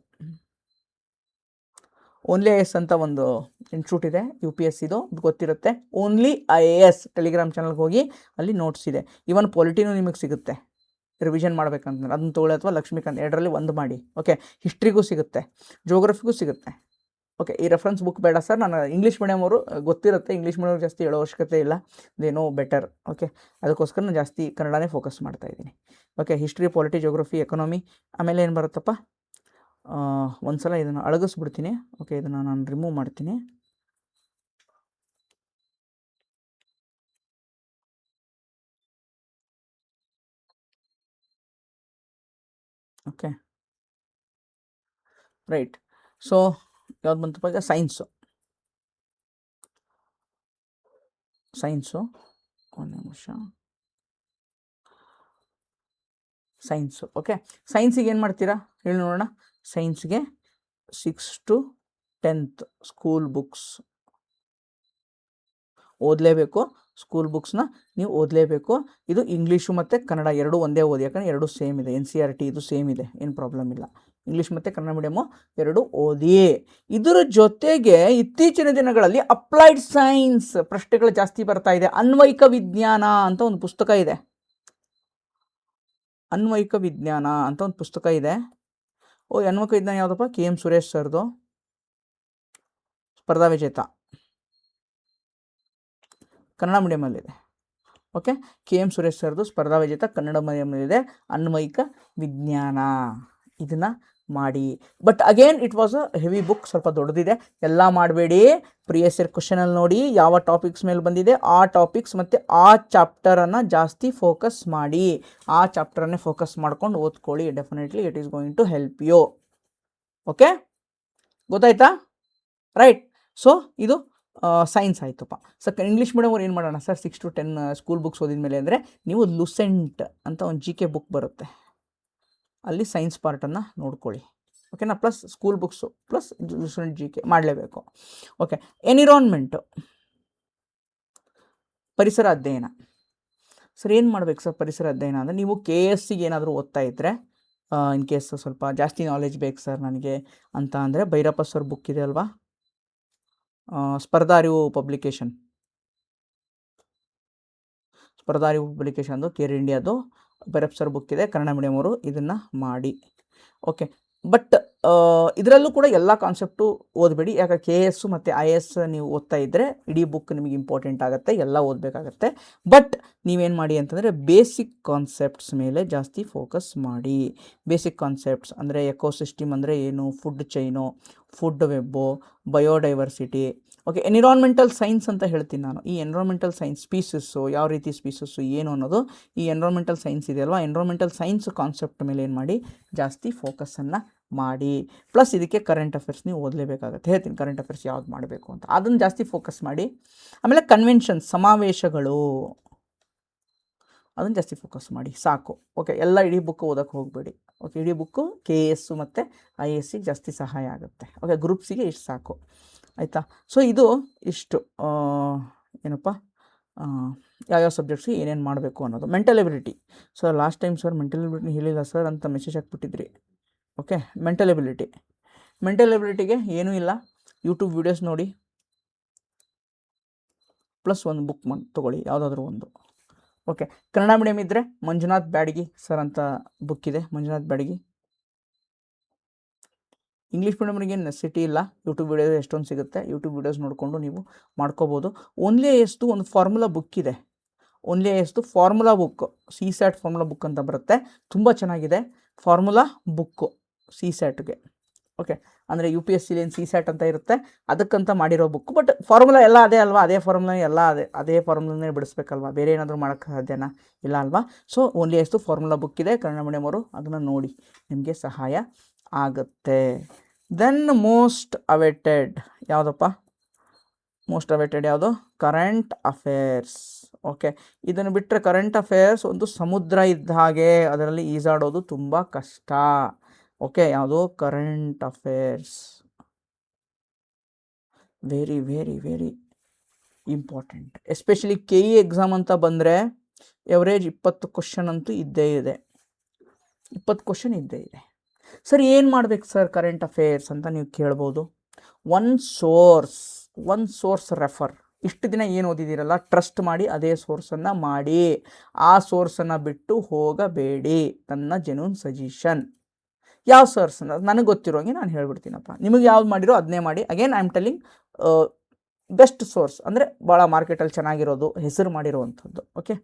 [SPEAKER 1] Only IAS ಅಂತ ಒಂದು ಇನ್ಸ್ಟಿಟ್ಯೂಟ್ ಇದೆ, UPSCದು, ಗೊತ್ತಿರುತ್ತೆ. ಓನ್ಲಿ IAS ಟೆಲಿಗ್ರಾಮ್ ಚಾನಲ್ಗೆ ಹೋಗಿ ಅಲ್ಲಿ ನೋಟ್ಸ್ ಇದೆ. ಇವನ್ ಪೊಲಿಟಿನೂ ನಿಮಗೆ ಸಿಗುತ್ತೆ ರಿವಿಷನ್ ಮಾಡ್ಬೇಕಂತಂದ್ರೆ, ಅದನ್ನು ತೊಗೊಳ್ಳಿ. ಅಥವಾ ಲಕ್ಷ್ಮೀಕಾಂತ್, 2ರಲ್ಲಿ 1 ಮಾಡಿ. ಓಕೆ, ಹಿಸ್ಟ್ರಿಗೂ ಸಿಗುತ್ತೆ, ಜಿಯೋಗ್ರಫಿಗೂ ಸಿಗುತ್ತೆ. ಓಕೆ, ಈ ರೆಫರೆನ್ಸ್ ಬುಕ್ ಬೇಡ ಸರ್, ನಾನು ಇಂಗ್ಲೀಷ್ ಮೀಡಿಯಮ್ ಅವರು ಗೊತ್ತಿರುತ್ತೆ, ಇಂಗ್ಲೀಷ್ ಮೀಡಿಯಮ್ ಜಾಸ್ತಿ ಹೇಳೋ ಅವಶ್ಯಕತೆ ಇಲ್ಲ, ದೇ ನೋ ಬೆಟರ್. ಓಕೆ, ಅದಕ್ಕೋಸ್ಕರ ನಾನು ಜಾಸ್ತಿ ಕನ್ನಡನೇ ಫೋಕಸ್ ಮಾಡ್ತಾ ಇದ್ದೀನಿ. Okay, history, polity, geography, economy. ಆಮೇಲೆ ಏನು ಬರುತ್ತಪ್ಪ? ಒಂದು ಸಲ ಇದನ್ನು ಅಳಗಿಸ್ಬಿಡ್ತೀನಿ. ಓಕೆ, ಇದನ್ನು ನಾನು ರಿಮೂವ್ ಮಾಡ್ತೀನಿ. Okay, right. ಸೊ ಯಾವ್ದು ಬಂತಪ್ಪ ಈಗ? ಸೈನ್ಸು. ಒಂದು ನಿಮಿಷ. ಸೈನ್ಸು. ಓಕೆ, ಸೈನ್ಸಿಗೆ ಏನು ಮಾಡ್ತೀರಾ ಹೇಳಿ ನೋಡೋಣ? ಸೈನ್ಸ್ಗೆ 6th to 10th school books ಓದಲೇಬೇಕು. ಸ್ಕೂಲ್ ಬುಕ್ಸ್ನ ನೀವು ಓದಲೇಬೇಕು. ಇದು ಇಂಗ್ಲೀಷು ಮತ್ತು ಕನ್ನಡ ಎರಡೂ ಒಂದೇ ಓದಿ, ಯಾಕಂದರೆ ಎರಡೂ ಸೇಮ್ ಇದೆ. NCERT ಇದು ಸೇಮ್ ಇದೆ, ಏನು ಪ್ರಾಬ್ಲಮ್ ಇಲ್ಲ. ಇಂಗ್ಲೀಷ್ ಮತ್ತು ಕನ್ನಡ ಮೀಡಿಯಮು ಎರಡು ಓದಿ. ಇದರ ಜೊತೆಗೆ ಇತ್ತೀಚಿನ ದಿನಗಳಲ್ಲಿ ಅಪ್ಲೈಡ್ ಸೈನ್ಸ್ ಪ್ರಶ್ನೆಗಳು ಜಾಸ್ತಿ ಬರ್ತಾ ಇದೆ. ಅನ್ವಯಿಕ ವಿಜ್ಞಾನ ಅಂತ ಒಂದು ಪುಸ್ತಕ ಇದೆ. ಅನ್ವಯಿಕ ವಿಜ್ಞಾನ ಅಂತ ಒಂದು ಪುಸ್ತಕ ಇದೆ. ಅನ್ವಯಿಕ ವಿಜ್ಞಾನ ಯಾವುದಪ್ಪ? KM ಸುರೇಶ್ ಸರ್ದು, ಸ್ಪರ್ಧಾ ವಿಜೇತ, ಕನ್ನಡ ಮೀಡಿಯಮಲ್ಲಿದೆ. ಓಕೆ, KM ಸುರೇಶ್ ಸರ್ದು ಸ್ಪರ್ಧಾ ವಿಜೇತ, ಕನ್ನಡ ಮೀಡಿಯಮಲ್ಲಿದೆ, ಅನ್ವಯಿಕ ವಿಜ್ಞಾನ. ಇದನ್ನು ಮಾಡಿ. But again it was a heavy book, ಸ್ವಲ್ಪ ದೊಡ್ಡದಿದೆ. ಎಲ್ಲ ಮಾಡಬೇಡಿ. ಪ್ರಿವಿಯಸ್ ಇಯರ್ ಕ್ವಶನಲ್ಲಿ ನೋಡಿ ಯಾವ ಟಾಪಿಕ್ಸ್ ಮೇಲೆ ಬಂದಿದೆ ಆ ಟಾಪಿಕ್ಸ್ ಮತ್ತು ಆ ಚಾಪ್ಟರನ್ನು ಜಾಸ್ತಿ ಫೋಕಸ್ ಮಾಡಿ. ಆ ಚಾಪ್ಟರನ್ನೇ ಫೋಕಸ್ ಮಾಡ್ಕೊಂಡು ಓದ್ಕೊಳ್ಳಿ. Definitely it is going to help you. Okay, ಗೊತ್ತಾಯ್ತಾ? ರೈಟ್. ಸೊ ಇದು ಸೈನ್ಸ್ ಆಯಿತಪ್ಪ. ಸರ್ ಇಂಗ್ಲೀಷ್ ಮೀಡಿಯಮ್ ಅವ್ರು ಏನು ಮಾಡೋಣ ಸರ್? 6 to 10 ಸ್ಕೂಲ್ ಬುಕ್ಸ್ ಓದಿದ ಮೇಲೆ ಅಂದರೆ ನೀವು ಲುಸೆಂಟ್ ಅಂತ ಒಂದು GK ಬುಕ್ ಬರುತ್ತೆ, ಅಲ್ಲಿ ಸೈನ್ಸ್ ಪಾರ್ಟನ್ನು ನೋಡ್ಕೊಳ್ಳಿ. ಓಕೆನಾ? Plus school books plus Lucent GK ಮಾಡಲೇಬೇಕು. ಓಕೆ, ಎನ್ವಿರಾನ್ಮೆಂಟು, ಪರಿಸರ ಅಧ್ಯಯನ. ಸರ್ ಏನು ಮಾಡಬೇಕು ಸರ್ ಪರಿಸರ ಅಧ್ಯಯನ ಅಂದರೆ? ನೀವು KSCಗೆ ಏನಾದರೂ ಓದ್ತಾ ಇದ್ದರೆ, ಇನ್ ಕೇಸ್ ಸ್ವಲ್ಪ ಜಾಸ್ತಿ ನಾಲೆಜ್ ಬೇಕು ಸರ್ ನನಗೆ ಅಂತ ಅಂದರೆ ಭೈರಪ್ಪ ಸರ್ ಬುಕ್ ಇದೆ ಅಲ್ವಾ, ಸ್ಪರ್ಧಾ ಅರಿವು ಪಬ್ಲಿಕೇಶನ್, ಸ್ಪರ್ಧಾ ಅರಿವು ಪಬ್ಲಿಕೇಶನ್ದು ಕೇರ್ ಇಂಡಿಯಾದು ಭೈರಪ್ಪ ಸರ್ ಬುಕ್ ಇದೆ. ಕನ್ನಡ ಮೀಡಿಯಮ್ ಅವರು ಇದನ್ನು ಮಾಡಿ. ಓಕೆ, ಬಟ್ ಇದರಲ್ಲೂ ಕೂಡ ಎಲ್ಲ ಕಾನ್ಸೆಪ್ಟು ಓದಬೇಡಿ. ಯಾಕೆ KS ಮತ್ತು IS ನೀವು ಓದ್ತಾ ಇದ್ದರೆ ಇಡೀ ಬುಕ್ ನಿಮಗೆ ಇಂಪಾರ್ಟೆಂಟ್ ಆಗುತ್ತೆ, ಎಲ್ಲ ಓದಬೇಕಾಗತ್ತೆ. ಬಟ್ ನೀವೇನು ಮಾಡಿ ಅಂತಂದರೆ ಬೇಸಿಕ್ ಕಾನ್ಸೆಪ್ಟ್ಸ್ ಮೇಲೆ ಜಾಸ್ತಿ ಫೋಕಸ್ ಮಾಡಿ. ಬೇಸಿಕ್ ಕಾನ್ಸೆಪ್ಟ್ಸ್ ಅಂದರೆ ಎಕೋಸಿಸ್ಟಮ್ ಅಂದರೆ ಏನು, food chain, food ವೆಬ್ಬು, biodiversity. Okay, environmental science ಅಂತ ಹೇಳ್ತೀನಿ ನಾನು. ಈ ಎನ್ವಿರಾನ್ಮೆಂಟಲ್ ಸೈನ್ಸ್ ಸ್ಪೀಸಸ್ಸು, ಯಾವ ರೀತಿ ಸ್ಪೀಸಸ್ಸು ಏನು ಅನ್ನೋದು ಈ ಎನ್ವಿರಾನ್ಮೆಂಟಲ್ ಸೈನ್ಸ್ ಇದೆಯಲ್ವಾ, ಎನ್ವಿರಾನ್ಮೆಂಟಲ್ ಸೈನ್ಸ್ ಕಾನ್ಸೆಪ್ಟ್ ಮೇಲೆ ಏನು ಮಾಡಿ ಜಾಸ್ತಿ ಫೋಕಸನ್ನು ಮಾಡಿ. ಪ್ಲಸ್ ಇದಕ್ಕೆ ಕರೆಂಟ್ ಅಫೇರ್ಸ್ ನೀವು ಓದಲೇಬೇಕಾಗತ್ತೆ. ಹೇಳ್ತೀನಿ ಕರೆಂಟ್ ಅಫೇರ್ಸ್ ಯಾವ್ದು ಮಾಡಬೇಕು ಅಂತ, ಅದನ್ನು ಜಾಸ್ತಿ ಫೋಕಸ್ ಮಾಡಿ. ಆಮೇಲೆ ಕನ್ವೆನ್ಷನ್ಸ್, ಸಮಾವೇಶಗಳು, ಅದನ್ನು ಜಾಸ್ತಿ ಫೋಕಸ್ ಮಾಡಿ. ಸಾಕು. ಓಕೆ, ಎಲ್ಲ ಇಡೀ ಬುಕ್ ಓದೋಕ್ಕೆ ಹೋಗಬೇಡಿ. ಓಕೆ, ಇಡೀ ಬುಕ್ಕು KS ಮತ್ತು ISಗೆ ಜಾಸ್ತಿ ಸಹಾಯ ಆಗುತ್ತೆ. ಓಕೆ, ಗ್ರೂಪ್ಸಿಗೆ ಇಷ್ಟು ಸಾಕು, ಆಯಿತಾ? ಸೊ ಇದು ಇಷ್ಟು ಏನಪ್ಪ ಯಾವ್ಯಾವ ಸಬ್ಜೆಕ್ಟ್ಸಿಗೆ ಏನೇನು ಮಾಡಬೇಕು ಅನ್ನೋದು. Mental ability. Sir last time sir mental ability ಹೇಳಿಲ್ಲ ಸರ್ ಅಂತ ಮೆಸೇಜ್ ಹಾಕ್ಬಿಟ್ಟಿದ್ರಿ. ಓಕೆ, ಮೆಂಟಲ್ ಎಬಿಲಿಟಿಗೆ ಏನೂ ಇಲ್ಲ, ಯೂಟ್ಯೂಬ್ ವೀಡಿಯೋಸ್ ನೋಡಿ ಪ್ಲಸ್ ಒಂದು ಬುಕ್ ತೊಗೊಳ್ಳಿ, ಯಾವುದಾದ್ರೂ ಒಂದು. ಓಕೆ, ಕನ್ನಡ ಮೀಡಿಯಮ್ ಇದ್ದರೆ ಮಂಜುನಾಥ್ ಬ್ಯಾಡಗಿ ಸರ್ ಅಂತ ಬುಕ್ ಇದೆ, ಮಂಜುನಾಥ್ ಬ್ಯಾಡಗಿ. ಇಂಗ್ಲೀಷ್ ಮೀಡಿಯಮ್ಗೆ ನೆಸಿಟಿ ಇಲ್ಲ, ಯೂಟ್ಯೂಬ್ ವೀಡಿಯೋಸ್ ಎಷ್ಟೊಂದು ಸಿಗುತ್ತೆ, ಯೂಟ್ಯೂಬ್ ವೀಡಿಯೋಸ್ ನೋಡಿಕೊಂಡು ನೀವು ಮಾಡ್ಕೋಬೋದು. ಓನ್ಲಿ ISದು ಒಂದು ಫಾರ್ಮುಲಾ ಬುಕ್ ಇದೆ, ಓನ್ಲಿ ISದು formula book, CSAT formula book ಅಂತ ಬರುತ್ತೆ, ತುಂಬ ಚೆನ್ನಾಗಿದೆ. Formula book CSATಗೆ. ಓಕೆ, ಅಂದರೆ UPSCಲಿ ಏನು CSAT ಅಂತ ಇರುತ್ತೆ ಅದಕ್ಕಂತ ಮಾಡಿರೋ ಬುಕ್. ಬಟ್ ಫಾರ್ಮುಲಾ ಎಲ್ಲ ಅದೇ ಅಲ್ವಾ, ಅದೇ ಫಾರ್ಮುಲಾ ಎಲ್ಲ ಅದೇ ಫಾರ್ಮುಲಾನೇ ಬಿಡಿಸ್ಬೇಕಲ್ವಾ, ಬೇರೆ ಏನಾದರೂ ಮಾಡೋಕ್ಕೆ ಸಾಧ್ಯನಾ? ಇಲ್ಲ ಅಲ್ವಾ? ಸೊ ಓನ್ಲಿ ISದು ಫಾರ್ಮುಲಾ ಬುಕ್ ಇದೆ, ಕನ್ನಡ ಮೀಡಿಯಮ್ ಅವರು ಅದನ್ನು ನೋಡಿ, ನಿಮಗೆ ಸಹಾಯ ಆಗುತ್ತೆ. ದೆನ್ ಮೋಸ್ಟ್ ಅವೇಟೆಡ್ ಯಾವುದಪ್ಪ? ಮೋಸ್ಟ್ ಅವೇಟೆಡ್ ಯಾವುದು? Current affairs. ಓಕೆ, ಇದನ್ನು ಬಿಟ್ಟರೆ ಕರೆಂಟ್ ಅಫೇರ್ಸ್ ಒಂದು ಸಮುದ್ರ ಇದ್ದ ಹಾಗೆ, ಅದರಲ್ಲಿ ಈಜಾಡೋದು ತುಂಬ ಕಷ್ಟ. ಓಕೆ, ಯಾವುದು? Current affairs very very very important. Especially KE exam ಅಂತ ಬಂದರೆ ಎವರೇಜ್ 20 ಕ್ವಶನ್ ಅಂತೂ ಇದ್ದೇ ಇದೆ, 20 ಕ್ವಶನ್ ಇದ್ದೇ ಇದೆ. ಸರ್ ಏನು ಮಾಡಬೇಕು ಸರ್ ಕರೆಂಟ್ ಅಫೇರ್ಸ್ ಅಂತ ನೀವು ಕೇಳ್ಬೋದು. One source refer. ಇಷ್ಟು ದಿನ ಏನು ಓದಿದ್ದೀರಲ್ಲ ಟ್ರಸ್ಟ್ ಮಾಡಿ ಅದೇ ಸೋರ್ಸನ್ನು ಮಾಡಿ, ಆ ಸೋರ್ಸನ್ನು ಬಿಟ್ಟು ಹೋಗಬೇಡಿ. ನನ್ನ ಜೆನ್ಯೂನ್ ಸಜೆಷನ್. ಯಾವ ಸೋರ್ಸ್ ನನಗೆ ಗೊತ್ತಿರೋಂಗೆ ನಾನು ಹೇಳ್ಬಿಡ್ತೀನಪ್ಪ, ನಿಮಗೆ ಯಾವ್ದು ಮಾಡಿರೋ ಅದನ್ನೇ ಮಾಡಿ. Again I am telling best source ಅಂದರೆ ಭಾಳ ಮಾರ್ಕೆಟಲ್ಲಿ ಚೆನ್ನಾಗಿರೋದು, ಹೆಸರು ಮಾಡಿರುವಂಥದ್ದು. ಓಕೆ,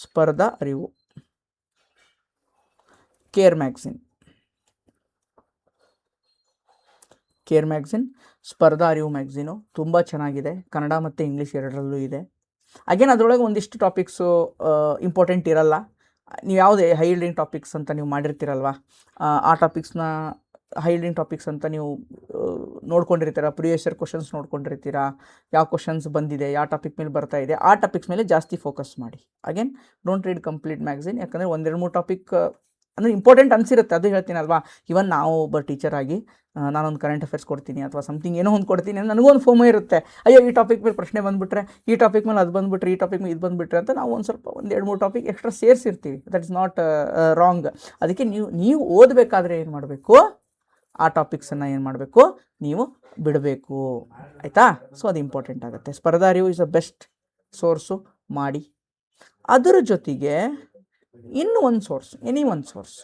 [SPEAKER 1] ಸ್ಪರ್ಧಾ ಅರಿವು, ಕೇರ್ ಮ್ಯಾಗ್ಝಿನ್, ಸ್ಪರ್ಧಾ ಅರಿವು ಮ್ಯಾಗ್ಝಿನು ತುಂಬ ಚೆನ್ನಾಗಿದೆ, ಕನ್ನಡ ಮತ್ತು ಇಂಗ್ಲೀಷ್ ಎರಡರಲ್ಲೂ ಇದೆ. ಅಗೇನ್ ಅದರೊಳಗೆ ಒಂದಿಷ್ಟು ಟಾಪಿಕ್ಸು ಇಂಪಾರ್ಟೆಂಟ್ ಇರಲ್ಲ. ನೀವು ಯಾವುದೇ ಹೈ ಲೀಡಿಂಗ್ ಟಾಪಿಕ್ಸ್ ಅಂತ ನೀವು ಮಾಡಿರ್ತೀರಲ್ವ, ಆ ಟಾಪಿಕ್ಸ್ನ ಹೈ ಲೀಡಿಂಗ್ ಟಾಪಿಕ್ಸ್ ಅಂತ ನೀವು ನೋಡ್ಕೊಂಡಿರ್ತೀರ, ಪ್ರಿವಿಯಸ್ ಇಯರ್ ಕ್ವಶನ್ಸ್ ನೋಡ್ಕೊಂಡಿರ್ತೀರ, ಯಾವ ಕ್ವಶನ್ಸ್ ಬಂದಿದೆ, ಯಾವ ಟಾಪಿಕ್ ಮೇಲೆ ಬರ್ತಾ ಇದೆ, ಆ ಟಾಪಿಕ್ಸ್ ಮೇಲೆ ಜಾಸ್ತಿ ಫೋಕಸ್ ಮಾಡಿ. Again don't read complete magazine, ಯಾಕಂದರೆ 1-2-3 ಟಾಪಿಕ್ ಅಂದರೆ ಇಂಪಾರ್ಟೆಂಟ್ ಅನಿಸಿರುತ್ತೆ, ಅದು ಹೇಳ್ತೀನಲ್ವಾ. ಇವನ್ ನಾವು ಒಬ್ಬ ಟೀಚರ್ ಆಗಿ ನಾನೊಂದು ಕರೆಂಟ್ ಅಫೇರ್ಸ್ ಕೊಡ್ತೀನಿ ಅಥವಾ ಸಮಥಿಂಗ್ ಏನೋ ಒಂದು ಕೊಡ್ತೀನಿ ಅಂತ ನನಗೊಂದು ಫೋಮೋ ಇರುತ್ತೆ. ಅಯ್ಯೋ ಈ ಟಾಪಿಕ್ ಮೇಲೆ ಪ್ರಶ್ನೆ ಬಂದುಬಿಟ್ರೆ, ಈ ಟಾಪಿಕ್ ಮೇಲೆ ಅದು ಬಂದುಬಿಟ್ರೆ, ಈ ಟಾಪಿಕ್ ಮೇಲೆ ಇದು ಬಂದುಬಿಟ್ರೆ ಅಂತ ನಾವು ಒಂದು ಸ್ವಲ್ಪ 1-2-3 ಟಾಪಿಕ್ ಎಕ್ಸ್ಟ್ರಾ ಸೇರಿಸಿರ್ತೀವಿ. That is not wrong. ಅದಕ್ಕೆ ನೀವು ಓದಬೇಕಾದ್ರೆ ಏನು ಮಾಡಬೇಕು, ಆ ಟಾಪಿಕ್ಸನ್ನು ಏನು ಮಾಡಬೇಕು, ನೀವು ಬಿಡಬೇಕು, ಆಯಿತಾ. ಸೊ ಅದು ಇಂಪಾರ್ಟೆಂಟ್ ಆಗುತ್ತೆ. ಸ್ಪರ್ಧಾ ಅರಿವು ಇಸ್ ಅ ಬೆಸ್ಟ್ ಸೋರ್ಸು ಮಾಡಿ. ಅದರ ಜೊತೆಗೆ ಇನ್ನೂ ಒಂದು ಸೋರ್ಸ್, ಎನಿ ಒಂದು ಸೋರ್ಸ್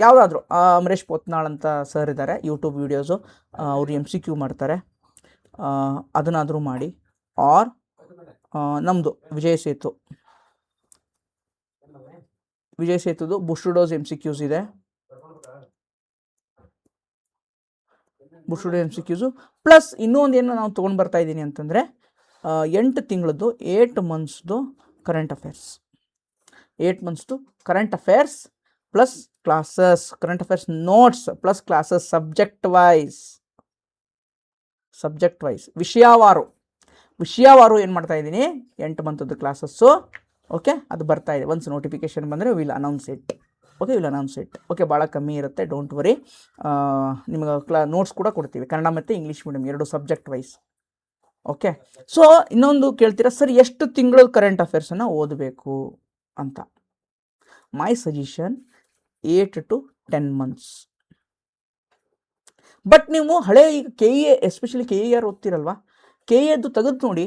[SPEAKER 1] ಯಾವುದಾದ್ರೂ, ಅಮರೇಶ್ ಪೋತ್ನಾಳ್ ಅಂತ ಸರ್ ಇದ್ದಾರೆ, ಯೂಟ್ಯೂಬ್ ವೀಡಿಯೋಸು, ಅವರು MCQ ಮಾಡ್ತಾರೆ, ಅದನ್ನಾದರೂ ಮಾಡಿ. ಆರ್ ನಮ್ಮದು ವಿಜಯ್ ಸೇತುದು ಬುಸ್ಟ್ ಡೋಸ್ MCQs ಇದೆ. ಬುಸ್ಟ್ ಡೋಸ್ MCQಸು ಪ್ಲಸ್ ಇನ್ನೂ ಒಂದು ಏನು ನಾವು ತೊಗೊಂಡು ಬರ್ತಾ ಇದ್ದೀನಿ ಅಂತಂದರೆ 8 ತಿಂಗಳದ್ದು 8 ಮಂತ್ಸ್ದು ಕರೆಂಟ್ ಅಫೇರ್ಸ್. 8 ಮಂತ್ಸ್ದು current affairs plus classes, current affairs notes plus classes, subject wise ವಿಷಯವಾರು ಏನು ಮಾಡ್ತಾ ಇದ್ದೀನಿ, 8 ಮಂತದ್ದು ಕ್ಲಾಸಸ್ಸು. ಓಕೆ, ಅದು ಬರ್ತಾ ಇದೆ. ಒನ್ಸ್ ನೋಟಿಫಿಕೇಶನ್ ಬಂದರೆ ವಿಲ್ ಅನೌನ್ಸ್ ಇಟ್. ಓಕೆ, ಭಾಳ ಕಮ್ಮಿ ಇರುತ್ತೆ, ಡೋಂಟ್ ವರಿ. ನಿಮಗೆ ನೋಟ್ಸ್ ಕೂಡ ಕೊಡ್ತೀವಿ, ಕನ್ನಡ ಮತ್ತು English medium 2 subject wise. Okay, so ಇನ್ನೊಂದು ಕೇಳ್ತೀರಾ, ಸರ್ ಎಷ್ಟು ತಿಂಗಳ ಕರೆಂಟ್ ಅಫೇರ್ಸನ್ನು ಓದಬೇಕು ಅಂತ. My suggestion 8 to 10 months. But ನೀವು ಹಳೆ ಈಗ KE ಎಸ್ಪೆಷಲಿ KER ಓದ್ತಿರಲ್ವಾ, KEದು ತೆಗೆದು ನೋಡಿ.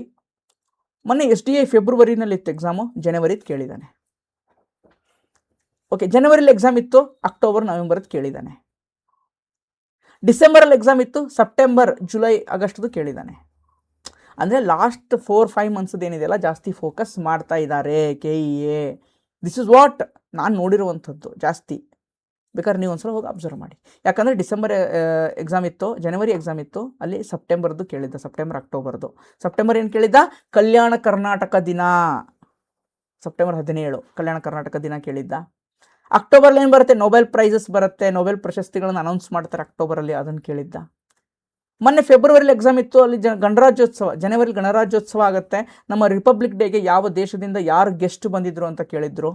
[SPEAKER 1] ಮೊನ್ನೆ SDI ಫೆಬ್ರವರಿನಲ್ಲಿ ಇತ್ತು ಎಕ್ಸಾಮು, ಜನವರಿದು ಕೇಳಿದ್ದಾನೆ. ಓಕೆ, ಜನವರಿಲಿ ಎಕ್ಸಾಮ್ ಇತ್ತು, ಅಕ್ಟೋಬರ್ ನವೆಂಬರ್ದು ಕೇಳಿದ್ದಾನೆ. ಡಿಸೆಂಬರಲ್ಲಿ ಎಕ್ಸಾಮ್ ಇತ್ತು, ಸೆಪ್ಟೆಂಬರ್ ಜುಲೈ ಆಗಸ್ಟ್ದು ಕೇಳಿದ್ದಾನೆ. ಅಂದರೆ ಲಾಸ್ಟ್ 4-5 ಮಂತ್ಸ್ದು ಏನಿದೆಯಲ್ಲ ಜಾಸ್ತಿ ಫೋಕಸ್ ಮಾಡ್ತಾ ಇದ್ದಾರೆ KEA. ದಿಸ್ ಇಸ್ ವಾಟ್ ನಾನು ನೋಡಿರುವಂಥದ್ದು ಜಾಸ್ತಿ. ಬೇಕಾದ್ರೆ ನೀವು ಒಂದ್ಸಲ ಹೋಗಿ ಅಬ್ಸರ್ವ್ ಮಾಡಿ. ಯಾಕಂದರೆ ಡಿಸೆಂಬರ್ ಎಕ್ಸಾಮ್ ಇತ್ತು, ಜನವರಿ ಎಕ್ಸಾಮ್ ಇತ್ತು, ಅಲ್ಲಿ ಸೆಪ್ಟೆಂಬರ್ದು ಕೇಳಿದ್ದ, ಅಕ್ಟೋಬರ್ದು. ಸೆಪ್ಟೆಂಬರ್ ಏನು ಕೇಳಿದ್ದ, ಕಲ್ಯಾಣ ಕರ್ನಾಟಕ ದಿನ, ಸೆಪ್ಟೆಂಬರ್ 17 ಕಲ್ಯಾಣ ಕರ್ನಾಟಕ ದಿನ ಕೇಳಿದ್ದ. ಅಕ್ಟೋಬರಲ್ಲಿ ಏನು ಬರುತ್ತೆ, ನೊಬೆಲ್ ಪ್ರೈಸಸ್ ಬರುತ್ತೆ, ನೊಬೆಲ್ ಪ್ರಶಸ್ತಿಗಳನ್ನು ಅನೌನ್ಸ್ ಮಾಡ್ತಾರೆ ಅಕ್ಟೋಬರಲ್ಲಿ, ಅದನ್ನು ಕೇಳಿದ್ದ. ಮೊನ್ನೆ ಫೆಬ್ರವರಿಲಿ ಎಕ್ಸಾಮ್ ಇತ್ತು, ಅಲ್ಲಿ ಗಣರಾಜ್ಯೋತ್ಸವ, ಜನವರಿ ಗಣರಾಜ್ಯೋತ್ಸವ ಆಗುತ್ತೆ, ನಮ್ಮ ರಿಪಬ್ಲಿಕ್ ಡೇಗೆ ಯಾವ ದೇಶದಿಂದ ಯಾರು ಗೆಸ್ಟ್ ಬಂದಿದ್ರು ಅಂತ ಕೇಳಿದ್ರು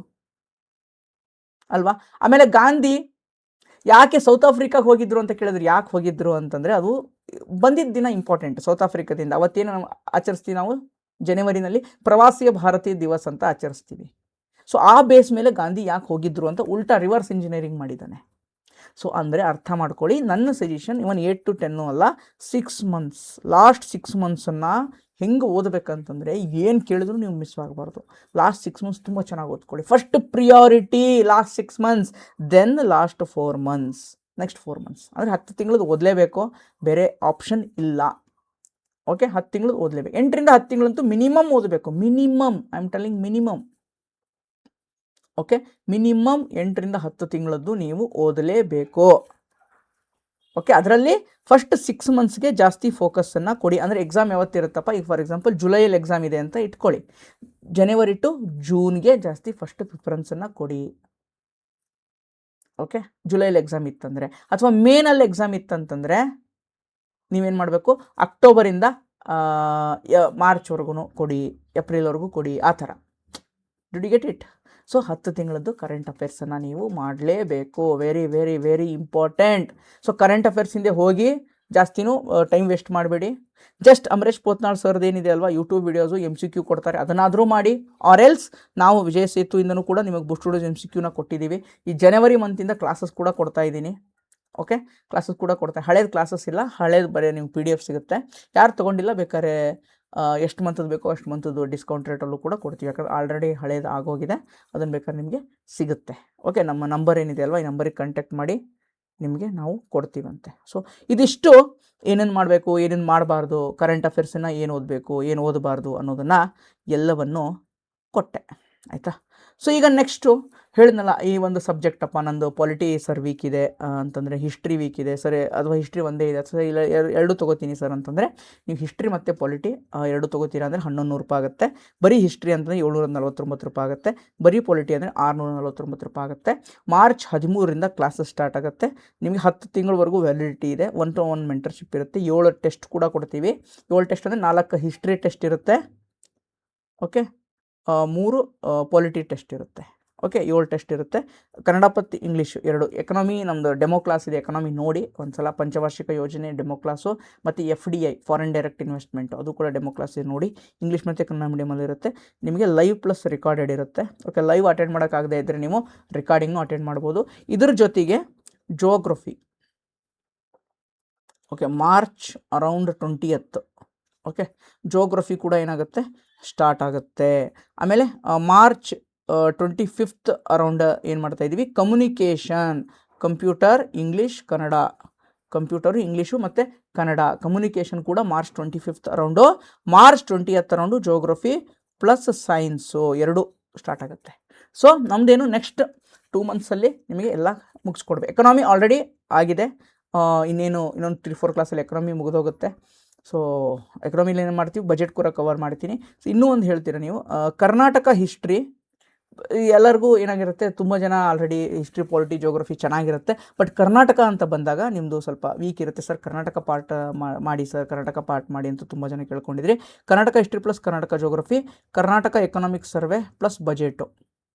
[SPEAKER 1] ಅಲ್ವಾ. ಆಮೇಲೆ ಗಾಂಧಿ ಯಾಕೆ ಸೌತ್ ಆಫ್ರಿಕಾಗೆ ಹೋಗಿದ್ರು ಅಂತ ಕೇಳಿದ್ರು. ಯಾಕೆ ಹೋಗಿದ್ರು ಅಂತಂದರೆ ಅದು ಬಂದಿದ್ದ ದಿನ ಇಂಪಾರ್ಟೆಂಟ್. ಸೌತ್ ಆಫ್ರಿಕಾದಿಂದ ಅವತ್ತೇನು ನಾವು ಆಚರಿಸ್ತೀವಿ, ನಾವು ಜನವರಿನಲ್ಲಿ ಪ್ರವಾಸಿಯ ಭಾರತೀಯ ದಿವಸ ಅಂತ ಆಚರಿಸ್ತೀವಿ. ಸೊ ಆ ಬೇಸ್ ಮೇಲೆ ಗಾಂಧಿ ಯಾಕೆ ಹೋಗಿದ್ರು ಅಂತ ಉಲ್ಟಾ ರಿವರ್ಸ್ ಇಂಜಿನಿಯರಿಂಗ್ ಮಾಡಿದ್ದಾನೆ. ಸೊ ಅಂದರೆ ಅರ್ಥ ಮಾಡ್ಕೊಳ್ಳಿ, ನನ್ನ ಸಜೆಷನ್ ಇವನ್ 8 to 10 ಅಲ್ಲ, 6 months, ಲಾಸ್ಟ್ 6 monthsನ್ನು ಹೆಂಗೆ ಓದಬೇಕಂತಂದರೆ ಏನು ಕೇಳಿದ್ರು ನೀವು ಮಿಸ್ ಆಗಬಾರ್ದು. ಲಾಸ್ಟ್ 6 months ತುಂಬ ಚೆನ್ನಾಗಿ ಓದ್ಕೊಳ್ಳಿ. First priority last 6 months, then last 4 months, next 4 months. ಅಂದರೆ 10 ತಿಂಗಳದ್ದು ಓದಲೇಬೇಕು, ಬೇರೆ ಆಪ್ಷನ್ ಇಲ್ಲ. ಓಕೆ, 10 ತಿಂಗಳದ್ದು ಓದಲೇಬೇಕು. 8 ರಿಂದ 10 ತಿಂಗಳಂತೂ ಮಿನಿಮಮ್ ಓದಬೇಕು. Minimum, I am telling minimum. Okay, minimum 8 ರಿಂದ 10 ತಿಂಗಳದ್ದು ನೀವು ಓದಲೇಬೇಕು. ಓಕೆ, ಅದರಲ್ಲಿ ಫಸ್ಟ್ 6 monthsಗೆ ಜಾಸ್ತಿ ಫೋಕಸ್ಸನ್ನು ಕೊಡಿ. ಅಂದರೆ ಎಕ್ಸಾಮ್ ಯಾವತ್ತಿರುತ್ತಪ್ಪ, ಈಗ ಫಾರ್ ಎಕ್ಸಾಂಪಲ್ ಜುಲೈಯಲ್ಲಿ ಎಕ್ಸಾಮ್ ಇದೆ ಅಂತ ಇಟ್ಕೊಳ್ಳಿ, ಜನವರಿ ಟು ಜೂನ್ಗೆ ಜಾಸ್ತಿ ಫಸ್ಟ್ ಪ್ರಿಫರೆನ್ಸನ್ನು ಕೊಡಿ. ಓಕೆ, ಜುಲೈಯಲ್ಲಿ ಎಕ್ಸಾಮ್ ಇತ್ತಂದರೆ ಅಥವಾ ಮೇನಲ್ಲಿ ಎಕ್ಸಾಮ್ ಇತ್ತಂತಂದರೆ ನೀವೇನು ಮಾಡಬೇಕು, ಅಕ್ಟೋಬರಿಂದ ಮಾರ್ಚ್ವರೆಗೂ ಕೊಡಿ, ಏಪ್ರಿಲ್ವರೆಗೂ ಕೊಡಿ, ಆ ಥರ. Did you get it? So 10 ತಿಂಗಳದ್ದು ಕರೆಂಟ್ ಅಫೇರ್ಸನ್ನು ನೀವು ಮಾಡಲೇಬೇಕು. Very very very important. So current affairs ಹಿಂದೆ ಹೋಗಿ ಜಾಸ್ತಿನೂ ಟೈಮ್ ವೇಸ್ಟ್ ಮಾಡಬೇಡಿ. ಜಸ್ಟ್ ಅಮರೇಶ್ ಪೋತ್ನಾಳ್ ಸರ್ದು ಏನಿದೆ ಅಲ್ವಾ, ಯೂಟ್ಯೂಬ್ ವೀಡಿಯೋಸು MCQ ಕೊಡ್ತಾರೆ, ಅದನ್ನಾದರೂ ಮಾಡಿ. ಆರ್ ಎಲ್ಸ್ ನಾವು ವಿಜಯ್ ಸೇತುವಿಂದನೂ ಕೂಡ ನಿಮಗೆ ಬುಸ್ಟ್ ಡೋಸ್ MCQನ ಕೊಟ್ಟಿದ್ದೀವಿ. ಈ ಜನವರಿ ಮಂತಿಂದ ಕ್ಲಾಸಸ್ ಕೂಡ ಕೊಡ್ತಾ ಇದ್ದೀನಿ. ಓಕೆ, ಕ್ಲಾಸಸ್ ಕೂಡ ಕೊಡ್ತಾರೆ. ಹಳೇದು ಕ್ಲಾಸಸ್ ಇಲ್ಲ, ಹಳೇದು ಬರೀ ನಿಮ್ಗೆ PDF ಸಿಗುತ್ತೆ. ಯಾರು ತೊಗೊಂಡಿಲ್ಲ ಬೇಕಾದ್ರೆ ಎಷ್ಟು ಮಂತದ್ದು ಬೇಕೋ ಅಷ್ಟು ಮಂತದ್ದು ಡಿಸ್ಕೌಂಟ್ ರೇಟಲ್ಲೂ ಕೂಡ ಕೊಡ್ತೀವಿ. ಯಾಕಂದರೆ ಆಲ್ರೆಡಿ ಹಳೇದು ಆಗೋಗಿದೆ, ಅದನ್ನು ಬೇಕಾದ್ರೆ ನಿಮಗೆ ಸಿಗುತ್ತೆ. ಓಕೆ, ನಮ್ಮ ನಂಬರ್ ಏನಿದೆ ಅಲ್ವಾ, ಈ ನಂಬರಿಗೆ ಕಾಂಟ್ಯಾಕ್ಟ್ ಮಾಡಿ, ನಿಮಗೆ ನಾವು ಕೊಡ್ತೀವಂತೆ. ಸೊ ಇದಿಷ್ಟು ಏನೇನು ಮಾಡಬೇಕು, ಏನೇನು ಮಾಡಬಾರ್ದು, ಕರೆಂಟ್ ಅಫೇರ್ಸನ್ನು ಏನು ಓದಬೇಕು, ಏನು ಓದಬಾರ್ದು ಅನ್ನೋದನ್ನು ಎಲ್ಲವನ್ನು ಕೊಟ್ಟೆ, ಆಯಿತಾ. ಸೊ ಈಗ ನೆಕ್ಸ್ಟು ಹೇಳಿದ್ನಲ್ಲ, ಈ ಒಂದು ಸಬ್ಜೆಕ್ಟಪ್ಪ ನಂದು ಪಾಲಿಟಿ ಸರ್ ವೀಕ್ ಇದೆ ಅಂತಂದರೆ, ಹಿಸ್ಟ್ರಿ ವೀಕ್ ಇದೆ ಸರ್, ಅಥವಾ ಹಿಸ್ಟ್ರಿ ಒಂದೇ ಇದೆ ಸರ್, ಇಲ್ಲ ಎರಡು ತೊಗೋತೀನಿ ಸರ್ ಅಂತಂದರೆ, ನೀವು ಹಿಸ್ಟ್ರಿ ಮತ್ತು ಪಾಲಿಟಿ ಎರಡು ತೊಗೋತೀರಾ ಅಂದರೆ 1100 ರೂಪಾಯಿ ಆಗುತ್ತೆ. ಬರೀ ಹಿಸ್ಟ್ರಿ ಅಂತಂದರೆ 749 ರೂಪಾಯಿ ಆಗುತ್ತೆ. ಬರೀ ಪಾಲಿಟಿ ಅಂದರೆ 649 ರೂಪಾಯಿ ಆಗುತ್ತೆ. ಮಾರ್ಚ್ 13ರಿಂದ ಕ್ಲಾಸಸ್ ಸ್ಟಾರ್ಟ್ ಆಗುತ್ತೆ. ನಿಮಗೆ 10 ತಿಂಗಳವರೆಗೂ ವ್ಯಾಲಿಡಿಟಿ ಇದೆ. 1-to-1 ಮೆಂಟರ್ಶಿಪ್ ಇರುತ್ತೆ. 7 ಟೆಸ್ಟ್ ಕೂಡ ಕೊಡ್ತೀವಿ. 7 ಟೆಸ್ಟ್ ಅಂದರೆ 4 ಹಿಸ್ಟ್ರಿ ಟೆಸ್ಟ್ ಇರುತ್ತೆ. ಓಕೆ, 3 ಪಾಲಿಟಿ ಟೆಸ್ಟ್ ಇರುತ್ತೆ. ಓಕೆ 7 ಟೆಸ್ಟ್ ಇರುತ್ತೆ. ಕನ್ನಡ ಮತ್ತು ಇಂಗ್ಲೀಷು 2. ಎಕನಾಮಿ ನಮ್ಮದು ಡೆಮೋ ಕ್ಲಾಸ್ ಇದೆ, ಎಕನಾಮಿ ನೋಡಿ ಒಂದ್ಸಲ. ಪಂಚವಾರ್ಷಿಕ ಯೋಜನೆ ಡೆಮೋ ಕ್ಲಾಸು ಮತ್ತು FDI ಫಾರಿನ್ ಡೈರೆಕ್ಟ್ ಇನ್ವೆಸ್ಟ್ಮೆಂಟು ಅದು ಕೂಡ ಡೆಮೋ ಕ್ಲಾಸ್ ನೋಡಿ. ಇಂಗ್ಲೀಷ್ ಮತ್ತು ಕನ್ನಡ ಮೀಡಿಯಮಲ್ಲಿ ಇರುತ್ತೆ. ನಿಮಗೆ ಲೈವ್ ಪ್ಲಸ್ ರೆಕಾರ್ಡೆಡ್ ಇರುತ್ತೆ. ಓಕೆ, ಲೈವ್ ಅಟೆಂಡ್ ಮಾಡೋಕ್ಕಾಗದೇ ಇದ್ದರೆ ನೀವು ರೆಕಾರ್ಡಿಂಗು ಅಟೆಂಡ್ ಮಾಡ್ಬೋದು. ಇದ್ರ ಜೊತೆಗೆ geography okay March around 20th. Okay, geography ಕೂಡ ಏನಾಗುತ್ತೆ ಸ್ಟಾರ್ಟ್ ಆಗುತ್ತೆ. ಆಮೇಲೆ ಮಾರ್ಚ್ 25th ಅರೌಂಡ್ ಏನು ಮಾಡ್ತಾಯಿದ್ದೀವಿ, communication, computer, English, Kannada, computer, English ಮತ್ತು ಕನ್ನಡ ಕಮ್ಯುನಿಕೇಷನ್ ಕೂಡ March 25th around. March 20th around geography plus science 2 start ಆಗುತ್ತೆ. ಸೊ ನಮ್ಮದೇನು ನೆಕ್ಸ್ಟ್ 2 ಮಂತ್ಸಲ್ಲಿ ನಿಮಗೆ ಎಲ್ಲ ಮುಗಿಸ್ಕೊಡ್ಬೇಕು. ಎಕನಾಮಿ ಆಲ್ರೆಡಿ ಆಗಿದೆ, ಇನ್ನೊಂದು 3-4 ಕ್ಲಾಸಲ್ಲಿ ಎಕನಾಮಿ ಮುಗಿದೋಗುತ್ತೆ. ಸೊ ಎಕನಾಮಿಲಿ ಏನು ಮಾಡ್ತೀವಿ, ಬಜೆಟ್ ಕೂಡ ಕವರ್ ಮಾಡ್ತೀನಿ. ಸೊ ಇನ್ನೂ ಒಂದು ಹೇಳ್ತೀರಾ ನೀವು, ಕರ್ನಾಟಕ ಹಿಸ್ಟ್ರಿ ಎಲ್ಲರಿಗೂ ಏನಾಗಿರುತ್ತೆ, ತುಂಬ ಜನ ಆಲ್ರೆಡಿ ಹಿಸ್ಟ್ರಿ, ಪಾಲಿಟಿ, ಜೋಗ್ರಫಿ ಚೆನ್ನಾಗಿರುತ್ತೆ. ಬಟ್ ಕರ್ನಾಟಕ ಅಂತ ಬಂದಾಗ ನಿಮ್ಮದು ಸ್ವಲ್ಪ ವೀಕ್ ಇರುತ್ತೆ. ಸರ್ ಕರ್ನಾಟಕ ಪಾರ್ಟ್ ಮಾಡಿ ಸರ್, ಕರ್ನಾಟಕ ಪಾರ್ಟ್ ಮಾಡಿ ಅಂತ ತುಂಬ ಜನ ಕೇಳ್ಕೊಂಡಿದ್ರಿ. Karnataka history plus Karnataka geography, Karnataka economic survey plus budget,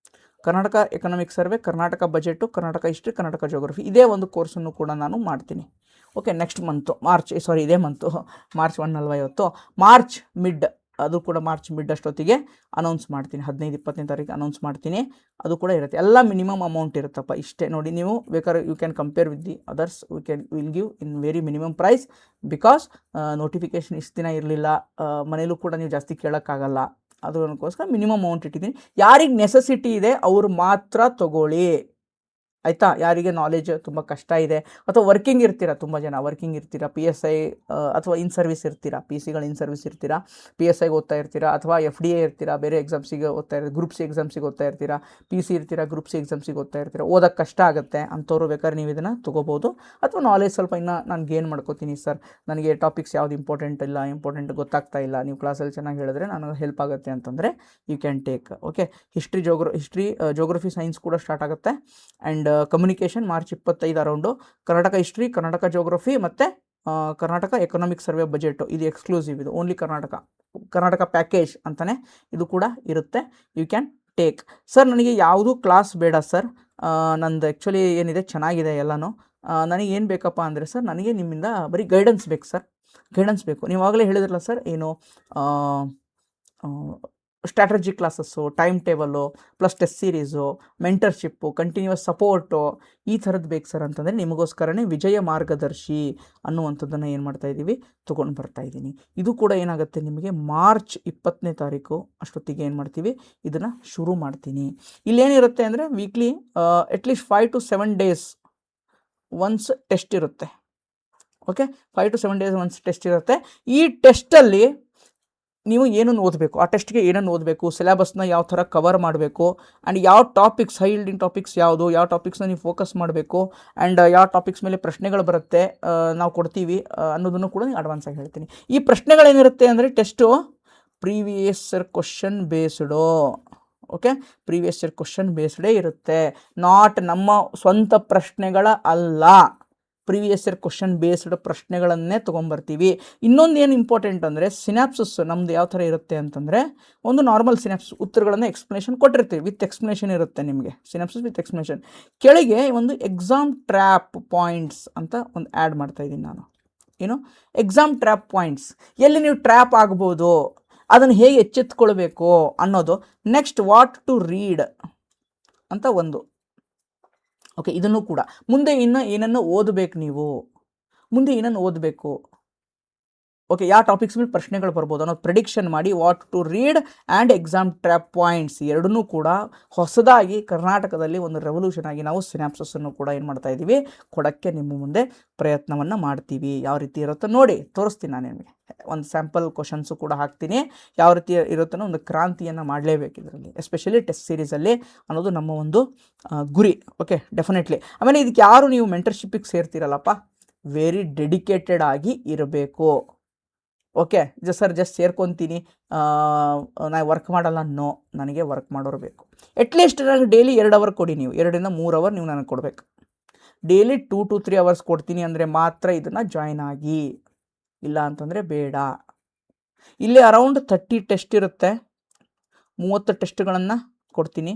[SPEAKER 1] Karnataka economic survey, Karnataka budget, Karnataka history, Karnataka geography, ಇದೇ ಒಂದು ಕೋರ್ಸನ್ನು ಕೂಡ ನಾನು ಮಾಡ್ತೀನಿ. ಓಕೆ, ನೆಕ್ಸ್ಟ್ ಮಂತು ಇದೇ ಮಂತು ಮಾರ್ಚ್ 1 ಅಲ್ವಾ ಇವತ್ತು, ಮಾರ್ಚ್ ಮಿಡ್, ಅದು ಕೂಡ ಮಾರ್ಚ್ ಮಿಡ್ ಅಷ್ಟೊತ್ತಿಗೆ ಅನೌನ್ಸ್ ಮಾಡ್ತೀನಿ. 15-20ನೇ ತಾರೀಕು ಅನೌನ್ಸ್ ಮಾಡ್ತೀನಿ. ಅದು ಕೂಡ ಇರುತ್ತೆ. ಎಲ್ಲ ಮಿನಿಮಮ್ ಅಮೌಂಟ್ ಇರುತ್ತಪ್ಪ, ಇಷ್ಟೇ ನೋಡಿ. ನೀವು ಬೇಕಾದ್ರೆ you can compare with the others, will give in very minimum price. Because notification ಇಷ್ಟು ದಿನ ಇರಲಿಲ್ಲ, ಮನೇಲೂ ಕೂಡ ನೀವು ಜಾಸ್ತಿ ಕೇಳೋಕ್ಕಾಗಲ್ಲ. ಅದಕ್ಕೋಸ್ಕರ ಮಿನಿಮಮ್ ಅಮೌಂಟ್ ಇಟ್ಟಿದ್ದೀನಿ. ಯಾರಿಗೆ ನೆಸೆಸಿಟಿ ಇದೆ ಅವರು ಮಾತ್ರ ತಗೊಳ್ಳಿ, ಆಯಿತಾ. ಯಾರಿಗೆ ನಾಲೆಜ್ ತುಂಬ ಕಷ್ಟ ಇದೆ ಅಥವಾ ವರ್ಕಿಂಗ್ ಇರ್ತೀರಾ, ತುಂಬ ಜನ ವರ್ಕಿಂಗ್ ಇರ್ತೀರಾ, PSI ಅಥವಾ ಇನ್ ಸರ್ವಿಸ್ ಇರ್ತೀರಾ, PCಗಳು ಇನ್ ಸರ್ವಿಸ್ ಇರ್ತೀರಾ, PSIಗೆ ಓದ್ತಾ ಇರ್ತೀರಾ, ಅಥವಾ FDA ಇರ್ತೀರಾ, ಬೇರೆ ಎಕ್ಸಾಮ್ಸಿಗೆ ಓದ್ತಾ ಇರ್ತೀರಾ, ಗ್ರೂಪ್ ಸಿ ಎಕ್ಸಾಮ್ಸಿಗೆ ಓದ್ತಾ ಇರ್ತೀರಾ, PC ಇರ್ತೀರಾ, ಗ್ರೂಪ್ ಸಿ ಎಕ್ಸಾಮ್ಸಿಗೆ ಓದ್ತಾ ಇರ್ತೀರಾ, ಓದೋಕ್ಕೆ ಕಷ್ಟ ಆಗುತ್ತೆ ಅಂಥವ್ರು ಬೇಕಾದ್ರೆ ನೀವು ಇದನ್ನು ತೊಗೋಬೋದು. ಅಥವಾ ನಾಲೆಜ್ ಸ್ವಲ್ಪ ಇನ್ನೂ ನಾನು ಗೇನ್ ಮಾಡ್ಕೋತೀನಿ ಸರ್, ನನಗೆ ಟಾಪಿಕ್ಸ್ ಯಾವುದು ಇಂಪಾರ್ಟೆಂಟ್ ಗೊತ್ತಾಗ್ತಾ ಇಲ್ಲ, ನೀವು ಕ್ಲಾಸಲ್ಲಿ ಚೆನ್ನಾಗಿ ಹೇಳಿದ್ರೆ ನನಗೆ ಹೆಲ್ಪ್ ಆಗುತ್ತೆ ಅಂತಂದರೆ you can take. Okay, history, geography, science ಕೂಡ ಸ್ಟಾರ್ಟ್ ಆಗುತ್ತೆ. And communication March 25 around. Karnataka history, Karnataka geography ಮತ್ತು ಕರ್ನಾಟಕ ಎಕನಾಮಿಕ್ ಸರ್ವೆ ಬಜೆಟು, ಇದು ಎಕ್ಸ್ಕ್ಲೂಸಿವ್, ಇದು ಓನ್ಲಿ ಕರ್ನಾಟಕ ಪ್ಯಾಕೇಜ್ ಅಂತಲೇ ಇದು ಕೂಡ ಇರುತ್ತೆ. You can take. ಸರ್ ನನಗೆ ಯಾವುದೂ ಕ್ಲಾಸ್ ಬೇಡ ಸರ್, ನಂದು ಆ್ಯಕ್ಚುಲಿ ಏನಿದೆ ಚೆನ್ನಾಗಿದೆ ಎಲ್ಲನೂ. ನನಗೆ ಏನು ಬೇಕಪ್ಪ ಅಂದರೆ ಸರ್, ನನಗೆ ನಿಮ್ಮಿಂದ ಬರೀ ಗೈಡೆನ್ಸ್ ಬೇಕು ಸರ್, ಗೈಡೆನ್ಸ್ ಬೇಕು. ನೀವಾಗಲೇ ಹೇಳಿದ್ರಲ್ಲ ಸರ್, ಏನು strategy classes, time table, plus test series, mentorship, continuous support, ಈ ಥರದ್ದು ಬೇಕು ಸರ್ ಅಂತಂದರೆ ನಿಮಗೋಸ್ಕರನೇ ವಿಜಯ ಮಾರ್ಗದರ್ಶಿ ಅನ್ನುವಂಥದ್ದನ್ನು ಏನು ಮಾಡ್ತಾಯಿದ್ದೀವಿ, ತೊಗೊಂಡು ಬರ್ತಾಯಿದ್ದೀನಿ. ಇದು ಕೂಡ ಏನಾಗುತ್ತೆ ನಿಮಗೆ ಮಾರ್ಚ್ 20ನೇ ತಾರೀಕು ಅಷ್ಟೊತ್ತಿಗೆ ಏನು ಮಾಡ್ತೀವಿ, ಇದನ್ನು ಶುರು ಮಾಡ್ತೀನಿ. ಇಲ್ಲೇನಿರುತ್ತೆ ಅಂದರೆ weekly at least 5 to 7 days once test ಇರುತ್ತೆ. Okay, 5 to 7 days once test ಇರುತ್ತೆ. ಈ ಟೆಸ್ಟಲ್ಲಿ ನೀವು ಏನನ್ನು ಓದಬೇಕು, ಆ ಟೆಸ್ಟ್ಗೆ ಏನನ್ನು ಓದಬೇಕು, ಸಿಲೆಬಸ್ನ ಯಾವ ಥರ ಕವರ್ ಮಾಡಬೇಕು, ಆ್ಯಂಡ್ ಯಾವ ಟಾಪಿಕ್ಸ್, ಹೈ ಯೀಲ್ಡಿಂಗ್ ಟಾಪಿಕ್ಸ್ ಯಾವುದು, ಯಾವ ಟಾಪಿಕ್ಸ್ನ ನೀವು ಫೋಕಸ್ ಮಾಡಬೇಕು, ಆ್ಯಂಡ್ ಯಾವ ಟಾಪಿಕ್ಸ್ ಮೇಲೆ ಪ್ರಶ್ನೆಗಳು ಬರುತ್ತೆ ನಾವು ಕೊಡ್ತೀವಿ ಅನ್ನೋದನ್ನು ಕೂಡ ನೀವು ಅಡ್ವಾನ್ಸಾಗಿ ಹೇಳ್ತೀನಿ. ಈ ಪ್ರಶ್ನೆಗಳೇನಿರುತ್ತೆ ಅಂದರೆ test previous year question based. Okay, previous year question ಬೇಸ್ಡೇ ಇರುತ್ತೆ, ನಾಟ್ ನಮ್ಮ ಸ್ವಂತ ಪ್ರಶ್ನೆಗಳ ಅಲ್ಲ, ಪ್ರೀವಿಯಸ್ ಇಯರ್ ಕ್ವಶನ್ ಬೇಸ್ಡ್ ಪ್ರಶ್ನೆಗಳನ್ನೇ ತೊಗೊಂಬರ್ತೀವಿ. ಇನ್ನೊಂದು ಏನು ಇಂಪಾರ್ಟೆಂಟ್ ಅಂದರೆ ಸಿನಾಪ್ಸಸ್ ನಮ್ಮದು ಯಾವ ಥರ ಇರುತ್ತೆ ಅಂತಂದರೆ, ಒಂದು ನಾರ್ಮಲ್ ಸಿನಾಪ್ಸಸ್ ಉತ್ತರಗಳನ್ನು ಎಕ್ಸ್ಪ್ಲನೇಷನ್ ಕೊಟ್ಟಿರ್ತೀವಿ, ವಿತ್ ಎಕ್ಸ್ಪ್ಲನೇಷನ್ ಇರುತ್ತೆ ನಿಮಗೆ, ಸಿನಾಪ್ಸಸ್ ವಿತ್ ಎಕ್ಸ್ಪ್ಲನೇಷನ್. ಕೆಳಗೆ ಒಂದು ಎಕ್ಸಾಮ್ ಟ್ರ್ಯಾಪ್ ಪಾಯಿಂಟ್ಸ್ ಅಂತ ಒಂದು ಆ್ಯಡ್ ಮಾಡ್ತಾಯಿದ್ದೀನಿ ನಾನು. ಏನು ಎಕ್ಸಾಮ್ ಟ್ರ್ಯಾಪ್ ಪಾಯಿಂಟ್ಸ್, ಎಲ್ಲಿ ನೀವು ಟ್ರ್ಯಾಪ್ ಆಗ್ಬೋದು, ಅದನ್ನು ಹೇಗೆ ಎಚ್ಚೆತ್ಕೊಳ್ಬೇಕು ಅನ್ನೋದು. ನೆಕ್ಸ್ಟ್ ವಾಟ್ ಟು ರೀಡ್ ಅಂತ ಒಂದು. ಓಕೆ, ಇದನ್ನು ಕೂಡ ಮುಂದೆ ಏನನ್ನು ಓದಬೇಕು, ನೀವು ಮುಂದೆ ಏನನ್ನು ಓದಬೇಕು, ಓಕೆ, ಯಾವ ಟಾಪಿಕ್ಸ್ ಮೇಲೆ ಪ್ರಶ್ನೆಗಳು ಬರ್ಬೋದು ಅನ್ನೋದು ಪ್ರೆಡಿಕ್ಷನ್ ಮಾಡಿ what to read and exam trap points ಎರಡನ್ನೂ ಕೂಡ ಹೊಸದಾಗಿ ಕರ್ನಾಟಕದಲ್ಲಿ ಒಂದು ರೆವಲ್ಯೂಷನ್ ಆಗಿ ನಾವು ಸಿನಾಪ್ಸಸ್ಸನ್ನು ಕೂಡ ಏನು ಮಾಡ್ತಾ ಇದ್ದೀವಿ, ಕೊಡೋಕ್ಕೆ ನಿಮ್ಮ ಮುಂದೆ ಪ್ರಯತ್ನವನ್ನು ಮಾಡ್ತೀವಿ. ಯಾವ ರೀತಿ ಇರುತ್ತೋ ನೋಡಿ ತೋರಿಸ್ತೀನಿ ನಾನು ನಿಮಗೆ. ಒಂದು ಸ್ಯಾಂಪಲ್ ಕ್ವಶನ್ಸು ಕೂಡ ಹಾಕ್ತೀನಿ, ಯಾವ ರೀತಿ ಇರುತ್ತೋ ಒಂದು ಕ್ರಾಂತಿಯನ್ನು ಮಾಡಲೇಬೇಕು ಇದರಲ್ಲಿ, ಎಸ್ಪೆಷಲಿ ಟೆಸ್ಟ್ ಸೀರೀಸಲ್ಲಿ ಅನ್ನೋದು ನಮ್ಮ ಒಂದು ಗುರಿ. Okay, definitely. ಆಮೇಲೆ ಇದಕ್ಕೆ ಯಾರು ನೀವು ಮೆಂಟರ್ಶಿಪ್ಪಿಗೆ ಸೇರ್ತೀರಲ್ಲಪ್ಪ, ವೆರಿ ಡೆಡಿಕೇಟೆಡ್ ಆಗಿ ಇರಬೇಕು. ಓಕೆ, ಜಸ್ಟ್ ಸೇರ್ಕೊತೀನಿ, ನಾನು ವರ್ಕ್ ಮಾಡಲ್ಲ, ನನಗೆ ವರ್ಕ್ ಮಾಡೋರು ಬೇಕು. ಅಟ್ಲೀಸ್ಟ್ ನನಗೆ ಡೈಲಿ 2 ಅವರ್ ಕೊಡಿ, ನೀವು 2 ಇಂದ 3 ಅವರ್ ನೀವು ನನಗೆ ಕೊಡಬೇಕು. ಡೈಲಿ 2 to 3 ಅವರ್ಸ್ ಕೊಡ್ತೀನಿ ಅಂದರೆ ಮಾತ್ರ ಇದನ್ನು ಜಾಯ್ನ್ ಆಗಿ, ಇಲ್ಲ ಅಂತಂದರೆ ಬೇಡ. ಇಲ್ಲಿ ಅರೌಂಡ್ 30 ಟೆಸ್ಟ್ ಇರುತ್ತೆ, 30 ಟೆಸ್ಟ್ಗಳನ್ನು ಕೊಡ್ತೀನಿ.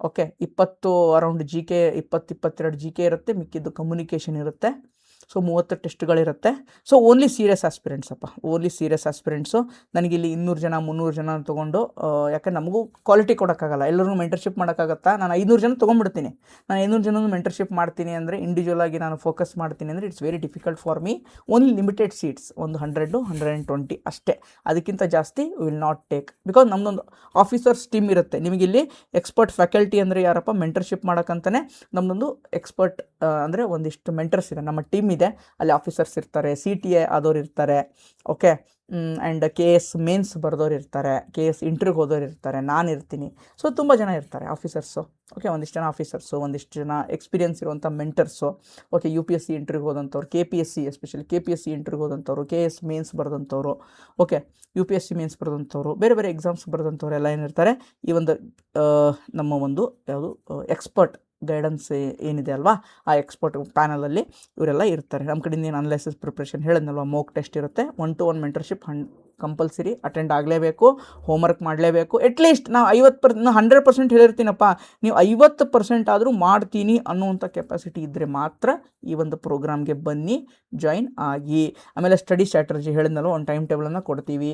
[SPEAKER 1] Okay 20 around G K 22 G K ಇರುತ್ತೆ, ಮಿಕ್ಕಿದ್ದು ಕಮ್ಯುನಿಕೇಷನ್ ಇರುತ್ತೆ. ಸೊ 30 ಟೆಸ್ಟ್ಗಳಿರುತ್ತೆ. ಸೊ ಓನ್ಲಿ ಸೀರಿಯಸ್ ಆಸ್ಪಿರೆಂಟ್ಸ್ ಅಪ್ಪ, ಓನ್ಲಿ ಸೀರಿಯಸ್ ಆಸ್ಪಿರೆಂಟ್ಸು. ನನಗಿಲ್ಲಿ 200 ಜನ 300 ಜನ ತೊಗೊಂಡು ಯಾಕಂದ್ರೆ ನಮಗೂ ಕ್ವಾಲಿಟಿ ಕೊಡೋಕ್ಕಾಗಲ್ಲ, ಎಲ್ಲರೂ ಮೆಂಟರ್ಶಿಪ್ ಮಾಡೋಕ್ಕಾಗತ್ತಾ? ನಾನು 500 ಜನ ತೊಗೊಂಡ್ಬಿಡ್ತೀನಿ. ನಾನು 500 ಜನ ಮೆಂಟರ್ಶಿಪ್ ಮಾಡ್ತೀನಿ ಅಂದರೆ, ಇಂಡಿವಿಜುವಲ್ ಆಗಿ ನಾನು ಫೋಕಸ್ ಮಾಡ್ತೀನಿ ಅಂದರೆ it's very difficult for me. Only limited seats, ಒಂದು 100 120 ಅಷ್ಟೇ, ಅದಕ್ಕಿಂತ ಜಾಸ್ತಿ ವಿಲ್ ನಾಟ್ ಟೇಕ್. ಬಿಕಾಸ್ ನಮ್ಮದೊಂದು ಆಫೀಸರ್ಸ್ ಟೀಮ್ ಇರುತ್ತೆ. ನಿಮಗಿಲ್ಲಿ ಎಕ್ಸ್ಪರ್ಟ್ ಫ್ಯಾಕಲ್ಟಿ ಅಂದರೆ ಯಾರಪ್ಪ, ಮೆಂಟರ್ಶಿಪ್ ಮಾಡೋಕ್ಕಂತಲೇ ನಮ್ಮದೊಂದು ಎಕ್ಸ್ಪರ್ಟ್ ಅಂದರೆ ಒಂದಿಷ್ಟು ಮೆಂಟರ್ಸ್ ಇದೆ, ನಮ್ಮ ಟೀಮ್ ಇದೆ. ಅಲ್ಲಿ ಆಫೀಸರ್ಸ್ ಇರ್ತಾರೆ, CTA ಆದವ್ರು ಇರ್ತಾರೆ, ಓಕೆ, ಆ್ಯಂಡ್ KS ಮೇನ್ಸ್ ಬರೆದವ್ರು ಇರ್ತಾರೆ, KS ಇಂಟರ್ವ್ಯೂಗೆ ಹೋದವ್ರು ಇರ್ತಾರೆ, ನಾನು ಇರ್ತೀನಿ. ಸೊ ತುಂಬ ಜನ ಇರ್ತಾರೆ ಆಫೀಸರ್ಸು. ಓಕೆ, ಒಂದಿಷ್ಟು ಜನ ಆಫೀಸರ್ಸು, ಒಂದಿಷ್ಟು ಜನ ಎಕ್ಸ್ಪೀರಿಯನ್ಸ್ ಇರುವಂಥ ಮೆಂಟರ್ಸು. ಓಕೆ, UPSC ಇಂಟರ್ವ್ಯೂಗೆ ಹೋದಂಥವ್ರು, KPSC ಎಸ್ಪೆಷಲಿ KPSC ಇಂಟರ್ವ್ಯೂಗೆ ಹೋದಂಥವ್ರು, KS ಮೇನ್ಸ್ ಬರೆದಂಥವ್ರು, ಓಕೆ, UPSC ಮೇನ್ಸ್ ಬರೆದಂಥವ್ರು, ಬೇರೆ ಬೇರೆ ಎಕ್ಸಾಮ್ಸ್ ಬರೆದಂಥವ್ರು ಎಲ್ಲ ಏನಿರ್ತಾರೆ ಈ ಒಂದು ನಮ್ಮ ಒಂದು ಯಾವುದು ಎಕ್ಸ್ಪರ್ಟ್ ಗೈಡೆನ್ಸ್ ಏನಿದೆ ಅಲ್ವಾ, ಆ ಎಕ್ಸ್ಪರ್ಟ್ ಪ್ಯಾನಲಲ್ಲಿ ಇವರೆಲ್ಲ ಇರ್ತಾರೆ. ನಮ್ಮ ಕಡೆಯಿಂದ ಏನು ಅನಲೈಸಿಸ್ ಪ್ರಿಪ್ರೇಷನ್ ಹೇಳಿದ್ನಲ್ವ, ಮೋಕ್ ಟೆಸ್ಟ್ ಇರುತ್ತೆ, 1-to-1 ಮೆಂಟರ್ಶಿಪ್ ಕಂಪಲ್ಸರಿ ಅಟೆಂಡ್ ಆಗಲೇಬೇಕು, ಹೋಮ್ವರ್ಕ್ ಮಾಡಲೇಬೇಕು. ಅಟ್ಲೀಸ್ಟ್ ನಾವು 100% ಹೇಳಿರ್ತೀನಪ್ಪ, ನೀವು 50% ಆದರೂ ಮಾಡ್ತೀನಿ ಅನ್ನುವಂಥ ಕೆಪಾಸಿಟಿ ಇದ್ದರೆ ಮಾತ್ರ ಈ ಒಂದು ಪ್ರೋಗ್ರಾಮ್ಗೆ ಬನ್ನಿ, ಜಾಯಿನ್ ಆಗಿ. ಆಮೇಲೆ ಸ್ಟಡಿ ಸ್ಟ್ರಾಟಜಿ ಹೇಳಿದ್ನಲ್ವ, ಒಂದು ಟೈಮ್ ಟೇಬಲನ್ನು ಕೊಡ್ತೀವಿ.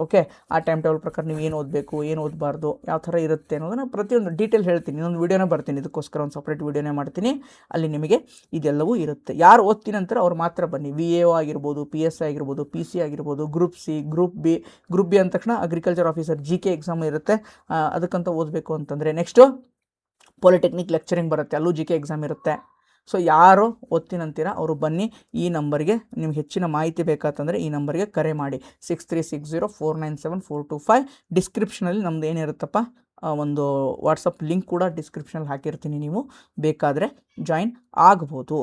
[SPEAKER 1] ಓಕೆ, ಆ ಟೈಮ್ ಟೇಬಲ್ ಪ್ರಕಾರ ನೀವು ಏನು ಓದಬೇಕು, ಏನು ಓದಬಾರ್ದು, ಯಾವ ಥರ ಇರುತ್ತೆ ಅನ್ನೋದನ್ನು ಪ್ರತಿಯೊಂದು ಡೀಟೇಲ್ ಹೇಳ್ತೀನಿ. ಇನ್ನೊಂದು ವೀಡಿಯೋನೇ ಬರ್ತೀನಿ, ಇದಕ್ಕೋಸ್ಕರ ಒಂದು ಸಪ್ರೇಟ್ ವೀಡಿಯೋನೇ ಮಾಡ್ತೀನಿ, ಅಲ್ಲಿ ನಿಮಗೆ ಇದೆಲ್ಲವೂ ಇರುತ್ತೆ. ಯಾರು ಓದ್ತೀನಿ ಅಂತಾರೆ ಅವ್ರು ಮಾತ್ರ ಬನ್ನಿ. VAO ಆಗಿರ್ಬೋದು, PSI ಆಗಿರ್ಬೋದು, PC ಆಗಿರ್ಬೋದು, ಗ್ರೂಪ್ C, ಗ್ರೂಪ್ ಬಿ ಅಂದ ತಕ್ಷಣ ಅಗ್ರಿಕಲ್ಚರ್ ಆಫೀಸರ್ GK ಎಕ್ಸಾಮ್ ಇರುತ್ತೆ, ಅದಕ್ಕಂತ ಓದಬೇಕು ಅಂತಂದರೆ. ನೆಕ್ಸ್ಟು ಪಾಲಿಟೆಕ್ನಿಕ್ ಲೆಕ್ಚರಿಂಗ್ ಬರುತ್ತೆ, ಅಲ್ಲೂ GK ಎಕ್ಸಾಮ್ ಇರುತ್ತೆ. ಸೊ ಯಾರು ಓದ್ತೀನಂತೀರ ಅವರು ಬನ್ನಿ. ಈ ನಂಬರ್ಗೆ ನಿಮ್ಗೆ ಹೆಚ್ಚಿನ ಮಾಹಿತಿ ಬೇಕಾತಂದರೆ ಈ ನಂಬರ್ಗೆ ಕರೆ ಮಾಡಿ, 6360497425. ಡಿಸ್ಕ್ರಿಪ್ಷನಲ್ಲಿ ನಮ್ದು ಏನಿರುತ್ತಪ್ಪ ಒಂದು ವಾಟ್ಸಪ್ ಲಿಂಕ್ ಕೂಡ ಡಿಸ್ಕ್ರಿಪ್ಷನಲ್ಲಿ ಹಾಕಿರ್ತೀನಿ, ನೀವು ಬೇಕಾದರೆ ಜಾಯಿನ್ ಆಗ್ಬೋದು.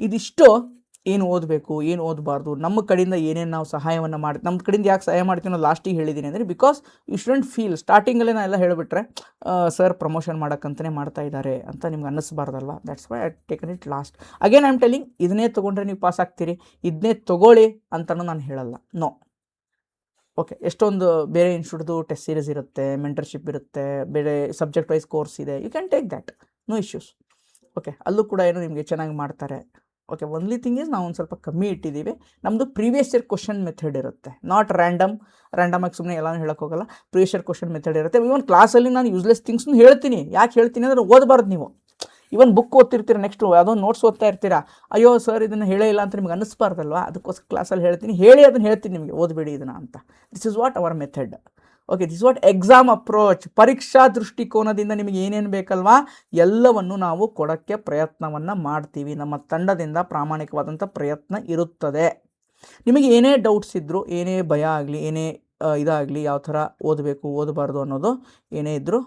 [SPEAKER 1] ಇದಿಷ್ಟು ಏನು ಓದಬೇಕು, ಏನು ಓದಬಾರ್ದು, ನಮ್ಮ ಕಡೆಯಿಂದ ಏನೇನು ನಾವು ಸಹಾಯವನ್ನು ನಮ್ಮ ಕಡೆಯಿಂದ ಯಾಕೆ ಸಹಾಯ ಮಾಡ್ತೀವಿ ಅನ್ನೋ ಲಾಸ್ಟಿಗೆ ಹೇಳಿದ್ದೀನಿ ಅಂದರೆ, ಬಿಕಾಸ್ ಯು ಶುಡಂಟ್ ಫೀಲ್ ಸ್ಟಾರ್ಟಿಂಗಲ್ಲೇ ನಾನು ಎಲ್ಲ ಹೇಳಿಬಿಟ್ರೆ ಸರ್ ಪ್ರಮೋಷನ್ ಮಾಡೋಕ್ಕಂತಲೇ ಮಾಡ್ತಾ ಇದ್ದಾರೆ ಅಂತ ನಿಮ್ಗೆ ಅನ್ನಿಸ್ಬಾರ್ದಲ್ವ. That's why I taken it last. Again I am telling, ಇದನ್ನೇ ತೊಗೊಂಡ್ರೆ ನೀವು ಪಾಸ್ ಆಗ್ತೀರಿ, ಇದನ್ನೇ ತೊಗೊಳ್ಳಿ ಅಂತಲೂ ನಾನು ಹೇಳಲ್ಲ, ನೋ. ಓಕೆ, ಎಷ್ಟೊಂದು ಬೇರೆ ಇನ್ಸ್ಟಿಟ್ಯೂಟ್ದು ಟೆಸ್ಟ್ ಸೀರೀಸ್ ಇರುತ್ತೆ, ಮೆಂಟರ್ಶಿಪ್ ಇರುತ್ತೆ, ಬೇರೆ ಸಬ್ಜೆಕ್ಟ್ ವೈಸ್ ಕೋರ್ಸ್ ಇದೆ, you can take that, no issues. Okay, ಅಲ್ಲೂ ಕೂಡ ಏನು ನಿಮಗೆ ಚೆನ್ನಾಗಿ ಮಾಡ್ತಾರೆ. ಓಕೆ, ಒನ್ಲಿ ಥಿಂಗ್ ಈಸ್ ನಾವು ಒಂದು ಸ್ವಲ್ಪ ಕಮ್ಮಿ ಇಟ್ಟಿದ್ದೀವಿ. ನಮ್ಮದು ಪ್ರೀವಿಯಸ್ ಇಯರ್ ಕ್ವಶನ್ ಮೆಥಡ್ ಇರುತ್ತೆ, ನಾಟ್ ರ್ಯಾಂಡಮಾಗಿ ಸುಮ್ಮನೆ ಎಲ್ಲನೂ ಹೇಳೋಕ್ಕೋಗಲ್ಲ. ಪ್ರೀವಿಯಸ್ ಇಯರ್ ಕ್ವಶನ್ ಮೆಥಡ್ ಇರುತ್ತೆ. ಇವನ್ ಕ್ಲಾಸಲ್ಲಿ ನಾನು ಯೂಸ್ಲೆಸ್ ಥಿಂಗ್ಸ್ನು ಹೇಳ್ತೀನಿ. ಯಾಕೆ ಹೇಳ್ತೀನಿ ಅಂದರೆ, ಓದಬಾರ್ದು ನೀವು. ಇವನ್ ಬುಕ್ ಓದ್ತಿರ್ತೀರ, ನೆಕ್ಸ್ಟ್ ಯಾವುದೋ ನೋಟ್ಸ್ ಓದ್ತಾ ಇರ್ತೀರಾ, ಅಯ್ಯೋ ಸರ್ ಇದನ್ನು ಹೇಳೇ ಇಲ್ಲ ಅಂತ ನಿಮ್ಗೆ ಅನ್ನಿಸ್ಬಾರ್ದಲ್ವಾ, ಅದಕ್ಕೋಸ್ಕರ ಕ್ಲಾಸಲ್ಲಿ ಹೇಳ್ತೀನಿ, ಹೇಳಿ ಅದನ್ನು ಹೇಳ್ತೀನಿ ನಿಮಗೆ, ಓದಬೇಡಿ ಇದನ್ನು ಅಂತ. This is what our method. Okay, this what exam approach. ಪರೀಕ್ಷಾ ದೃಷ್ಟಿಕೋನದಿಂದ ನಿಮಗೆ ಏನೇನು ಬೇಕಲ್ವಾ ಎಲ್ಲವನ್ನು ನಾವು ಕೊಡೋಕ್ಕೆ ಪ್ರಯತ್ನವನ್ನು ಮಾಡ್ತೀವಿ. ನಮ್ಮ ತಂಡದಿಂದ ಪ್ರಾಮಾಣಿಕವಾದಂಥ ಪ್ರಯತ್ನ ಇರುತ್ತದೆ. ನಿಮಗೆ ಏನೇ ಡೌಟ್ಸ್ ಇದ್ದರೂ, ಏನೇ ಭಯ ಆಗಲಿ, ಏನೇ ಇದಾಗಲಿ, ಯಾವ ಥರ ಓದಬೇಕು ಓದಬಾರ್ದು ಅನ್ನೋದು ಏನೇ ಇದ್ದರೂ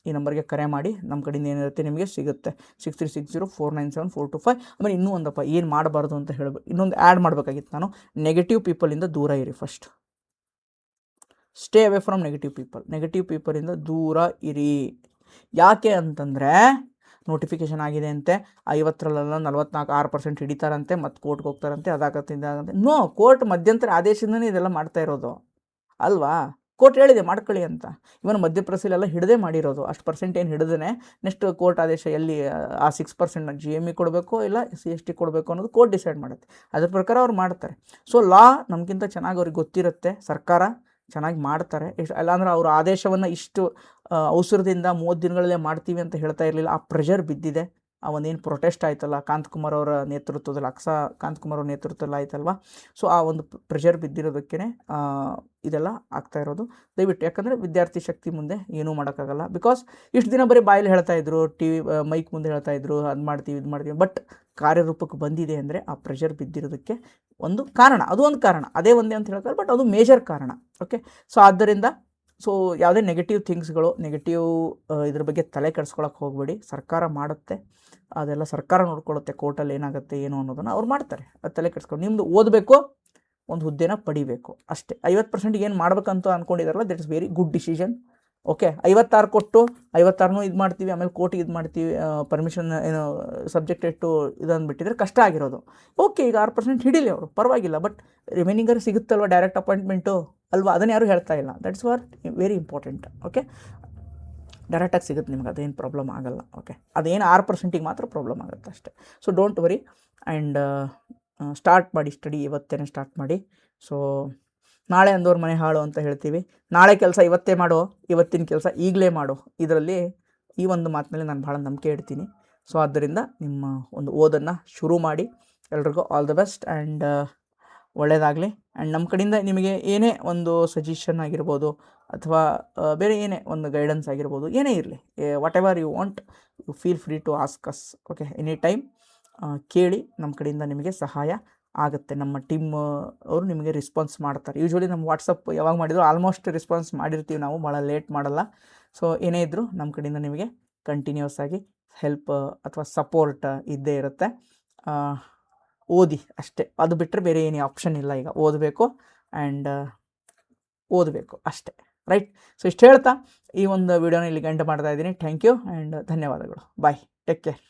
[SPEAKER 1] ಈ ನಂಬರ್ಗೆ ಕರೆ ಮಾಡಿ, ನಮ್ಮ ಕಡೆಯಿಂದ ಏನಿರುತ್ತೆ ನಿಮಗೆ ಸಿಗುತ್ತೆ. 6360497425. ಆಮೇಲೆ ಇನ್ನೂ ಒಂದಪ್ಪ ಏನು ಮಾಡಬಾರ್ದು ಅಂತ ಹೇಳಬೇಕು, ಇನ್ನೊಂದು ಆ್ಯಡ್ ಮಾಡಬೇಕಾಗಿತ್ತು ನಾನು. ನೆಗೆಟಿವ್ ಪೀಪಲಿಂದ ದೂರ ಇರಿ. First stay away from negative ಪೀಪಲಿಂದ ದೂರ ಇರಿ. ಯಾಕೆ ಅಂತಂದರೆ, ನೋಟಿಫಿಕೇಷನ್ ಆಗಿದೆ ಅಂತೆ, 50ರಲ್ಲೆಲ್ಲ 6% ಹಿಡಿತಾರಂತೆ, ಮತ್ತು ಕೋರ್ಟ್ಗೆ ಹೋಗ್ತಾರಂತೆ, ಅದಾಗತ್ತೆ ಇದಾಗಂತೆ. ನೋ, ಕೋರ್ಟ್ ಮಧ್ಯಂತರ ಆದೇಶದಿಂದನೇ ಇದೆಲ್ಲ ಮಾಡ್ತಾ ಇರೋದು ಅಲ್ವಾ. ಕೋರ್ಟ್ ಹೇಳಿದೆ ಮಾಡ್ಕೊಳ್ಳಿ ಅಂತ. ಇವನು ಮಧ್ಯಪ್ರದೇಶಲೆಲ್ಲ ಹಿಡದೆ ಮಾಡಿರೋದು, ಅಷ್ಟು ಪರ್ಸೆಂಟ್ ಏನು ಹಿಡಿದೇ ನೆಕ್ಸ್ಟ್ ಕೋರ್ಟ್ ಆದೇಶ ಎಲ್ಲಿ ಆ 6% GME ಕೊಡಬೇಕು ಇಲ್ಲ CST ಕೊಡಬೇಕು ಅನ್ನೋದು ಕೋರ್ಟ್ ಡಿಸೈಡ್ ಮಾಡುತ್ತೆ. ಅದ್ರ ಪ್ರಕಾರ ಅವ್ರು ಮಾಡ್ತಾರೆ. ಸೊ ಲಾ ನಮಗಿಂತ ಚೆನ್ನಾಗಿ ಅವ್ರಿಗೆ ಗೊತ್ತಿರುತ್ತೆ, ಸರ್ಕಾರ ಚೆನ್ನಾಗಿ ಮಾಡ್ತಾರೆ. ಅಲ್ಲಾಂದ್ರೆ ಅವ್ರ ಆದೇಶವನ್ನು ಇಷ್ಟು ಅವಸರದಿಂದ 30 ದಿನಗಳಲ್ಲೇ ಮಾಡ್ತೀವಿ ಅಂತ ಹೇಳ್ತಾ ಇರಲಿಲ್ಲ. ಆ ಪ್ರೆಷರ್ ಬಿದ್ದಿದೆ. ಆ ಒಂದೇನು ಪ್ರೊಟೆಸ್ಟ್ ಆಯ್ತಲ್ಲ ಕಾಂತಕುಮಾರ್ ಅವರ ನೇತೃತ್ವದಲ್ಲಿ, ಕಾಂತಕುಮಾರ್ ಅವ್ರ ನೇತೃತ್ವದಲ್ಲಿ ಆಯ್ತಲ್ವ. ಸೊ ಆ ಒಂದು ಪ್ರೆಷರ್ ಬಿದ್ದಿರೋದಕ್ಕೇ ಇದೆಲ್ಲ ಆಗ್ತಾ ಇರೋದು. ದಯವಿಟ್ಟು, ಯಾಕಂದರೆ ವಿದ್ಯಾರ್ಥಿ ಶಕ್ತಿ ಮುಂದೆ ಏನೂ ಮಾಡೋಕ್ಕಾಗಲ್ಲ. ಬಿಕಾಸ್ ಇಷ್ಟು ದಿನ ಬರೀ ಬಾಯಲ್ಲಿ ಹೇಳ್ತಾಯಿದ್ರು, TV ಮೈಕ್ ಮುಂದೆ ಹೇಳ್ತಾಯಿದ್ರು, ಅದು ಮಾಡ್ತೀವಿ ಇದು ಮಾಡ್ತೀವಿ. ಬಟ್ ಕಾರ್ಯರೂಪಕ್ಕೆ ಬಂದಿದೆ ಅಂದರೆ ಆ ಪ್ರೆಷರ್ ಬಿದ್ದಿರೋದಕ್ಕೆ ಒಂದು ಕಾರಣ, ಅದು ಒಂದು ಕಾರಣ, ಅದೇ ಒಂದೇ ಅಂತ ಹೇಳ್ತಾರೆ, ಬಟ್ ಅದು ಮೇಜರ್ ಕಾರಣ. ಓಕೆ, ಸೊ ಆದ್ದರಿಂದ ಯಾವುದೇ ನೆಗೆಟಿವ್ ಥಿಂಗ್ಸ್ಗಳು, ನೆಗೆಟಿವ್ ಇದ್ರ ಬಗ್ಗೆ ತಲೆ ಕೆಡಿಸ್ಕೊಳಕ್ಕೆ ಹೋಗಬೇಡಿ. ಸರ್ಕಾರ ಮಾಡುತ್ತೆ, ಅದೆಲ್ಲ ಸರ್ಕಾರ ನೋಡ್ಕೊಳ್ಳುತ್ತೆ. ಕೋರ್ಟಲ್ಲಿ ಏನಾಗುತ್ತೆ ಏನು ಅನ್ನೋದನ್ನು ಅವ್ರು ಮಾಡ್ತಾರೆ. ಅದು ತಲೆ ಕೆಡಿಸ್ಕೊಂಡು ನಿಮ್ಮದು ಓದಬೇಕು, ಒಂದು ಹುದ್ದೆನ ಪಡಿಬೇಕು ಅಷ್ಟೇ. 50% ಏನು ಮಾಡ್ಬೇಕಂತ ಅಂದ್ಕೊಂಡಿದ್ದಾರಲ್ಲ, that is very good decision. Okay, 56 ಕೊಟ್ಟು 56ನೂ ಇದು ಮಾಡ್ತೀವಿ, ಆಮೇಲೆ ಕೋರ್ಟಿಗೆ ಇದು ಮಾಡ್ತೀವಿ, ಪರ್ಮಿಷನ್ ಏನು ಸಬ್ಜೆಕ್ಟ್ ಇಟ್ಟು ಇದನ್ಬಿಟ್ಟಿದ್ರೆ ಕಷ್ಟ ಆಗಿರೋದು. ಓಕೆ, ಈಗ 6% ಹಿಡೀಲಿ ಅವರು, ಪರವಾಗಿಲ್ಲ. ಬಟ್ ರಿಮೈನಿಂಗರ್ ಸಿಗುತ್ತಲ್ವ ಡೈರೆಕ್ಟ್ ಅಪಾಯಿಂಟ್ಮೆಂಟು ಅಲ್ವಾ, ಅದನ್ನು ಯಾರು ಹೇಳ್ತಾ ಇಲ್ಲ. That's what very important. Okay, ಡೈರೆಕ್ಟಾಗಿ ಸಿಗುತ್ತೆ ನಿಮ್ಗೆ, ಅದೇನು ಪ್ರಾಬ್ಲಮ್ ಆಗಲ್ಲ. ಓಕೆ, ಅದೇನು 6%ಗೆ ಮಾತ್ರ ಪ್ರಾಬ್ಲಮ್ ಆಗುತ್ತೆ ಅಷ್ಟೇ. So don't worry and start ಮಾಡಿ ಸ್ಟಡಿ, ಇವತ್ತೇ ಸ್ಟಾರ್ಟ್ ಮಾಡಿ. ಸೊ ನಾಳೆ ಅಂದವ್ರ ಮನೆ ಹಾಳು ಅಂತ ಹೇಳ್ತೀವಿ. ನಾಳೆ ಕೆಲಸ ಇವತ್ತೇ ಮಾಡೋ, ಇವತ್ತಿನ ಕೆಲಸ ಈಗಲೇ ಮಾಡೋ, ಇದರಲ್ಲಿ ಈ ಒಂದು ಮಾತಿನಲ್ಲಿ ನಾನು ಭಾಳ ನಂಬಿಕೆ ಇಡ್ತೀನಿ. ಸೊ ಆದ್ದರಿಂದ ನಿಮ್ಮ ಒಂದು ಓದನ್ನು ಶುರು ಮಾಡಿ. ಎಲ್ರಿಗೂ ಆಲ್ ದ ಬೆಸ್ಟ್ ಆ್ಯಂಡ್ ಒಳ್ಳೆಯದಾಗಲಿ. ಆ್ಯಂಡ್ ನಮ್ಮ ಕಡೆಯಿಂದ ನಿಮಗೆ ಏನೇ ಒಂದು ಸಜೆಷನ್ ಆಗಿರ್ಬೋದು ಅಥವಾ ಬೇರೆ ಏನೇ ಒಂದು ಗೈಡೆನ್ಸ್ ಆಗಿರ್ಬೋದು, ಏನೇ ಇರಲಿ, whatever you want, you feel free to ask us. Okay, any time ಕೇಳಿ, ನಮ್ಮ ಕಡೆಯಿಂದ ನಿಮಗೆ ಸಹಾಯ ಆಗುತ್ತೆ. ನಮ್ಮ ಟೀಮ್ ಅವರು ನಿಮಗೆ ರೆಸ್ಪಾನ್ಸ್ ಮಾಡ್ತಾರೆ. ಯೂಶ್ವಲಿ ನಮ್ಮ ವಾಟ್ಸಪ್ ಯಾವಾಗ ಮಾಡಿದ್ರು ಆಲ್ಮೋಸ್ಟ್ ರೆಸ್ಪಾನ್ಸ್ ಮಾಡಿರ್ತೀವಿ ನಾವು, ಭಾಳ ಲೇಟ್ ಮಾಡಲ್ಲ. ಸೊ ಏನೇ ಇದ್ದರೂ ನಮ್ಮ ಕಡೆಯಿಂದ ನಿಮಗೆ ಕಂಟಿನ್ಯೂಸ್ ಆಗಿ ಹೆಲ್ಪ್ ಅಥವಾ ಸಪೋರ್ಟ್ ಇದ್ದೇ ಇರುತ್ತೆ. ಓದಿ ಅಷ್ಟೇ, ಅದು ಬಿಟ್ಟರೆ ಬೇರೆ ಏನೇ ಆಪ್ಷನ್ ಇಲ್ಲ. ಈಗ ಓದಬೇಕು ಆ್ಯಂಡ್ ಓದಬೇಕು ಅಷ್ಟೇ, ರೈಟ್? ಸೊ ಇಷ್ಟು ಹೇಳ್ತಾ ಈ ಒಂದು ವಿಡಿಯೋನ ಇಲ್ಲಿಗೆ ಎಂಡ್ ಮಾಡ್ತಾ ಇದ್ದೀನಿ. ಥ್ಯಾಂಕ್ ಯು ಆ್ಯಂಡ್ ಧನ್ಯವಾದಗಳು. ಬಾಯ್, ಟೇಕ್ ಕೇರ್.